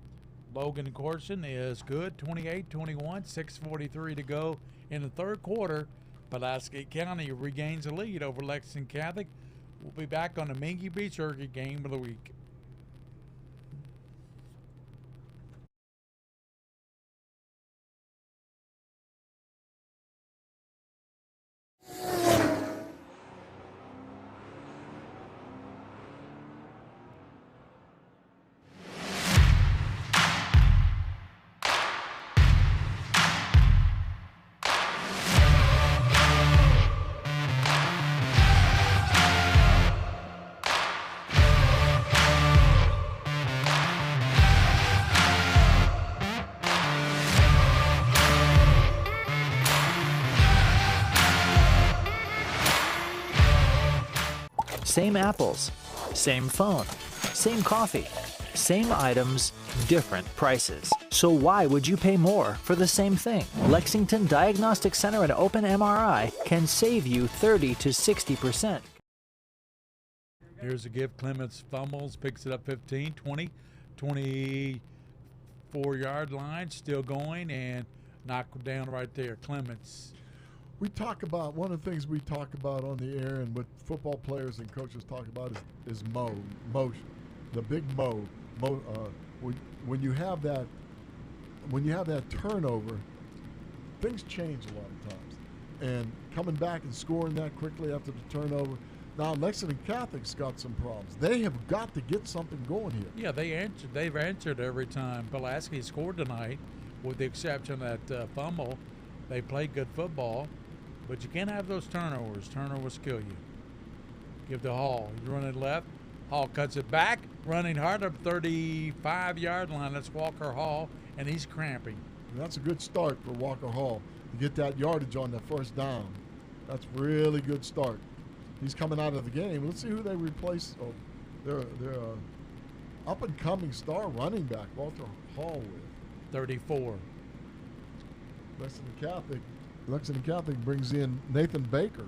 Logan Corson is good. 28-21, 6:43 to go in the third quarter. Pulaski County regains the lead over Lexington Catholic. We'll be back on the Mingy Beach Turkey Game of the Week. Same apples, same phone, same coffee, same items, different prices. So why would you pay more for the same thing? Lexington Diagnostic Center and Open MRI can save you 30 to 60%. Here's a gift. Clements fumbles, picks it up 15, 20, 24-yard line, still going, and knocked down right there. Clements. We talk about, one of the things we talk about on the air and what football players and coaches talk about is motion, the big mo. When you have that turnover, things change a lot of times. And coming back and scoring that quickly after the turnover, Now Lexington Catholic's got some problems. They have got to get something going here. Yeah, they've answered every time. Pulaski scored tonight, with the exception of that fumble. They played good football, but you can't have those turnovers. Turnovers kill you. Give to Hall. He's running left. Hall cuts it back, running hard up 35-yard line. That's Walker Hall, and he's cramping. That's a good start for Walker Hall to get that yardage on that first down. That's really good start. He's coming out of the game. Let's see who they replace. Oh, they're up-and-coming star running back, Walter Hall with 34. Lexington Catholic brings in Nathan Baker,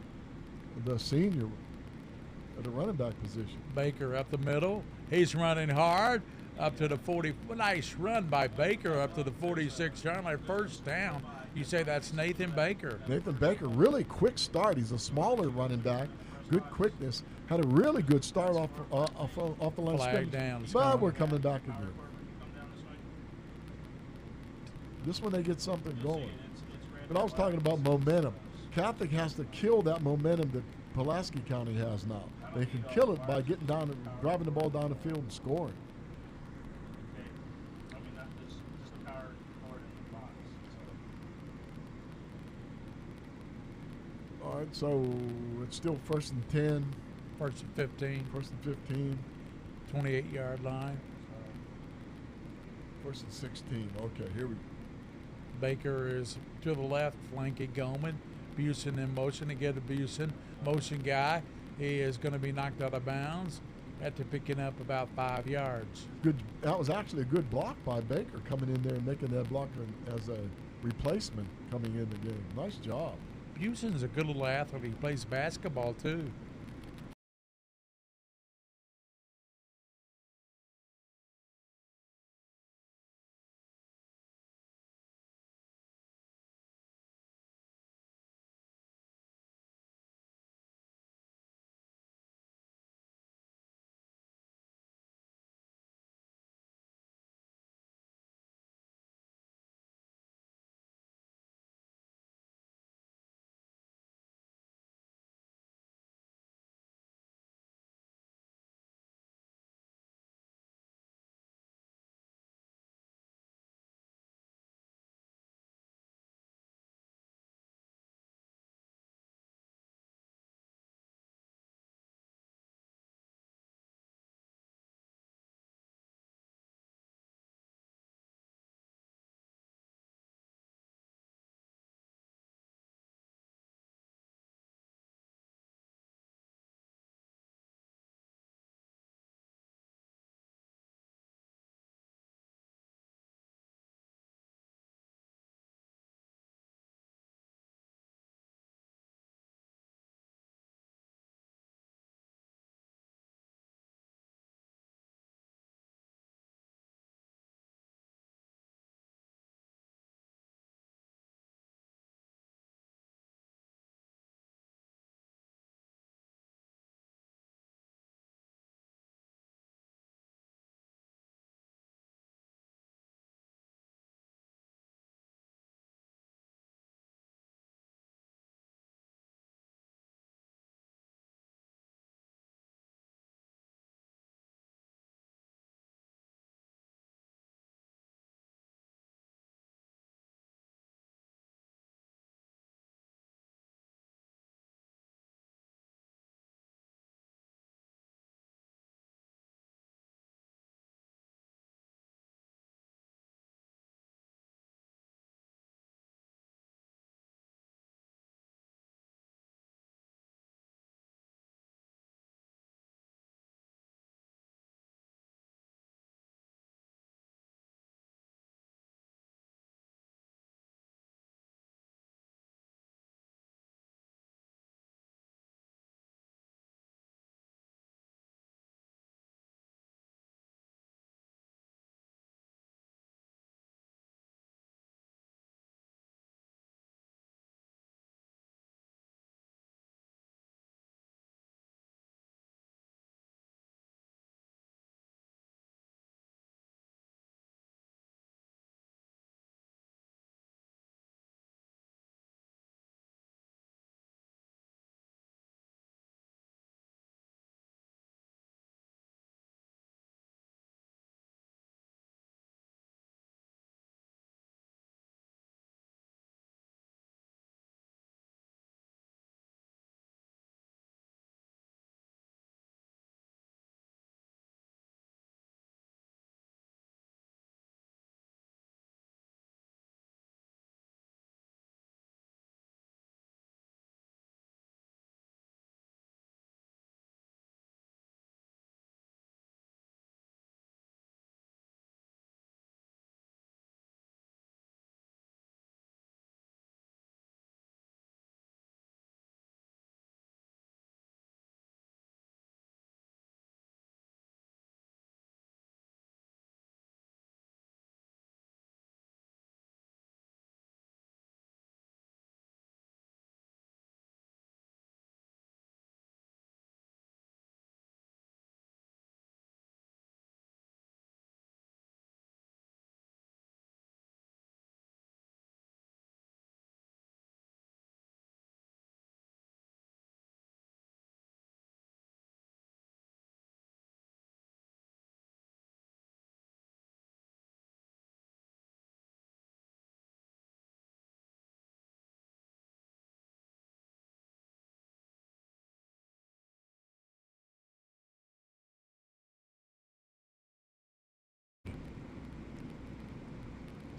the senior, at the running back position. Baker up the middle. He's running hard up to the 40. Nice run by Baker up to the 46-yard line. First down. You say that's Nathan Baker. Nathan Baker, really quick start. He's a smaller running back. Good quickness. Had a really good start off the line. Flag down. But we're coming back again. This one they get something going. But I was talking about momentum. Catholic has to kill that momentum that Pulaski County has now. They can kill it by getting down and driving the ball down the field and scoring. All right, so it's still 1st and 10. 1st and 15. 1st and 15. 28-yard line. 1st and 16. Okay, here we go. Baker is to the left, flanking Goldman. Busen in motion to get a Busen. Motion guy. He is going to be knocked out of bounds after picking up about 5 yards. Good. That was actually a good block by Baker, coming in there and making that block as a replacement coming in the game. Nice job. Busen's a good little athlete. He plays basketball too.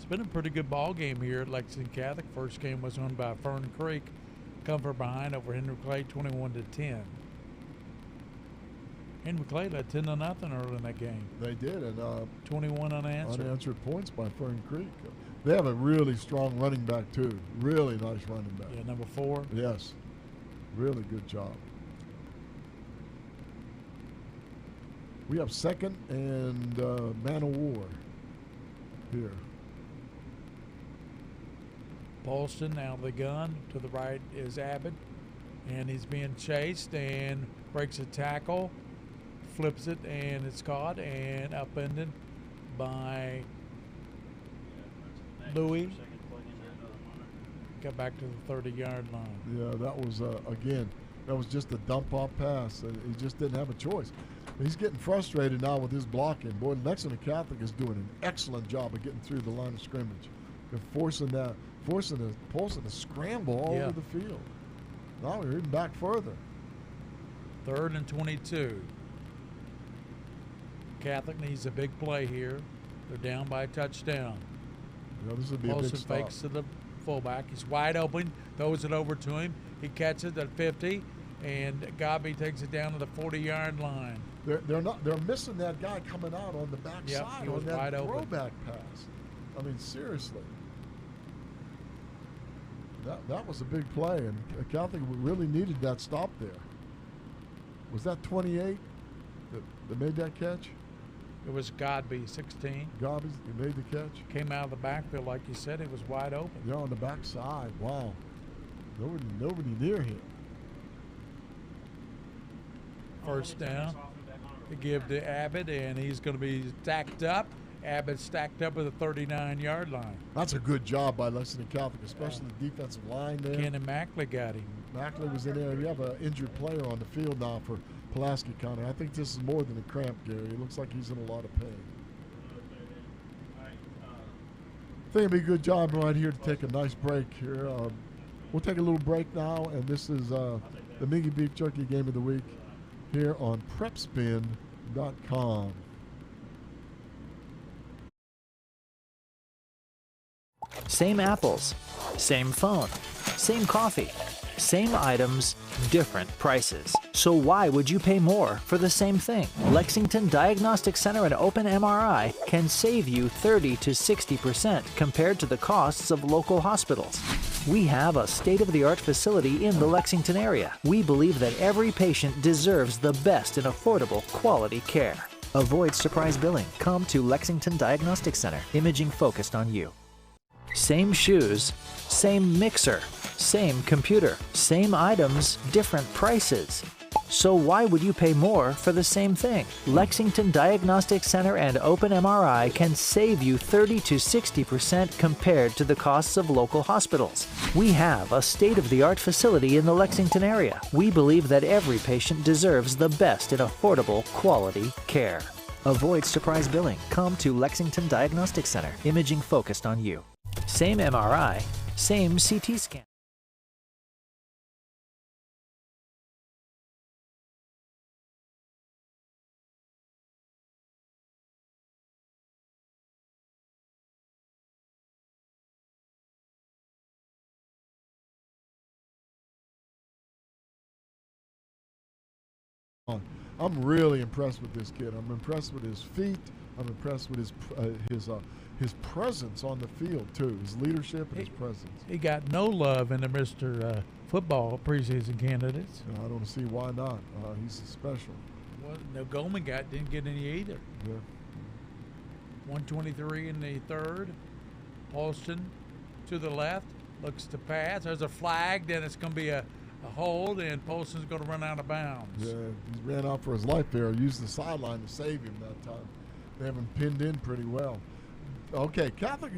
It's been a pretty good ball game here at Lexington Catholic. First game was won by Fern Creek. Come from behind over Henry Clay, 21-10. Henry Clay led 10-0 early in that game. They did, and 21 unanswered. Unanswered points by Fern Creek. They have a really strong running back too. Really nice running back. Yeah, number 4. Yes, really good job. We have second and man of war here. Paulston now the gun. To the right is Abbott, and he's being chased and breaks a tackle, flips it, and it's caught and upended by Louis. Got back to the 30-yard line. Yeah, that was again. That was just a dump-off pass. He just didn't have a choice. He's getting frustrated now with his blocking. Boy, Lexington Catholic is doing an excellent job of getting through the line of scrimmage. They're forcing Paulson to scramble all over the field. Now we're even back further. 3rd and 22. Catholic needs a big play here. They're down by a touchdown. Yeah, this would be a big stop. Fakes to the fullback. He's wide open. Throws it over to him. He catches it at 50, and Gobby takes it down to the 40-yard line. They're missing that guy coming out on the backside he was on that wide open. throwback pass. I mean, seriously. That was a big play, and Catholic really needed that stop there. Was that 28 that made that catch? It was Godby, 16. Godby, he made the catch? Came out of the backfield, like you said. It was wide open. Yeah, on the backside. Wow. Nobody near him. First down. They give to Abbott, and he's going to be stacked up. Abbott stacked up at the 39-yard line. That's a good job by Lexington Catholic, especially the defensive line there. Ken and Mackley got him. Mackley was in there. You have an injured player on the field now for Pulaski County. I think this is more than a cramp, Gary. It looks like he's in a lot of pain. I think it'd be a good job right here to take a nice break here. We'll take a little break now, and this is the Mingy Beef Jerky Game of the Week here on PrepSpin.com. Same apples, same phone, same coffee, same items, different prices. So why would you pay more for the same thing? Lexington Diagnostic Center and Open MRI can save you 30 to 60% compared to the costs of local hospitals. We have a state-of-the-art facility in the Lexington area. We believe that every patient deserves the best in affordable, quality care. Avoid surprise billing. Come to Lexington Diagnostic Center. Imaging focused on you. Same shoes, same mixer, same computer, same items, different prices. So why would you pay more for the same thing? Lexington Diagnostic Center and Open MRI can save you 30 to 60% compared to the costs of local hospitals. We have a state-of-the-art facility in the Lexington area. We believe that every patient deserves the best in affordable, quality care. Avoid surprise billing. Come to Lexington Diagnostic Center. Imaging focused on you. Same MRI, same CT scan. I'm really impressed with this kid. I'm impressed with his feet. I'm impressed with his presence on the field too. His leadership and his presence. He got no love in the Mr. Football preseason candidates. I don't see why not. He's special. Well, no, Goldman didn't get any either. Yeah. 123 in the third. Paulston to the left, looks to pass. There's a flag, then it's going to be a hold, and Paulson's going to run out of bounds. Yeah, he ran out for his life there. Used the sideline to save him that time. They have him pinned in pretty well. Okay, Catholic,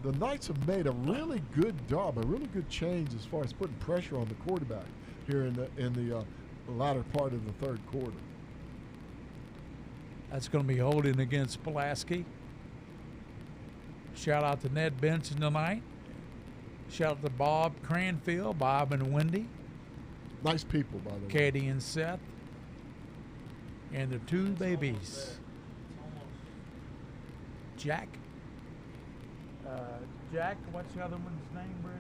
the Knights have made a really good job, a really good change as far as putting pressure on the quarterback here in the latter part of the third quarter. That's going to be holding against Pulaski. Shout out to Ned Benson tonight. Shout out to Bob Cranfield, Bob and Wendy. Nice people, by the way. Katie and Seth. And their two babies. Jack Jack, what's the other one's name, Bruce?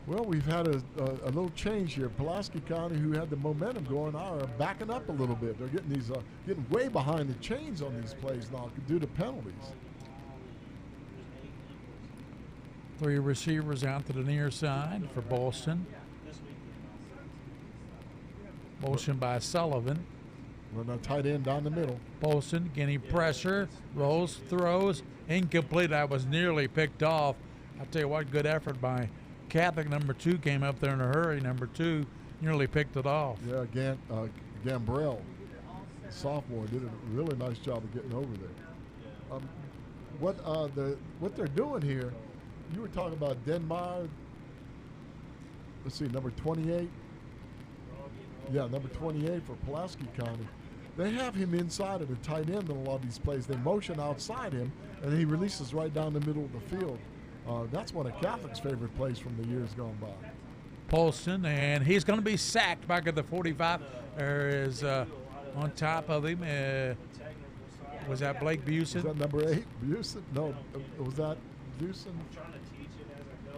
Well, we've had a little change here. Pulaski County, who had the momentum going, are backing up a little bit. They're getting these getting way behind the chains on these plays now due to penalties. 3 receivers out to the near side for Boston. Motion by Sullivan. Run a tight end down the middle. Bolson getting pressure, rolls, throws, incomplete. That was nearly picked off. I'll tell you what, good effort by Catholic. Number 2 came up there in a hurry. Number 2 nearly picked it off. Yeah, Gambrell, sophomore, did a really nice job of getting over there. What they're doing here, you were talking about Denmeyer. Let's see, number 28. Yeah, number 28 for Pulaski County. They have him inside of the tight end in a lot of these plays. They motion outside him, and he releases right down the middle of the field. That's one of Catholic's favorite plays from the years gone by. Paulson, and he's going to be sacked back at the 45. There is on top of him. Was that Blake Busen? Was that number 8, Busen? No, was that Busen?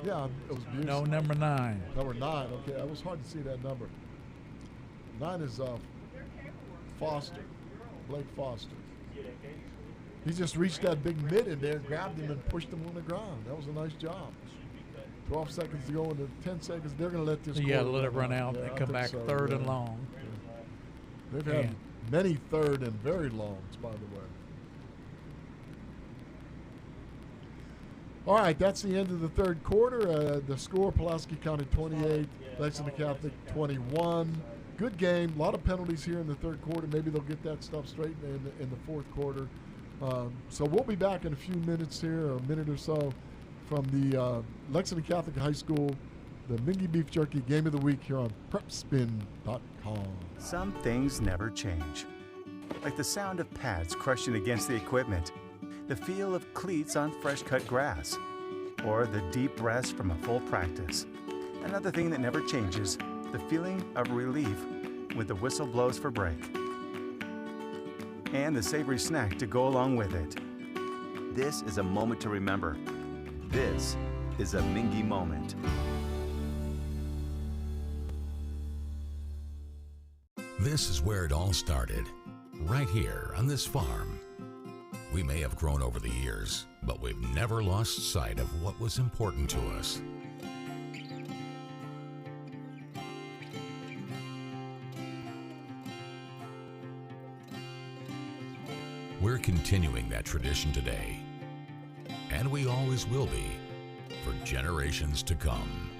Yeah, it was Busen. No, number 9. Number 9, okay. It was hard to see that number. 9 is Foster, Blake Foster. He just reached that big mid in there, grabbed him, and pushed him on the ground. That was a nice job. 12 seconds to go into 10 seconds. They're going to let this let it run out and come back third and long. Yeah. They've had many third and very longs, by the way. All right, that's the end of the third quarter. The score, Pulaski County 28, Lexington Catholic 21. Good game. A lot of penalties here in the third quarter. Maybe they'll get that stuff straightened in the fourth quarter. So we'll be back in a few minutes here, a minute or so, from the Lexington Catholic High School, the Mingy Beef Jerky Game of the Week here on PrepSpin.com. Some things never change. Like the sound of pads crushing against the equipment, the feel of cleats on fresh-cut grass, or the deep breaths from a full practice. Another thing that never changes, the feeling of relief when the whistle blows for break. And the savory snack to go along with it. This is a moment to remember. This is a Mingy moment. This is where it all started, right here on this farm. We may have grown over the years, but we've never lost sight of what was important to us. We're continuing that tradition today, and we always will be for generations to come.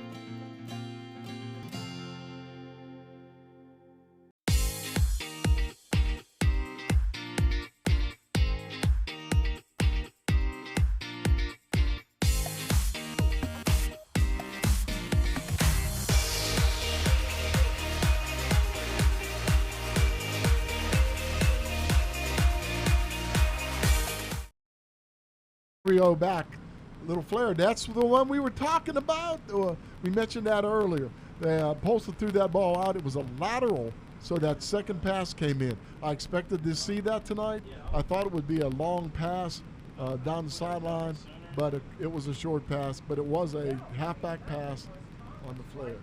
Back, little flare. That's the one we were talking about. We mentioned that earlier. They posted through that ball out. It was a lateral, so that second pass came in. I expected to see that tonight. I thought it would be a long pass down the sideline, but it was a short pass. But it was a halfback pass on the flare.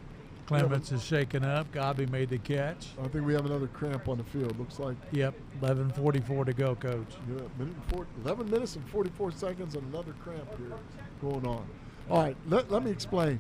Clements is shaken up. Gabi made the catch. I think we have another cramp on the field. Looks like. Yep, 11:44 to go, Coach. Yeah, 11 minutes and 44 seconds and another cramp here going on. All right, let me explain.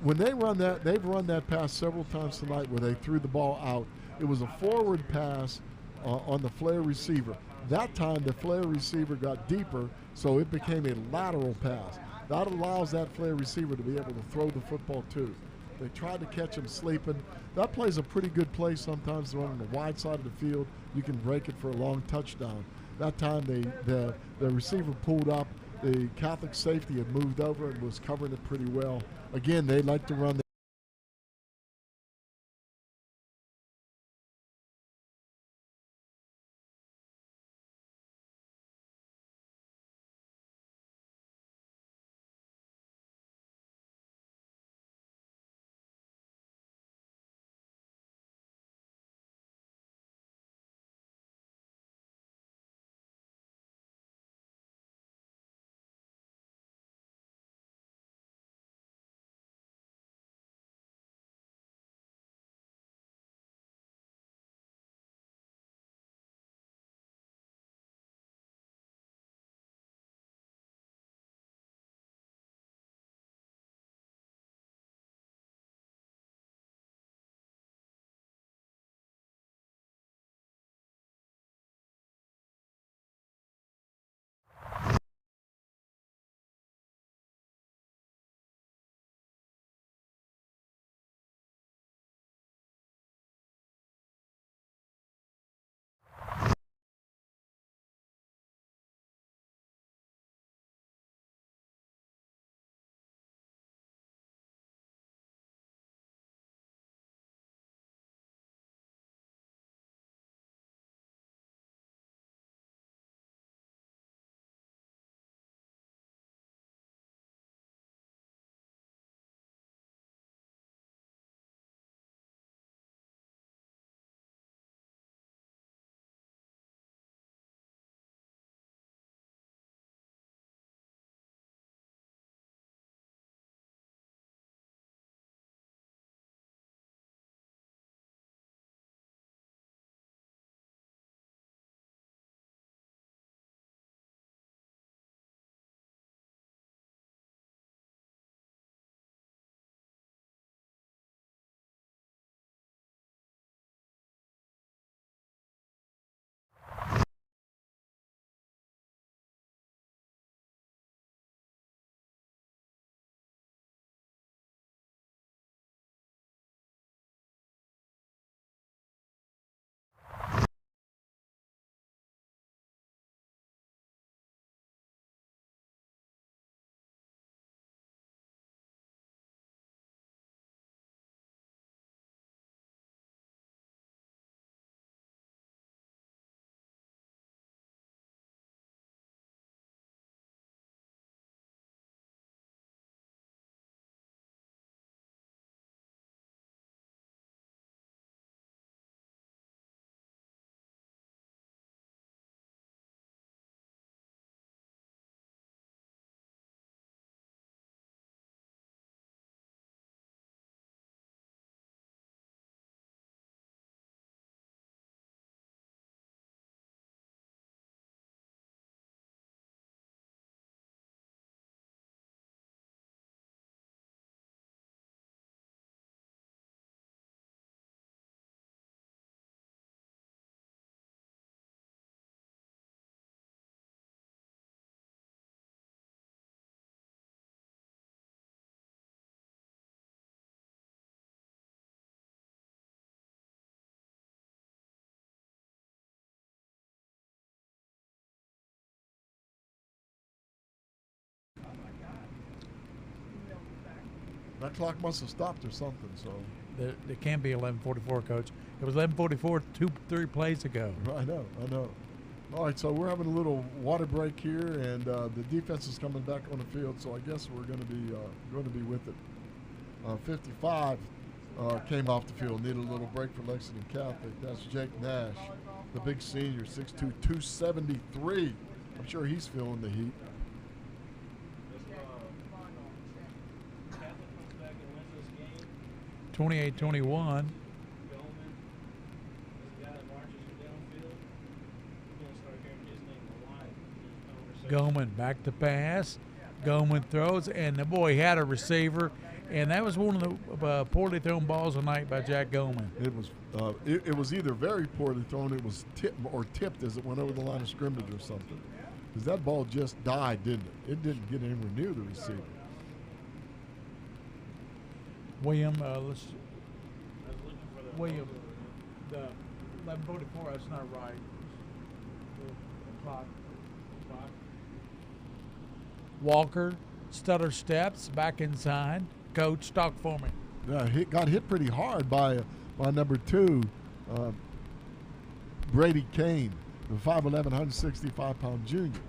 When they run that, they've run that pass several times tonight where they threw the ball out. It was a forward pass on the flare receiver. That time the flare receiver got deeper, so it became a lateral pass. That allows that flare receiver to be able to throw the football too. They tried to catch him sleeping. That play's a pretty good play sometimes. They're on the wide side of the field. You can break it for a long touchdown. That time the receiver pulled up. The Catholic safety had moved over and was covering it pretty well. Again, they like to run That clock must have stopped or something. So It can't be 11:44, Coach. It was 11:44 3 plays ago. I know. All right, so we're having a little water break here, and the defense is coming back on the field. So I guess we're going to be with it. 55 came off the field. Needed a little break for Lexington Catholic. That's Jake Nash, the big senior, 6'2", 273. I'm sure he's feeling the heat. 28-21. Goldman back to pass. Goldman throws, and the boy had a receiver, and that was one of the poorly thrown balls tonight by Jack Goldman. It was either very poorly thrown, it was tipped as it went over the line of scrimmage or something. Because that ball just died, didn't it? It didn't get anywhere near the receiver. William, William, the 11:44. That's not right. The clock. Walker, stutter steps back inside. Coach, talk for me. Yeah, he got hit pretty hard by number 2, Brady Kane, the 5'11", 165-pound junior.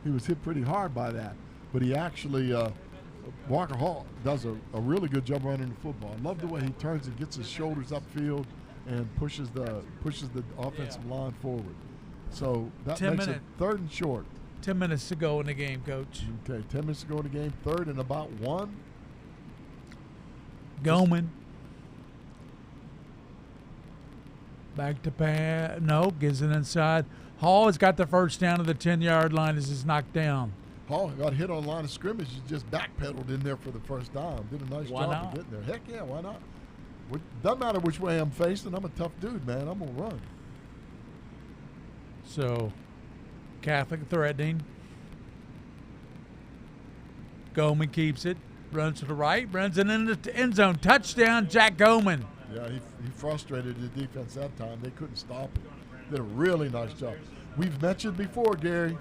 He was hit pretty hard by that, but he actually Walker Hall does a really good job running the football. I love the way he turns and gets his shoulders upfield and pushes the offensive line forward. So that makes it 3rd and short. 10 minutes to go in the game, Coach. Okay, 10 minutes to go in the game. 3rd and about 1. Goldman. Back to pass. No, gives it inside. Hall has got the first down to the 10-yard line as he's knocked down. Hall got hit on the line of scrimmage. He just backpedaled in there for the first down. Did a nice job of getting there. Heck yeah, why not? Doesn't matter which way I'm facing. I'm a tough dude, man. I'm going to run. So, Catholic threatening. Goldman keeps it. Runs to the right. Runs it into the end zone. Touchdown, Jack Goldman. Yeah, he frustrated the defense that time. They couldn't stop him. Did a really nice job. We've mentioned before, Gary,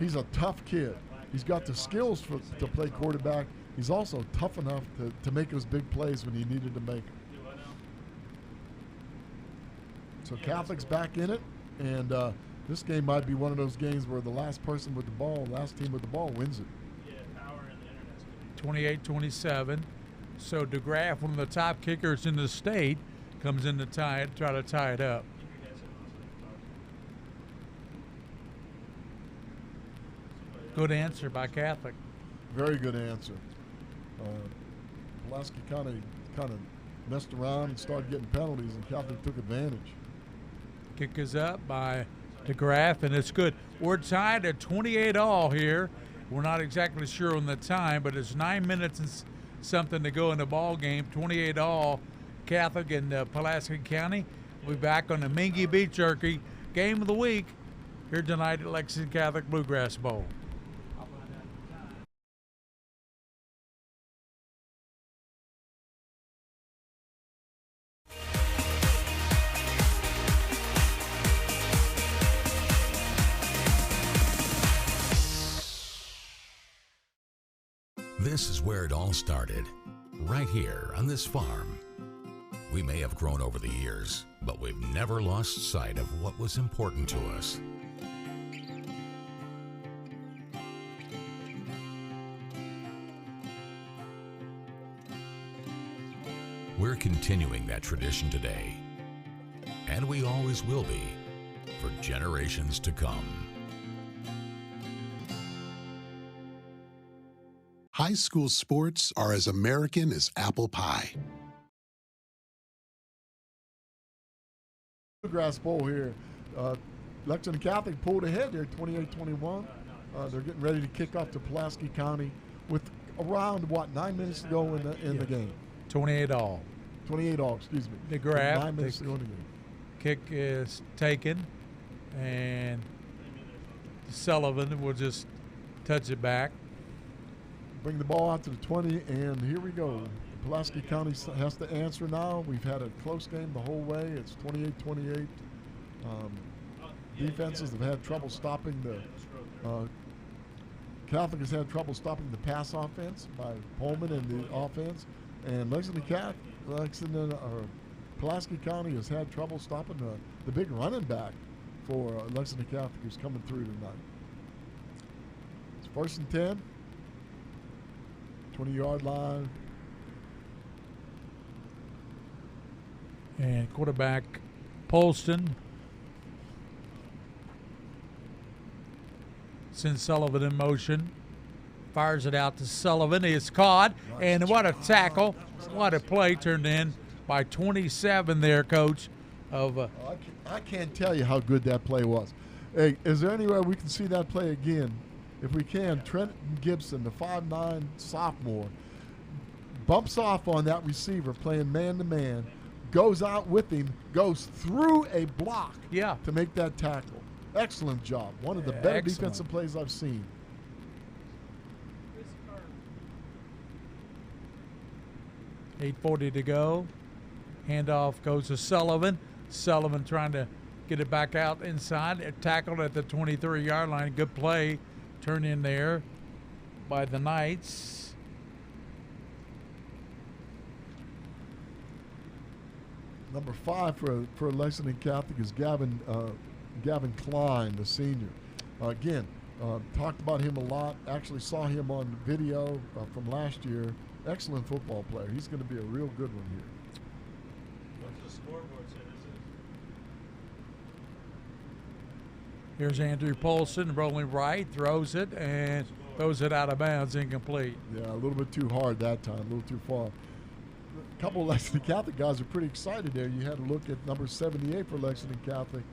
he's a tough kid. He's got the skills to play quarterback. He's also tough enough to make those big plays when he needed to make them. So Catholic's back in it, and this game might be one of those games where the last team with the ball wins it. 28-27. So DeGraff, one of the top kickers in the state, comes in to try to tie it up. Good answer by Catholic. Very good answer. Pulaski kind of messed around and started getting penalties, and Catholic took advantage. Kick is up by DeGraff, and it's good. We're tied at 28-all here. We're not exactly sure on the time, but it's 9 minutes and something to go in the ball game. 28-all, Catholic and Pulaski County. We'll be back on the Mingy Beef Jerky Game of the Week here tonight at Lexington Catholic Bluegrass Bowl. This is where it all started, right here on this farm. We may have grown over the years, but we've never lost sight of what was important to us. We're continuing that tradition today, and we always will be for generations to come. High school sports are as American as apple pie. Bluegrass Bowl here. Lexington Catholic pulled ahead there, 28-21. They're getting ready to kick off to Pulaski County with around, 9 minutes to go in the game. 28-all. 28-all, excuse me. DeGraff. 9 minutes to go in the game. Kick is taken, and Sullivan will just touch it back. Bring the ball out to the 20, and here we go. Pulaski County has to answer now. We've had a close game the whole way. It's 28-28. Defenses have had trouble stopping Catholic has had trouble stopping the pass offense by Pullman and the offense, And Lexington or Pulaski County has had trouble stopping the big running back for Lexington Catholic who's coming through tonight. It's 1st and 10. 20-yard line. And quarterback Polston sends Sullivan in motion. Fires it out to Sullivan. It's caught. And what a tackle. What a play turned in by 27 there, Coach. I can't tell you how good that play was. Hey, is there any way we can see that play again? If we can, Trenton Gibson, the 5'9" sophomore, bumps off on that receiver playing man-to-man, goes out with him, goes through a block to make that tackle. Excellent job. One of the better defensive plays I've seen. .8:40 to go. Handoff goes to Sullivan. Sullivan trying to get it back out inside. Tackled at the 23-yard line. Good play. Turned in there by the Knights. Number 5 for Lexington Catholic is Gavin Klein, the senior. Again, talked about him a lot. Actually saw him on video from last year. Excellent football player. He's going to be a real good one here. What's the scoreboard say this is? Here's Andrew Polson rolling right, throws it, and throws it out of bounds, incomplete. Yeah, a little bit too hard that time, a little too far. A couple of Lexington Catholic guys are pretty excited there. You had to look at number 78 for Lexington Catholic,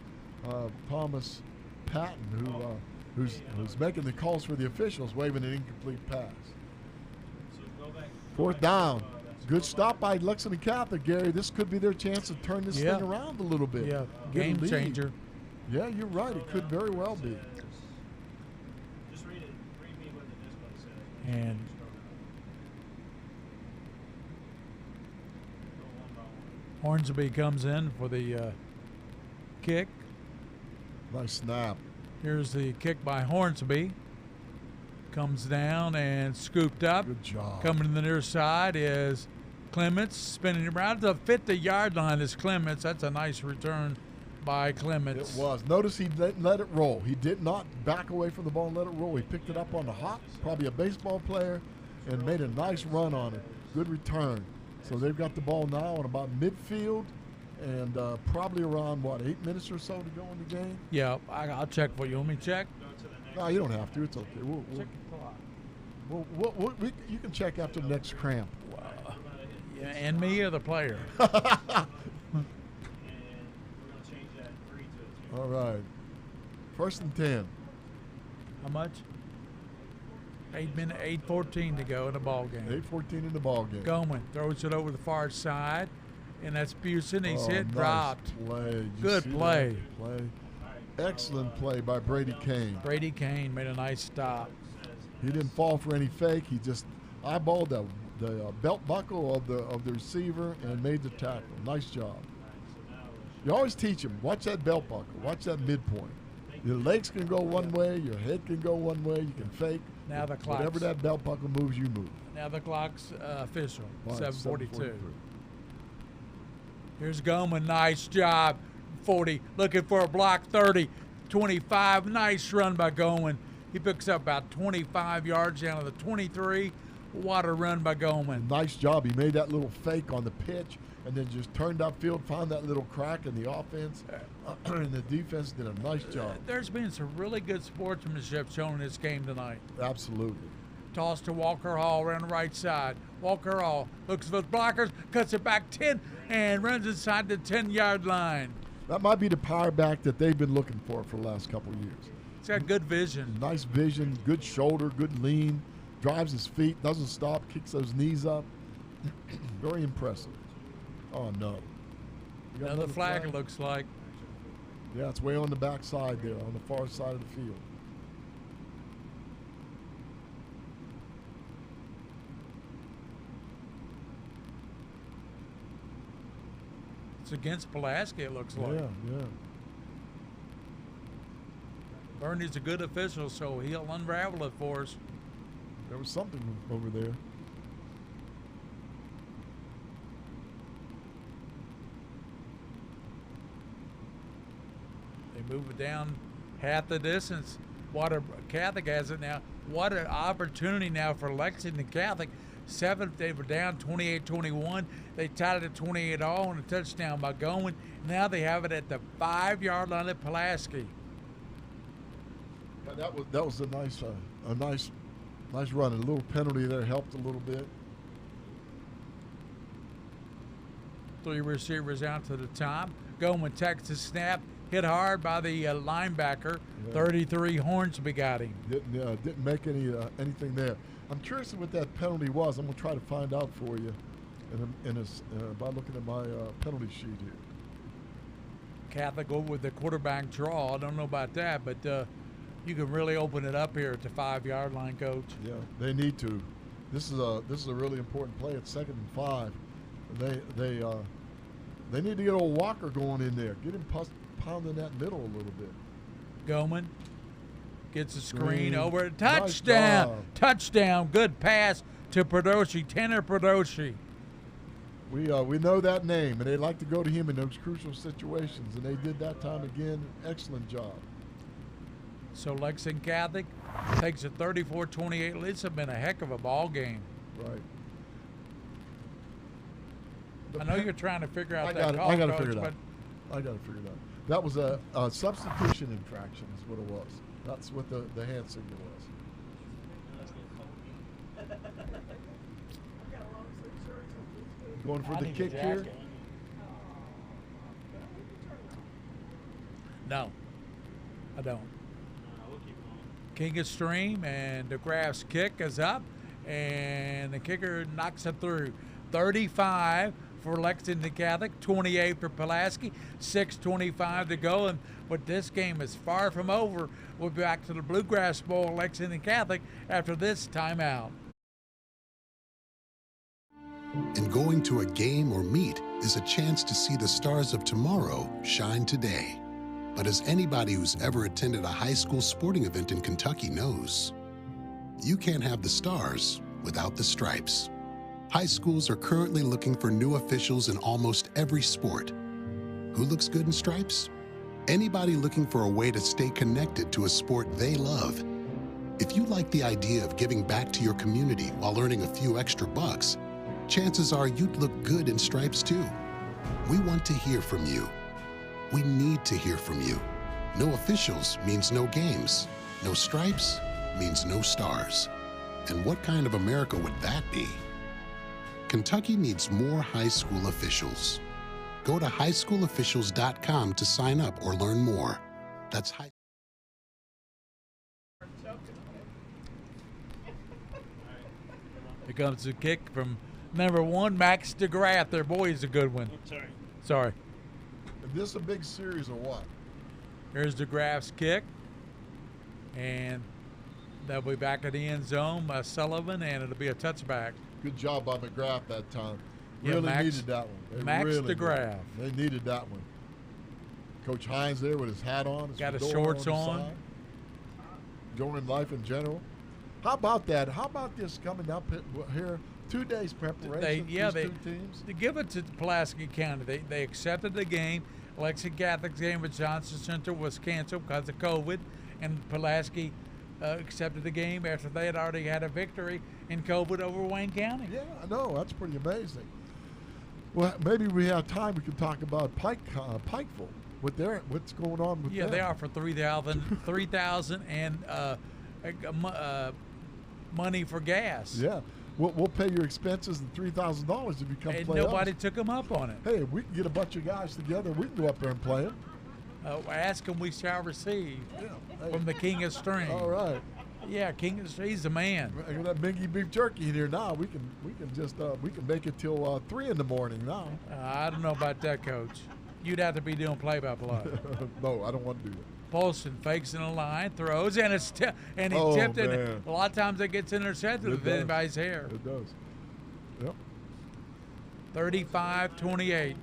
Thomas Patton, who's making the calls for the officials, waving an incomplete pass. 4th down. Good stop by Lexington Catholic, Gary. This could be their chance to turn this thing around a little bit. Yeah, Get a game changer. Yeah, you're right. It could very well be. Just read it. Read me what the display says. And Hornsby comes in for the kick. Nice snap. Here's the kick by Hornsby. Comes down and scooped up. Good job. Coming to the near side is Clements, spinning around the 50-yard line is Clements. That's a nice return by Clements. It was. Notice he didn't let it roll. He did not back away from the ball and let it roll. He picked it up on the hop, probably a baseball player, and made a nice run on it. Good return. So they've got the ball now on about midfield and probably around, 8 minutes or so to go in the game? Yeah, I'll check for you. Want me to check? No, you don't have to. It's okay. Check the clock. You can check after the next cramp. Yeah, and me or the player? All right. 1st and 10. How much? 8:14 to go in the ball game. 8:14 in the ball game. Goman throws it over the far side, and that's Busson. He's hit, nice dropped. Play. Good play. Excellent play by Brady Kane. Brady Kane made a nice stop. He didn't fall for any fake. He just eyeballed the belt buckle of the receiver and made the tackle. Nice job. You always teach them, watch that belt buckle, watch that midpoint. Your legs can go one way, your head can go one way, you can fake. Now the clock's, whatever that belt buckle moves, you move. Now the clock's official, Right, 7:42. Here's Goman, nice job. 40, looking for a block, 30, 25, nice run by Goman. He picks up about 25 yards down to the 23. What a run by Goman. Nice job. He made that little fake on the pitch and then just turned upfield, found that little crack in the offense, and the defense did a nice job. There's been some really good sportsmanship shown in this game tonight. Absolutely. Toss to Walker Hall around the right side. Walker Hall looks for those blockers, cuts it back 10, and runs inside the 10-yard line. That might be the power back that they've been looking for the last couple of years. He's got good vision. Nice vision, good shoulder, good lean, drives his feet, doesn't stop, kicks those knees up. Very impressive. Oh, no. Another flag, it looks like. Yeah, it's way on the back side there, on the far side of the field. It's against Pulaski, it looks like. Yeah. Bernie's a good official, so he'll unravel it for us. There was something over there. move it down half the distance. Catholic has it now. What an opportunity now for Lexington Catholic. Seventh, they were down 28-21. They tied it at 28 all on a touchdown by Goman. Now they have it at the 5-yard line at Pulaski. Yeah, that was a nice run. A little penalty there helped a little bit. 3 receivers out to the top. Goman takes the snap. Hit hard by the linebacker. Yeah. 33 Hornsby got him. Didn't make anything there. I'm curious what that penalty was. I'm going to try to find out for you by looking at my penalty sheet here. Catholic over with the quarterback draw. I don't know about that, but you can really open it up here at the 5-yard line, Coach. Yeah, they need to. This is a really important play. It's 2nd and 5. They need to get old Walker going in there. Get him pounding that middle a little bit. Goman gets a screen over. Touchdown! Nice touchdown! Good pass to Perdoshi. Tanner Perdoshi. We know that name, and they like to go to him in those crucial situations, and they did that time again. Excellent job. So Lexington Catholic takes a 34-28 lead. It's been a heck of a ball game. Right. I know you're trying to figure out I got to figure it out. That was a substitution infraction is what it was. That's what the hand signal was. Going for the kick here? No, I don't. King of Stream, and DeGraff's kick is up, and the kicker knocks it through. 35 for Lexington Catholic, 28 for Pulaski, 6:25 to go, but this game is far from over. We'll be back to the Bluegrass Bowl, Lexington Catholic, after this timeout. And going to a game or meet is a chance to see the stars of tomorrow shine today. But as anybody who's ever attended a high school sporting event in Kentucky knows, you can't have the stars without the stripes. High schools are currently looking for new officials in almost every sport. Who looks good in stripes? Anybody looking for a way to stay connected to a sport they love. If you like the idea of giving back to your community while earning a few extra bucks, chances are you'd look good in stripes too. We want to hear from you. We need to hear from you. No officials means no games. No stripes means no stars. And what kind of America would that be? Kentucky needs more high school officials. Go to highschoolofficials.com to sign up or learn more. That's high. Here comes the kick from number 1, Max DeGraff. Their boy is a good one. Sorry. Is this a big series or what? Here's DeGraff's kick. And they'll be back at the end zone by Sullivan, and it'll be a touchback. Good job by McGrath that time. Yeah, really Max, needed that one. Max DeGraff. They needed that one. Coach Hines there with his hat on. His got his shorts on. Going in life in general. How about that? How about this coming up here? 2 days preparation. Two teams. They give it to Pulaski County. They accepted the game. Lexington Catholic's game at Johnson Center was canceled because of COVID, and Pulaski accepted the game after they had already had a victory in COVID over Wayne County. Yeah, I know. That's pretty amazing. Well, maybe we have time. We can talk about Pikeville. What's going on with them? Yeah, they offer $3,000 and money for gas. Yeah. We'll pay your expenses and $3,000 if you come play. And nobody took them up on it. Hey, we can get a bunch of guys together. We can go up there and play them. Ask him, we shall receive. From the King of Stream. All right. Yeah, King of Stream. He's the man. I got that Mingy beef jerky in here now. We can make it till 3 in the morning now. I don't know about that, Coach. You'd have to be doing play-by-play. No, I don't want to do that. Paulson fakes in a line, throws, and he tipped it. A lot of times it gets intercepted with anybody's hair. It does. Yep. 35-28.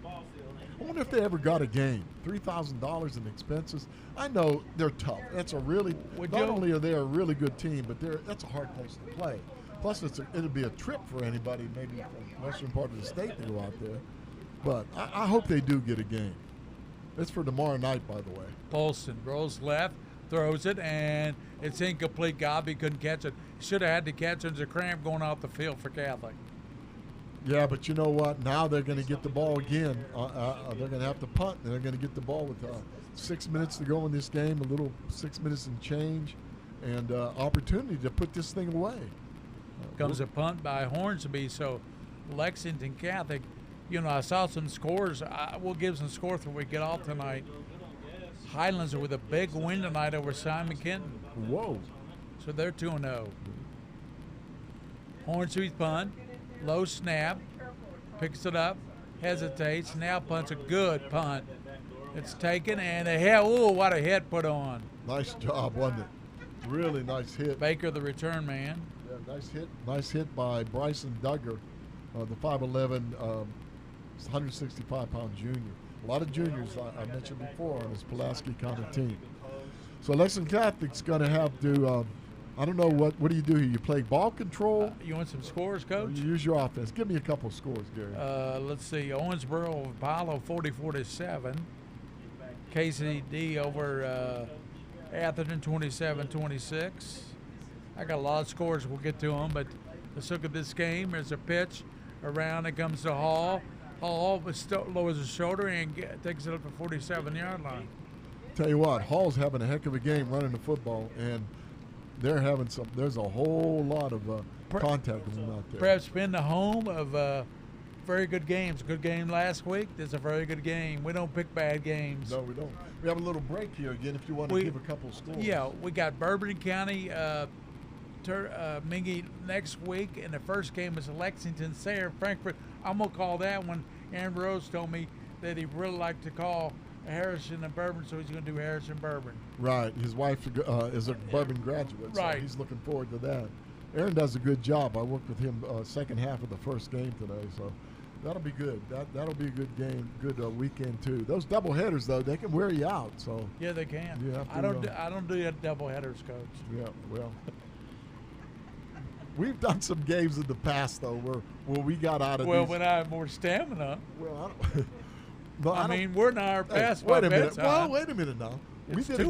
I wonder if they ever got a game. $3,000 in expenses. I know they're tough. That's a really. Not only are they a really good team, but that's a hard place to play. Plus, it'll be a trip for anybody, maybe from the western part of the state to go out there. But I hope they do get a game. It's for tomorrow night, by the way. Polston rolls left, throws it, and it's incomplete. Gobby couldn't catch it. Should have had to catch it. There's a cramp going off the field for Catholic. Yeah, but you know what? Now they're going to get the ball again. They're going to have to punt, and they're going to get the ball with 6 minutes to go in this game, a little 6 minutes and change, and opportunity to put this thing away. Comes a punt by Hornsby, so Lexington Catholic, you know, I saw some scores. We'll give some scores when we get off tonight. Highlands are with a big win tonight over Simon Kenton. Whoa. So they're 2-0. Hornsby's punt, low snap, picks it up, hesitates, now punts a good punt. It's taken, and what a hit put on. Nice job, wasn't it? Really nice hit. Baker, the return man. Yeah, nice hit. Nice hit by Bryson Duggar, the 5'11", 165-pound junior. A lot of juniors I mentioned before on this Pulaski kind of team. So Lexington Catholic's going to have to, I don't know, what do you do here? You play ball control? You want some scores, Coach? You use your offense. Give me a couple scores, Gary. Let's see. Owensboro over Apollo, 44-7. KCD over Atherton, 27-26. I got a lot of scores. We'll get to them, but let's look at this game. There's a pitch around. It comes to Hall. Hall lowers his shoulder and takes it up to 47-yard line. Tell you what, Hall's having a heck of a game running the football, and they're having some. There's a whole lot of contact with them out there. Perhaps been the home of very good games. Good game last week. This is a very good game. We don't pick bad games. No, we don't. We have a little break here again if you want to give a couple scores. Yeah, we got Bourbon County, Mingy next week, and the first game is Lexington, Sayre, Frankfurt. I'm going to call that one. Aaron Rose told me that he'd really like to call Harrison and Bourbon, so he's going to do Harrison Bourbon. Right. His wife is a Bourbon graduate, so right. He's looking forward to that. Aaron does a good job. I worked with him second half of the first game today, so that'll be good. That'll be a good game, good weekend too. Those double headers though, they can wear you out. So yeah, they can. You have to, I don't do double headers, Coach. Yeah, well. We've done some games in the past though where we got out of. Well, when I have more stamina. Well, I mean, we're not our past. Wait a minute. Well, wait a minute now. We did.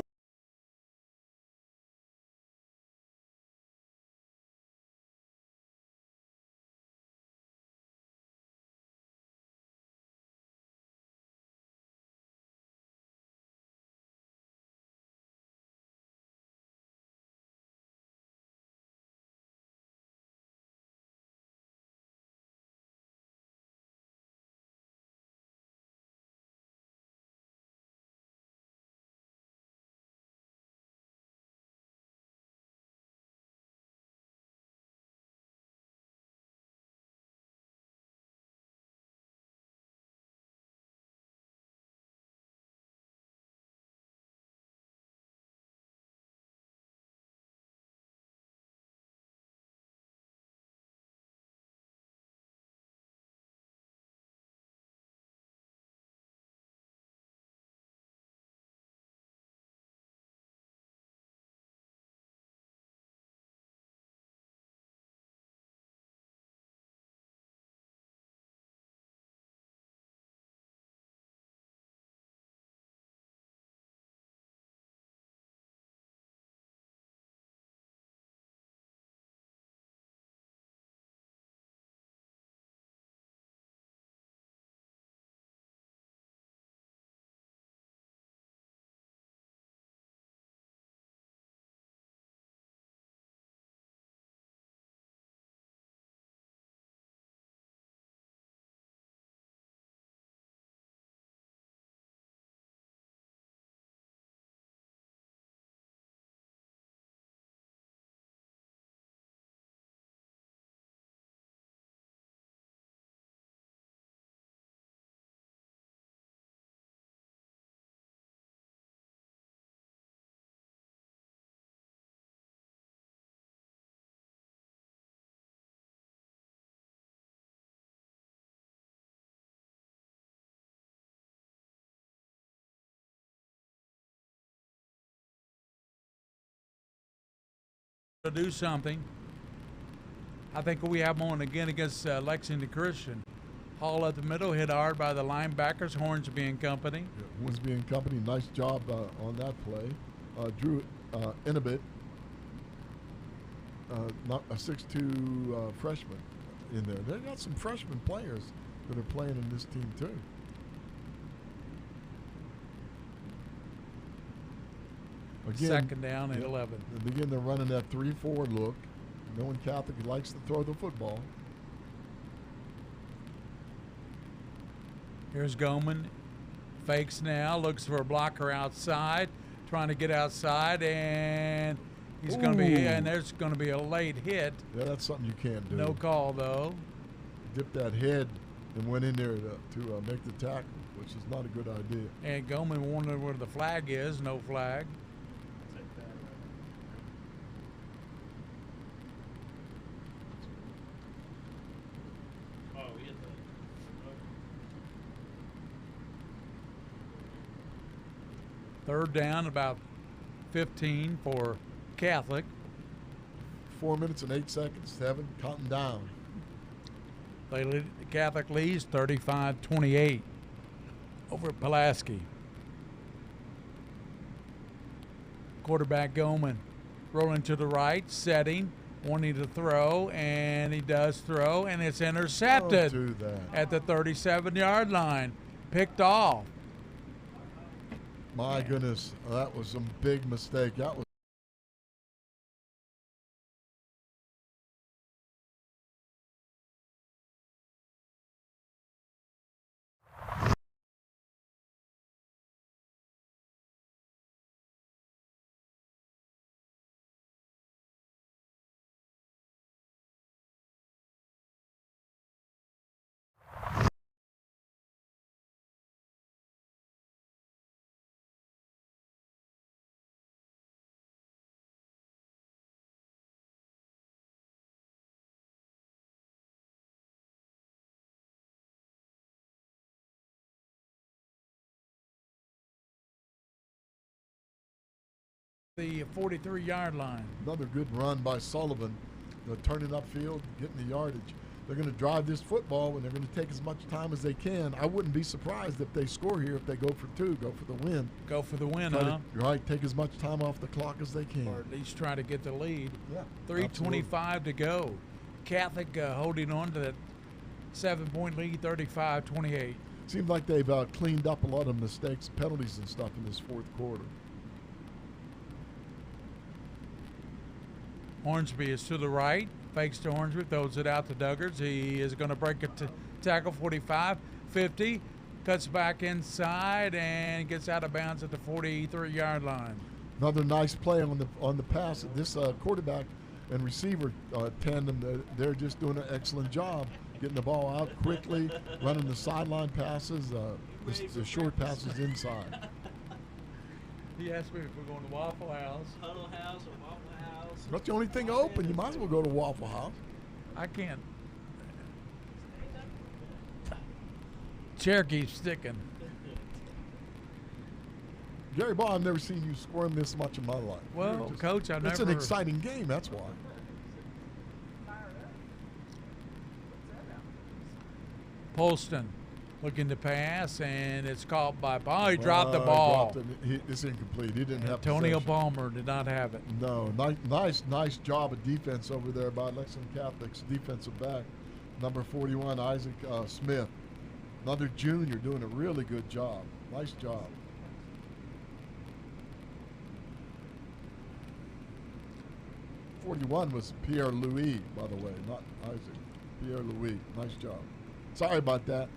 To do something. I think we have one again against Lexington Christian. Hall up the middle, hit hard by the linebackers, Hornsby and company. Yeah, Hornsby and company, nice job on that play. Drew Inabit, not a 6'2" freshman in there. They got some freshman players that are playing in this team too. Again, second down and 11. Again, they're running that 3-4 look. Knowing Catholic likes to throw the football. Here's Goman. Fakes now, looks for a blocker outside, trying to get outside, and he's going to be, and there's going to be a late hit. Yeah, that's something you can't do. No call, though. Dipped that head and went in there to make the tackle, which is not a good idea. And Goman wondered where the flag is. No flag. Third down, about 15 for Catholic. 4 minutes and 8 seconds, 7, counting down. Catholic leads 35-28 over Pulaski. Quarterback Goman rolling to the right, setting, wanting to throw, and he does throw, and it's intercepted. Don't do that. At the 37-yard line. Picked off. My goodness, that was some big mistake. That was. The 43-yard line. Another good run by Sullivan, turning upfield, getting the yardage. They're going to drive this football, and they're going to take as much time as they can. I wouldn't be surprised if they score here, if they go for 2, go for the win. Go for the win, Right, take as much time off the clock as they can. Or at least try to get the lead. Yeah, 3:25 to go. Catholic holding on to that 7-point lead, 35-28. Seems like they've cleaned up a lot of mistakes, penalties and stuff in this fourth quarter. Hornsby is to the right, fakes to Hornsby, throws it out to Duggars. He is going to break a tackle, 45, 50, cuts back inside and gets out of bounds at the 43-yard line. Another nice play on the pass. This quarterback and receiver tandem, they're just doing an excellent job getting the ball out quickly, running the sideline passes, the short passes inside. He asked me if we're going to Waffle House. Huddle House or Waffle House. That's the only thing open. You might as well go to Waffle House. I can't. Chair keeps sticking. Gary Ball, I've never seen you squirm this much in my life. Well, Coach, I've never. It's an exciting game, that's why. Polston looking to pass, and it's caught by Paul. He dropped the ball. It's incomplete. He didn't have Antonio possession. Palmer did not have it. No, nice job of defense over there by Lexington Catholic's defensive back, number 41, Isaac Smith. Another junior doing a really good job. Nice job. '41 was Pierre Louis, by the way, not Isaac. Pierre Louis. Nice job. Sorry about that.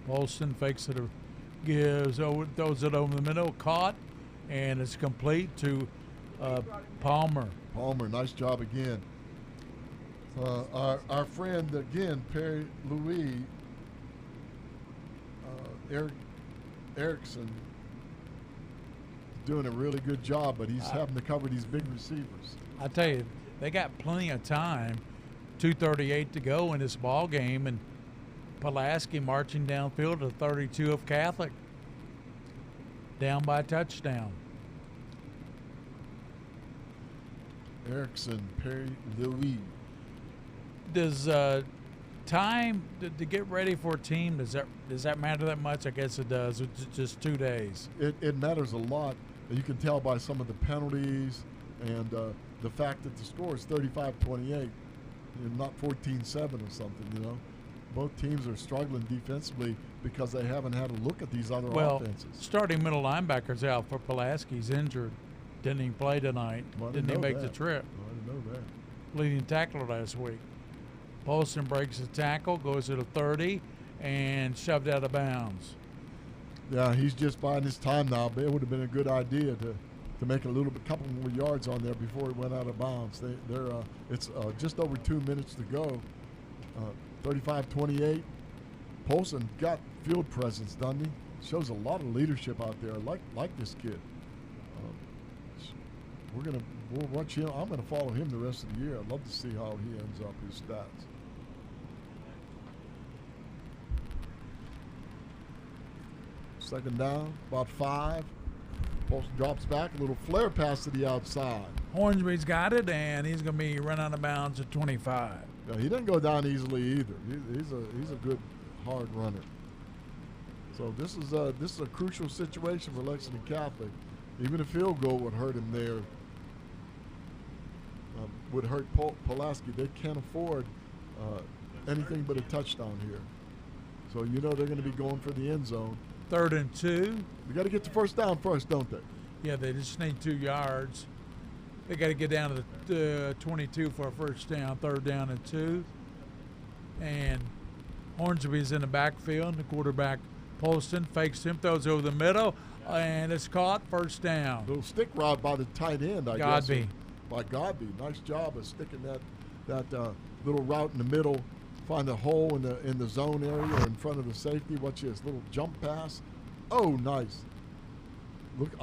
Polston fakes it, throws it over the middle, caught, and it's complete to Palmer. Palmer, nice job again. Our friend again, Perry Louis, Erickson, doing a really good job, but he's having to cover these big receivers. I tell you, they got plenty of time. 2:38 to go in this ball game, and Pulaski marching downfield to 32 of Catholic, down by a touchdown. Erickson, Perry Louis. Does time to get ready for a team, does that matter that much? I guess it does. It's just 2 days. It matters a lot. You can tell by some of the penalties and the fact that the score is 35-28, not 14-7 or something. Both teams are struggling defensively because they haven't had a look at these other offenses. Starting middle linebacker's out for Pulaski. He's injured. Didn't even play tonight. Didn't even make the trip. I didn't know that. Leading tackler last week. Polston breaks the tackle, goes to the 30, and shoved out of bounds. Yeah, he's just buying his time now, but it would have been a good idea to make a couple more yards on there before he went out of bounds. It's just over 2 minutes to go. 35-28. Polston got field presence, doesn't he? Shows a lot of leadership out there. Like this kid. We'll watch him. I'm going to follow him the rest of the year. I'd love to see how he ends up, his stats. Second down, about 5. Polston drops back, a little flare pass to the outside. Hornsby's got it, and he's going to be run out of bounds at 25. Yeah, he didn't go down easily either. He's a good, hard runner. So this is a crucial situation for Lexington Catholic. Even a field goal would hurt him there. Would hurt Pulaski. They can't afford anything but a touchdown here. So they're going to be going for the end zone. 3rd and 2. They got to get the first down first, don't they? Yeah, they just need 2 yards. They got to get down to the 22 for a first down. 3rd down and 2. And Hornsby's in the backfield. The quarterback Polston fakes him, throws over the middle, and it's caught. First down. Little stick route by the tight end, I guess. Godby. By Godby. Nice job of sticking that little route in the middle. Find a hole in the zone area in front of the safety. Watch this little jump pass. Oh, nice. Look,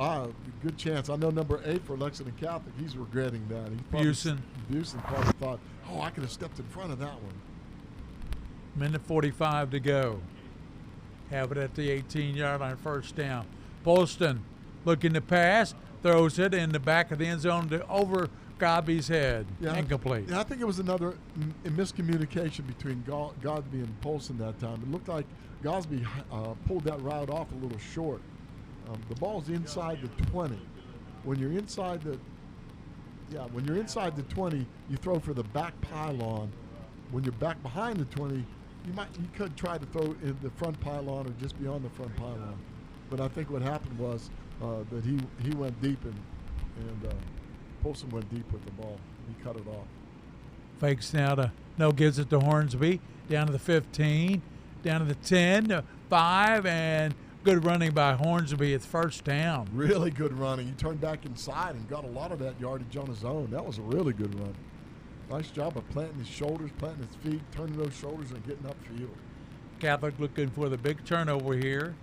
good chance. I know number 8 for Lexington Catholic. He's regretting that. Busen probably thought, I could have stepped in front of that one. Minute 45 to go. Have it at the 18-yard line, first down. Polston looking to pass, throws it in the back of the end zone over Godby's head. Incomplete. Yeah, I think it was another miscommunication between Godby and Polston that time. It looked like Godby pulled that route off a little short. The ball's inside the 20. When you're inside the 20, you throw for the back pylon. When you're back behind the 20, you could try to throw in the front pylon or just beyond the front pylon. But I think what happened was that he went deep and Polston went deep with the ball. He cut it off. Fakes now gives it to Hornsby. Down to the 15, down to the 10, 5, and good running by Hornsby. It's first down. Really good running. He turned back inside and got a lot of that yardage on his own. That was a really good run. Nice job of planting his shoulders, planting his feet, turning those shoulders and getting upfield. Catholic looking for the big turnover here.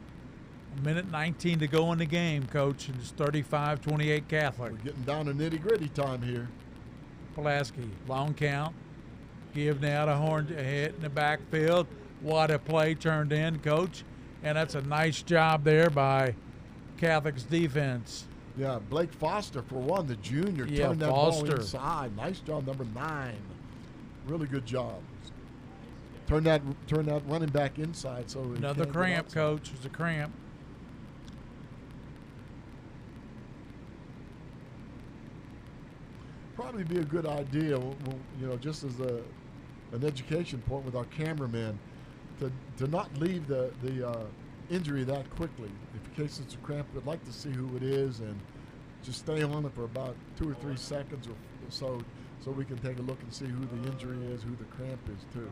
A minute 19 to go in the game, Coach. And it's 35-28 Catholic. We're getting down to nitty-gritty time here. Pulaski, long count. Give now to Horn, hit in the backfield. What a play turned in, Coach. And that's a nice job there by Catholic's defense. Yeah, Blake Foster, for one, the junior, turned that ball inside. Nice job, number 9. Really good job. Turn that running back inside. So another cramp, Coach. It was a cramp. Probably be a good idea, just as an education point with our cameraman, to not leave the injury that quickly. In case it's a cramp, we'd like to see who it is and just stay on it for about 2 or 3 seconds or so we can take a look and see who the injury is, who the cramp is too.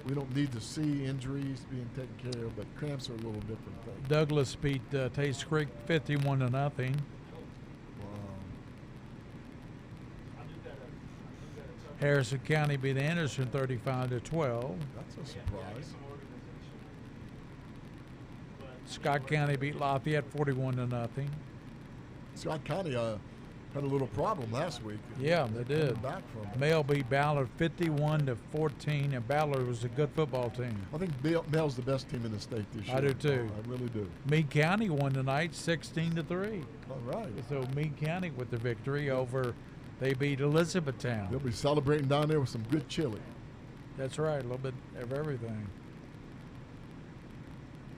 We don't need to see injuries being taken care of, but cramps are a little different thing. Douglas beat Taste Creek 51-0. Harrison County beat Anderson 35-12. That's a surprise. Scott County beat Lafayette 41-0. Scott County had a little problem last week. Yeah, they did. Male beat Ballard 51-14, and Ballard was a good football team. I think Male's the best team in the state this year. I do too. I really do. Meade County won tonight 16-3. All right. So Meade County with the victory over. They beat Elizabethtown. They'll be celebrating down there with some good chili. That's right, a little bit of everything.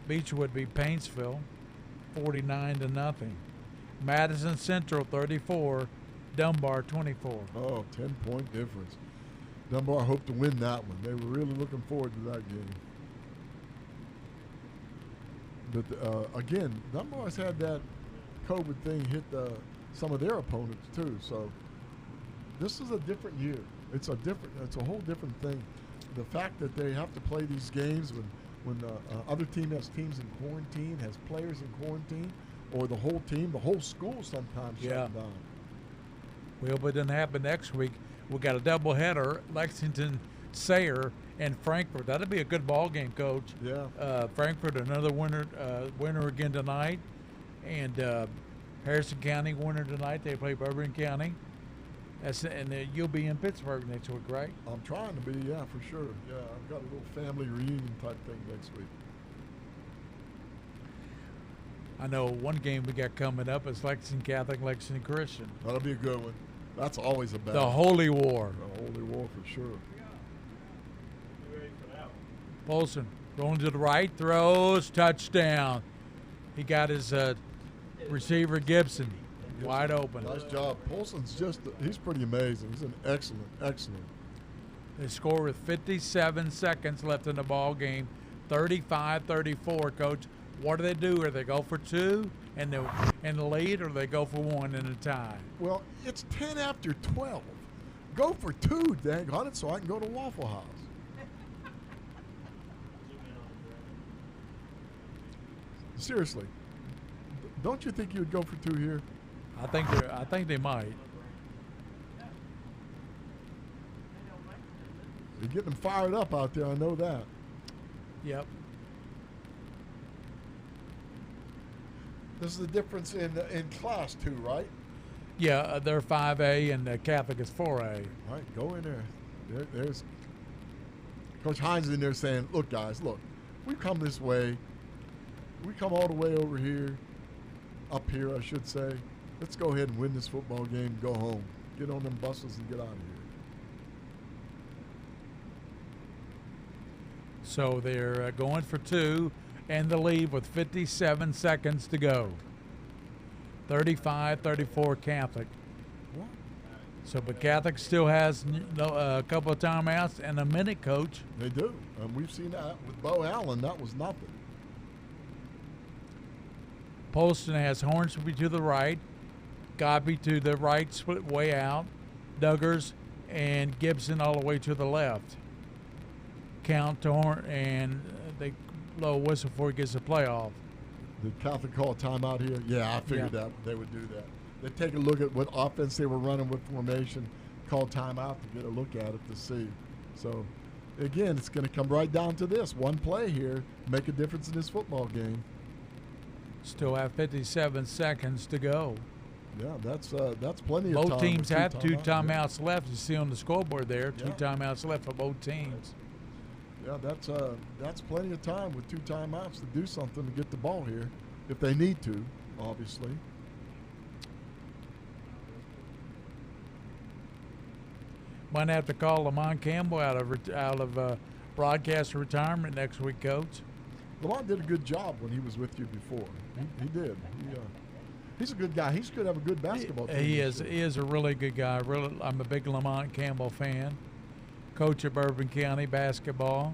Beechwood beat Paintsville 49-0. Madison Central 34, Dunbar 24. Oh, 10-point difference. Dunbar hoped to win that one. They were really looking forward to that game. But again, Dunbar's had that COVID thing hit some of their opponents too. So this is a different year. It's a whole different thing. The fact that they have to play these games when other team has teams in quarantine, has players in quarantine, or the whole team, the whole school sometimes shutting down. We hope it doesn't happen next week. We got a doubleheader: Lexington, Sayre, and Frankfort. That'll be a good ball game, Coach. Yeah. Frankfort, another winner again tonight, and Harrison County winner tonight. They play Bourbon County. And you'll be in Pittsburgh next week, right? I'm trying to be, yeah, for sure. Yeah, I've got a little family reunion type thing next week. I know one game we got coming up is Lexington Catholic, Lexington Christian. That'll be a good one. That's always a battle. The Holy War. The Holy War for sure. Polson going to the right, throws, touchdown. He got his receiver Gibson wide open. Nice job. Polson's he's pretty amazing. He's an excellent. They score with 57 seconds left in the ball game, 35-34, Coach. What do they do? Or they go for two and the lead, or they go for one in a tie? Well, it's 10 after 12. Go for two, dang on it, so I can go to Waffle House. Seriously, don't you think you would go for two here? I think they might. You're getting them fired up out there. I know that. Yep. This is the difference in class too, right? Yeah, they're 5A and Catholic is 4A. All right, go in there. There's Coach Hines in there saying, "Look, guys, look, we come this way. We come all the way over here, up here, I should say. Let's go ahead and win this football game. Go home. Get on them buses and get out of here." So they're going for two and the lead with 57 seconds to go. 35-34 Catholic. What? So, but Catholic still has a couple of timeouts and a minute, Coach. They do. We've seen that with Bo Allen. That was nothing. Polston has Hornsby to the right, Godby to the right, split way out, Duggars and Gibson all the way to the left. Count to Horn, and they blow a whistle before he gets the playoff. Did Catholic call a timeout here? Yeah, I figured that they would do that. They take a look at what offense they were running with formation, call timeout to get a look at it to see. So, again, it's going to come right down to this. One play here, make a difference in this football game. Still have 57 seconds to go. Yeah, that's plenty of time. Both teams have two timeouts left. You see on the scoreboard there, two timeouts left for both teams. Yeah, that's plenty of time with two timeouts to do something to get the ball here, if they need to, obviously. Might have to call Lamont Campbell out of broadcast retirement next week, Coach. Lamont did a good job when he was with you before. He did. He's a good guy. He could have a good basketball team. He is a really good guy. I'm a big Lamont Campbell fan. Coach of Bourbon County basketball.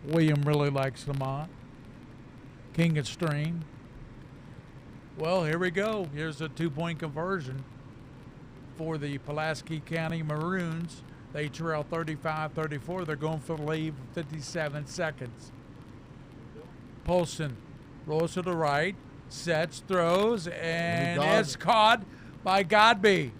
William really likes Lamont. King of Stream. Well, here we go. Here's a 2-point conversion for the Pulaski County Maroons. They trail 35-34. They're going for the lead with 57 seconds. Polson rolls to the right, sets, throws, and it's caught by Godby.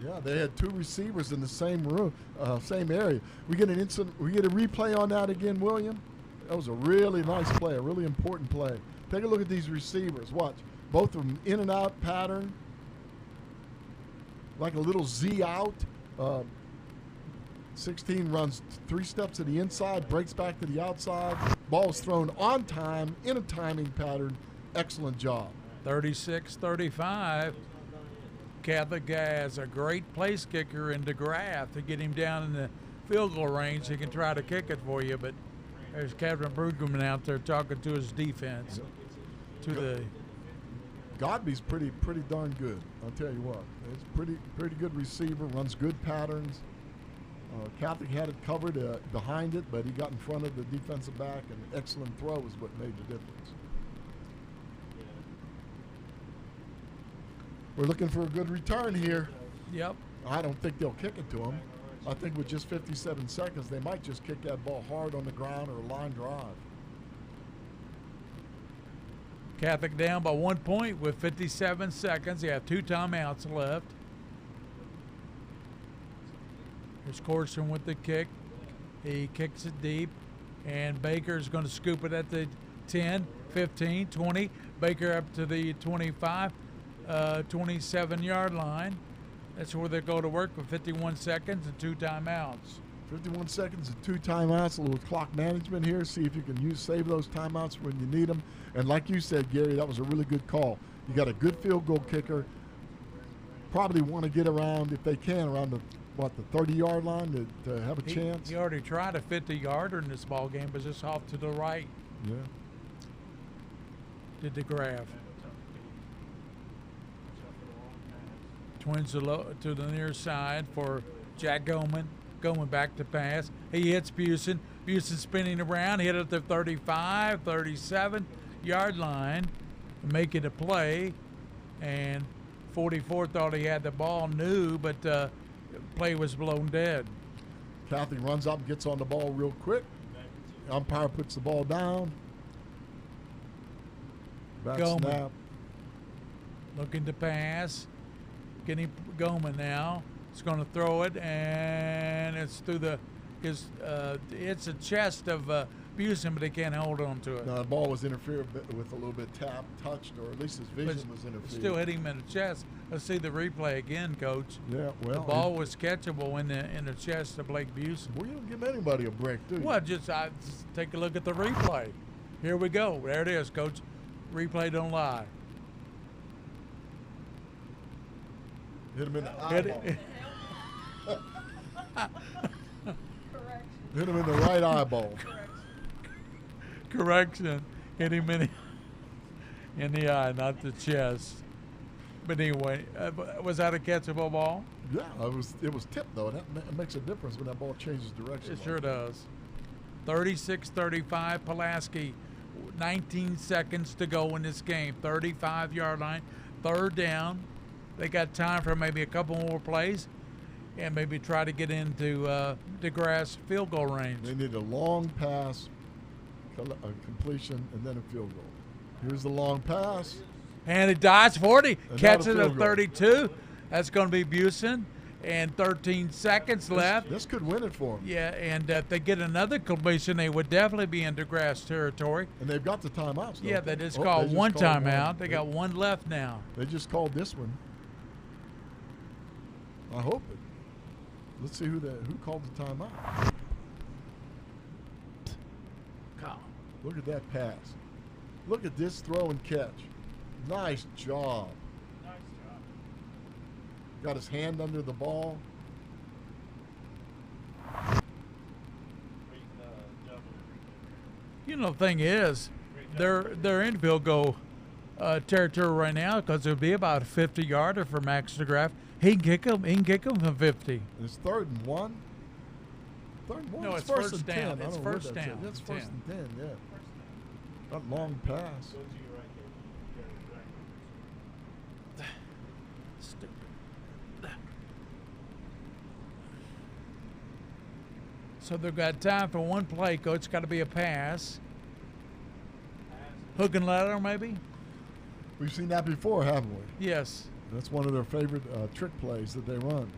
Yeah, they had two receivers in the same room, same area. We get a replay on that again, William. That was a really nice play, a really important play. Take a look at these receivers. Watch, both of them in and out pattern, like a little Z out. 16 runs 3 steps to the inside, breaks back to the outside. Ball's thrown on time in a timing pattern. Excellent job. 36-35. Catholic has a great place kicker in DeGraff to get him down in the field goal range, he can try to kick it for you. But there's Captain Pregame out there talking to his defense. To the Godby's pretty darn good. I'll tell you what, it's pretty good receiver. Runs good patterns. Catholic had it covered behind it, but he got in front of the defensive back, and excellent throw is what made the difference. We're looking for a good return here. Yep. I don't think they'll kick it to him. I think with just 57 seconds, they might just kick that ball hard on the ground or a line drive. Catholic down by 1 point with 57 seconds. They have 2 timeouts left. Here's Corson with the kick. He kicks it deep, and Baker's going to scoop it at the 10, 15, 20. Baker up to the 25, 27-yard line. That's where they go to work with 51 seconds and 2 timeouts. 51 seconds and 2 timeouts, a little clock management here. See if you can save those timeouts when you need them. And like you said, Gary, that was a really good call. You got a good field goal kicker. Probably want to get around, if they can, around the 30-yard line to have a chance. He already tried a 50-yarder in this ball game, but just off to the right. Yeah. Did the graph. Twins to the near side for Jack Goman. Goman back to pass. He hits Busen. Busen spinning around. Hit at the 35, 37-yard line. Make it a play. And 44 thought he had the ball, knew, but play was blown dead. Catholic runs up and gets on the ball real quick. Umpire puts the ball down. Back snap. Looking to pass. Getting Goman now. He's going to throw it, and it's through it's a chest of Busen, but they can't hold on to it. No, the ball was interfered with a little bit touched, or at least his vision was interfered. Still hit him in the chest. Let's see the replay again, Coach. Yeah, well. The ball was catchable in the chest of Blake Busen. Well, you don't give anybody a break, do you? Well, just take a look at the replay. Here we go. There it is, Coach. Replay don't lie. Hit him in the eyeball. Hit him in the right eyeball. Correction. Hit him in the eye, not the chest. But anyway, was that a catchable ball? Yeah, it was tipped, though. That makes a difference when that ball changes direction. It sure does. 36-35, Pulaski. 19 seconds to go in this game. 35-yard line. 3rd down. They got time for maybe a couple more plays and maybe try to get into DeGrasse field goal range. They need a long pass, a completion, and then a field goal. Here's the long pass. And it dives 40. Catches it at 32. That's going to be Busen. And 13 seconds left. This could win it for them. Yeah, and if they get another completion, they would definitely be in DeGrasse territory. And they've got the timeouts. Yeah, they just called one timeout. They got one left now. They just called this one. I hope it. Let's see who called the timeout. Look at that pass. Look at this throw and catch. Nice job. Nice job. Got his hand under the ball. You know, the thing is, they're in field goal territory right now because it'll be about a 50-yarder for Max DeGraff. He can kick him from 50. It's 3rd and 1. 3rd and 1. No, it's first down. It's first down. That's 1st and 10. Yeah. That long pass. Stupid. So they've got time for one play, Coach. It's got to be a pass. Hook and ladder, maybe? We've seen that before, haven't we? Yes. That's one of their favorite trick plays that they run.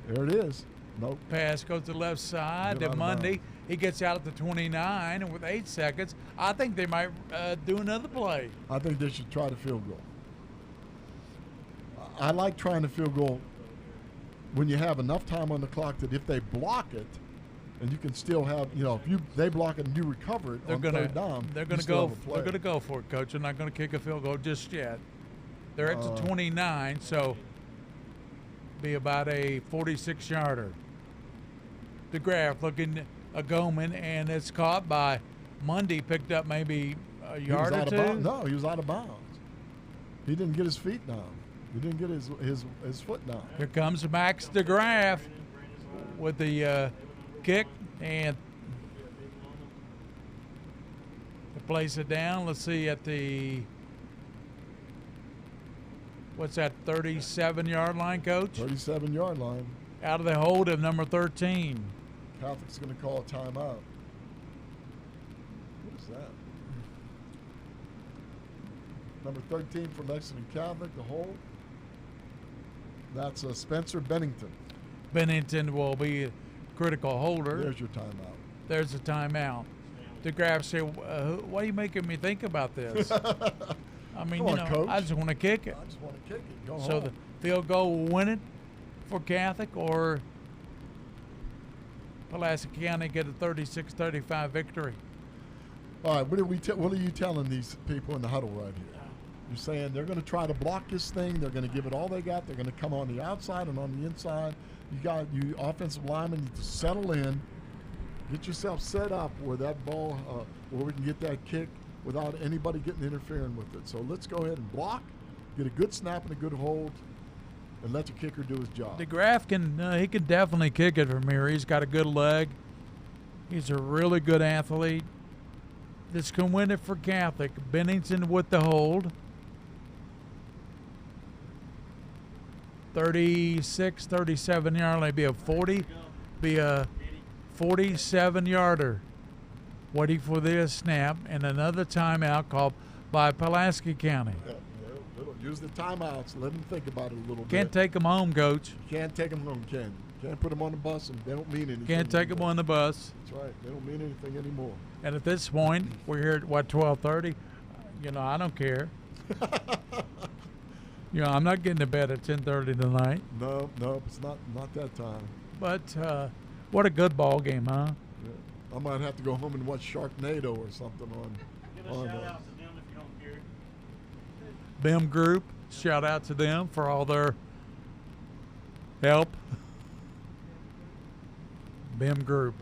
There it is. Nope. Pass goes to the left side to Monday. He gets out at the 29, and with 8 seconds, I think they might do another play. I think they should try the field goal. I like trying the field goal when you have enough time on the clock that if they block it, and you can still have, if they block it and you recover it on 3rd down, they're going to go for it, Coach. They're not going to kick a field goal just yet. They're at the 29, so be about a 46-yarder. DeGraff looking a Goman, and it's caught by Mundy, picked up maybe a yard or two. No, he was out of bounds. He didn't get his feet down. He didn't get his foot down. Here comes Max DeGraff with the kick, and to place it down. Let's see, at the, what's that, 37-yard line, Coach? 37-yard line. Out of the hold of number 13. Catholic's going to call a timeout. What is that? Number 13 for Lexington Catholic, the hold. That's Spencer Bennington. Bennington will be a critical holder. There's your timeout. There's a timeout. DeGraff said, why are you making me think about this? I mean, Come on, Coach. I just want to kick it. I just want to kick it. Go So home. the field goal will win it for Catholic, or Pulaski County get a 36-35 victory. All right, what are you telling these people in the huddle right here? You're saying they're going to try to block this thing. They're going to give it all they got. They're going to come on the outside and on the inside. You offensive linemen need to settle in, get yourself set up where that ball, where we can get that kick without anybody getting interfering with it. So let's go ahead and block, get a good snap and a good hold, and let your kicker do his job. DeGraff he can definitely kick it from here. He's got a good leg. He's a really good athlete. This can win it for Catholic. Bennington with the hold. 36, 37-yard line. Be a 47-yarder. Waiting for this snap, and another timeout called by Pulaski County. Yeah, use the timeouts. Let them think about it a little bit. Can't take them home, Coach. You can't take them home, Ken. Can't put them on the bus, and they don't mean anything. Can't take them on the bus. That's right. They don't mean anything anymore. And at this point, we're here at, 12:30? I don't care. I'm not getting to bed at 10:30 tonight. No, it's not that time. But what a good ball game, huh? Yeah. I might have to go home and watch Sharknado or something on. Give a shout out to them if you don't care. BIM Group, shout out to them for all their help. BIM Group.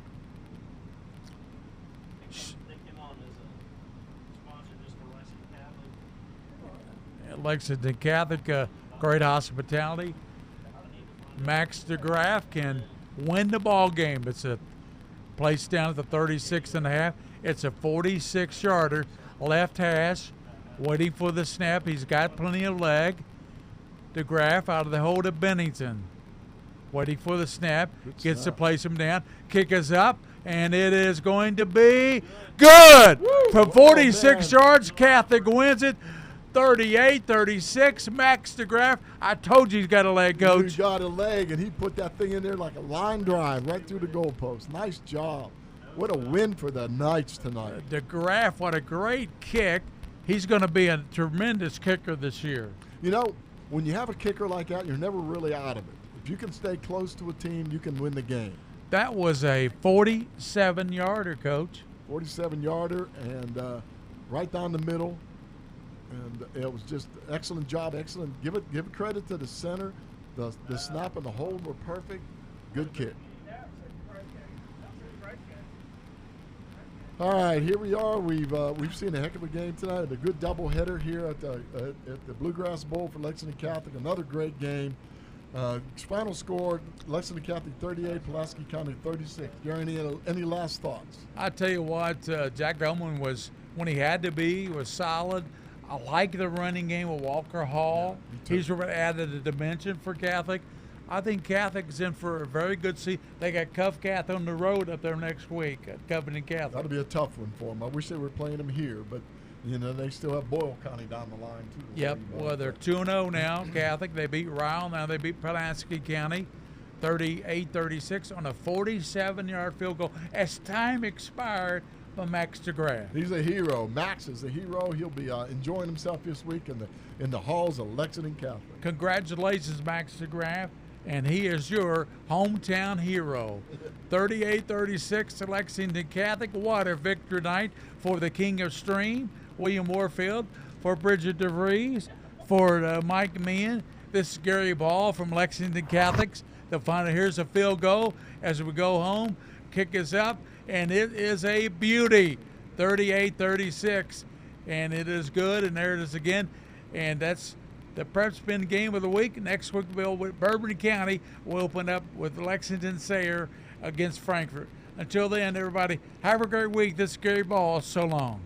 They came on as a sponsor just for Lexington Catholic. Lexington Catholic, great hospitality. Max DeGraff can win the ball game. It's a place down at the 36.5. It's a 46-yarder, left hash, waiting for the snap. He's got plenty of leg. DeGraff out of the hold of Bennington, waiting for the snap. Gets to place him down. Kick is up, and it is going to be good. From 46 yards, Catholic wins it. 38-36, Max DeGraff. I told you he's got a leg, Coach. He got a leg, and he put that thing in there like a line drive right through the goalpost. Nice job. What a win for the Knights tonight. DeGraff, what a great kick. He's going to be a tremendous kicker this year. When you have a kicker like that, you're never really out of it. If you can stay close to a team, you can win the game. That was a 47-yarder, Coach. 47-yarder, and right down the middle. And it was just excellent job, excellent. Give it credit to the center. The snap and the hold were perfect. Good kick. All right, here we are. We've seen a heck of a game tonight. A good doubleheader here at the Bluegrass Bowl for Lexington Catholic. Another great game. Final score: Lexington Catholic 38, Pulaski County 36. Gary, any last thoughts? I tell you what, Jack Bellman was, when he had to be, was solid. I like the running game with Walker Hall. Yeah, he's added a dimension for Catholic. I think Catholic's in for a very good season. They got Cuff Cath on the road up there next week at Covenant Catholic. That'll be a tough one for them. I wish they were playing them here, but they still have Boyle County down the line too. Yep. Well, they're 2-0 now, Catholic. They beat Ryle. Now they beat Pulaski County, 38-36 on a 47-yard field goal as time expired by Max DeGraff. He's a hero. Max is a hero. He'll be enjoying himself this week in the halls of Lexington Catholic. Congratulations, Max DeGraff, and he is your hometown hero. 38-36 to Lexington Catholic. What a victory night for the King of Stream, William Warfield, for Bridget DeVries, for Mike Meehan. This is Gary Ball from Lexington Catholics. They'll find it. Here's a field goal as we go home. Kick is up, and it is a beauty, 38-36, and it is good. And there it is again, and that's the Prep Spin game of the week. Next week, Bourbon County will open up with Lexington Sayre against Frankfort. Until then, everybody, have a great week. This is Gary Ball. So long.